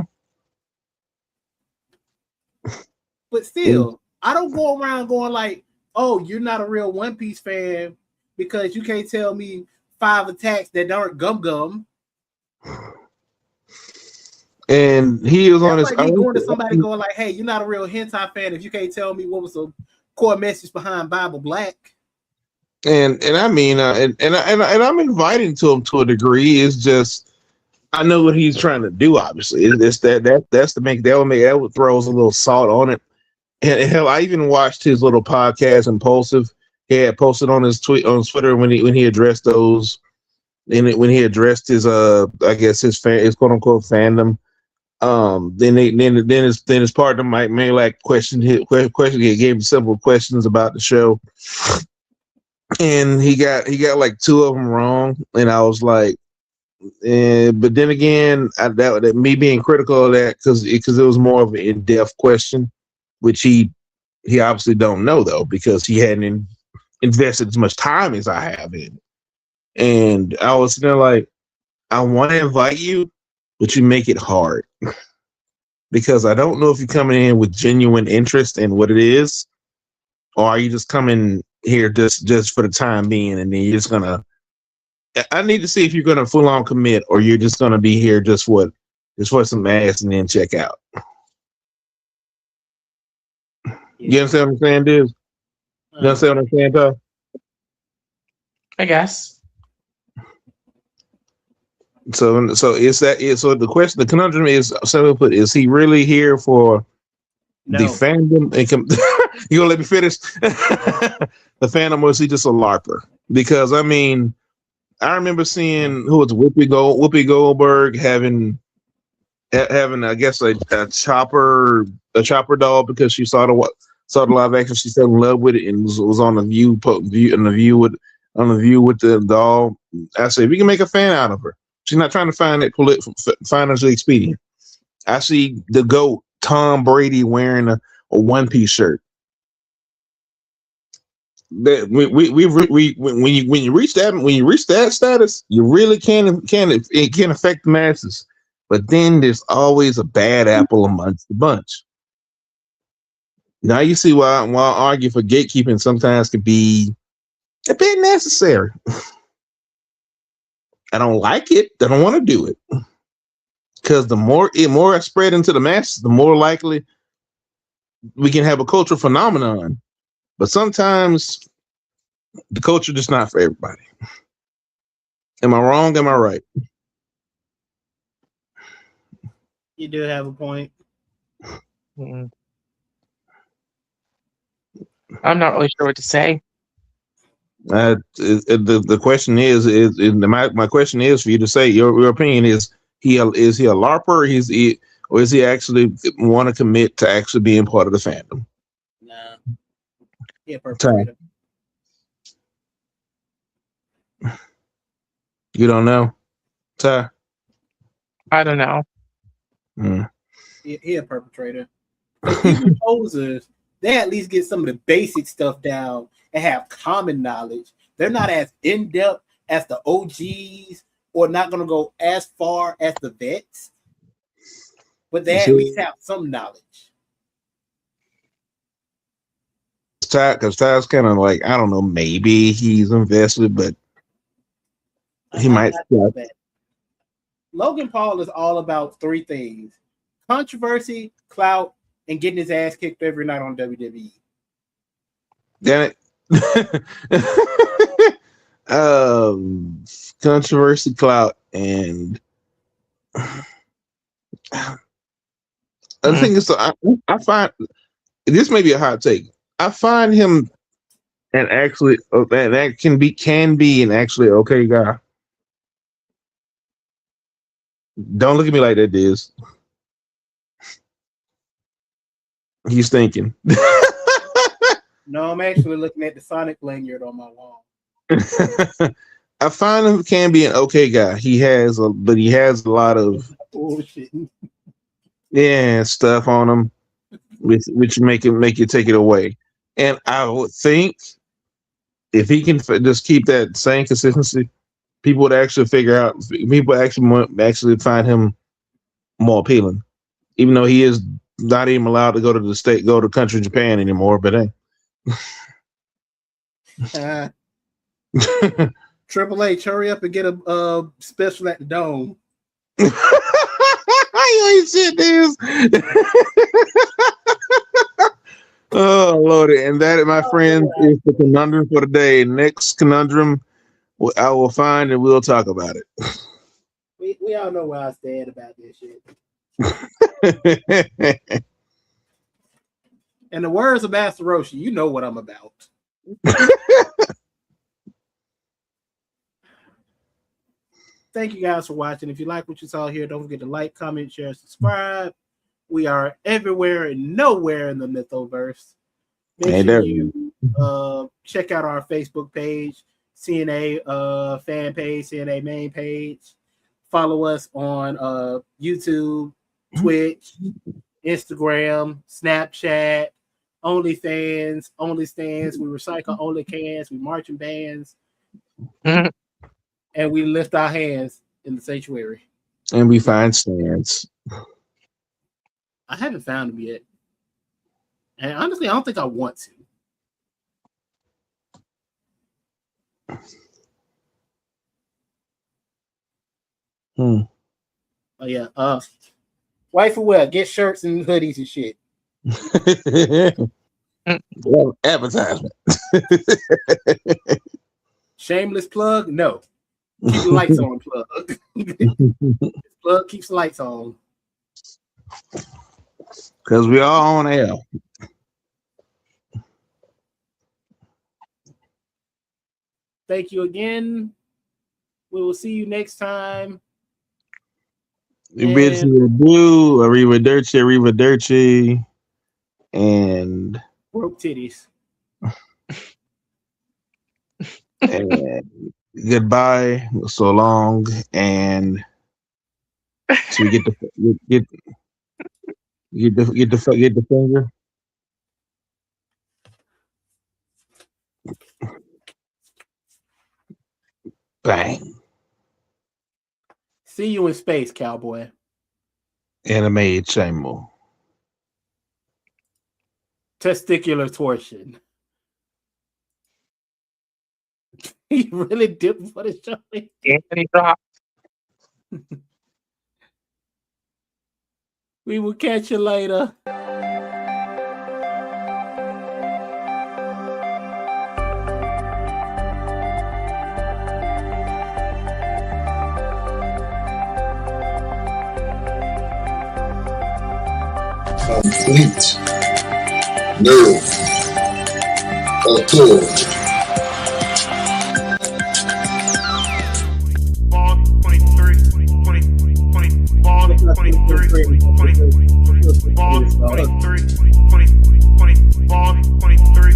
But still, I don't go around going like, oh, you're not a real One Piece fan because you can't tell me 5 attacks that aren't gum. And he was on That's his like me own. going to somebody going like, "Hey, you're not a real hentai fan if you can't tell me what was the core message behind Bible Black." And I mean, and I'm inviting to him to a degree. It's just I know what he's trying to do. Obviously, it's that's to make that would throws a little salt on it. And hell, I even watched his little podcast, Impulsive. He had posted on his Twitter when he addressed those, when he addressed his I guess his quote unquote fandom. Then his partner may like question. He gave him simple questions about the show, and he got like 2 of them wrong, and I was like, but then again, that me being critical of that because it was more of an in-depth question, which he obviously don't know though because he hadn't invested as much time as I have in. And I was there like, I want to invite you, but you make it hard because I don't know if you're coming in with genuine interest in what it is, or are you just coming here just for the time being, and then you're just gonna. I need to see if you're gonna full on commit, or you're just gonna be here just for some ass and then check out. You understand what I'm saying, dude? You understand what I'm saying, Todd? I guess. So is that it? So the conundrum is, simply put, is he really here for the fandom? And you gonna let me finish? The fandom, or is he just a LARPer? Because I mean, I remember seeing Whoopi Goldberg having I guess a chopper doll because she saw the live action. She fell in love with it and was on the view with the doll. I said, we can make a fan out of her. She's not trying to find it financially expedient. I see the GOAT Tom Brady wearing a one-piece shirt. That when you reach that status, you really it can affect the masses. But then there's always a bad apple amongst the bunch. Now you see why I argue for gatekeeping sometimes can be a bit necessary. I don't like it. I don't want to do it. Because the more I spread into the masses, the more likely we can have a cultural phenomenon. But sometimes the culture just not for everybody. Am I wrong? Am I right? You do have a point. Mm-mm. I'm not really sure what to say. The question is my question is for you to say your opinion is he a LARPer or is he actually want to commit to actually being part of the fandom? Nah. Yeah, perfect. You don't know, Ty? I don't know. He a perpetrator. Even posers, they at least get some of the basic stuff down and have common knowledge. They're not as in-depth as the OGs or not going to go as far as the vets, but they at least have some knowledge. Because Ty's kind of like, I don't know, maybe he's invested, but he might. Logan Paul is all about 3 things: controversy, clout, and getting his ass kicked every night on WWE. Damn it. Controversy, clout, and the thing is, I find this may be a hot take. I find him and actually that can be an actually okay guy. Don't look at me like that, Diz. He's thinking. No, I'm actually looking at the Sonic lanyard on my wall. I find him can be an okay guy. But he has a lot of bullshit. Yeah, stuff on him, which make you take it away. And I would think if he can just keep that same consistency, people would actually actually find him more appealing, even though he is not even allowed to go to country Japan anymore. But hey. Triple H, hurry up and get a special at the Dome. You ain't shit, dudes. Oh Lord, and that, my friends, is the conundrum for today. Next conundrum, I will find and we'll talk about it. We all know where I stand about this shit. In the words of Master Roshi, you know what I'm about. Thank you guys for watching. If you like what you saw here, don't forget to like, comment, share, subscribe. We are everywhere and nowhere in the Mythoverse. Make sure you check out our Facebook page, CNA fan page, CNA main page. Follow us on YouTube, Twitch, Instagram, Snapchat, OnlyFans, OnlyStans. We recycle only cans. We marching bands. And we lift our hands in the sanctuary. And we find stands. I haven't found them yet. And honestly, I don't think I want to. Oh yeah. Waifu well, get shirts and hoodies and shit. Advertisement. Shameless plug? No. Keep the lights on, plug. Plug keeps the lights on. Because we all on air. Thank you again. We will see you next time. We bid you adieu, arrivederci, and broke titties. And goodbye, so long, and so you get the finger. Bang. See you in space, cowboy. Anime Chamo. Testicular torsion. He really did for the show. Anthony dropped. We will catch you later. Complete nerve authority. Ball 23.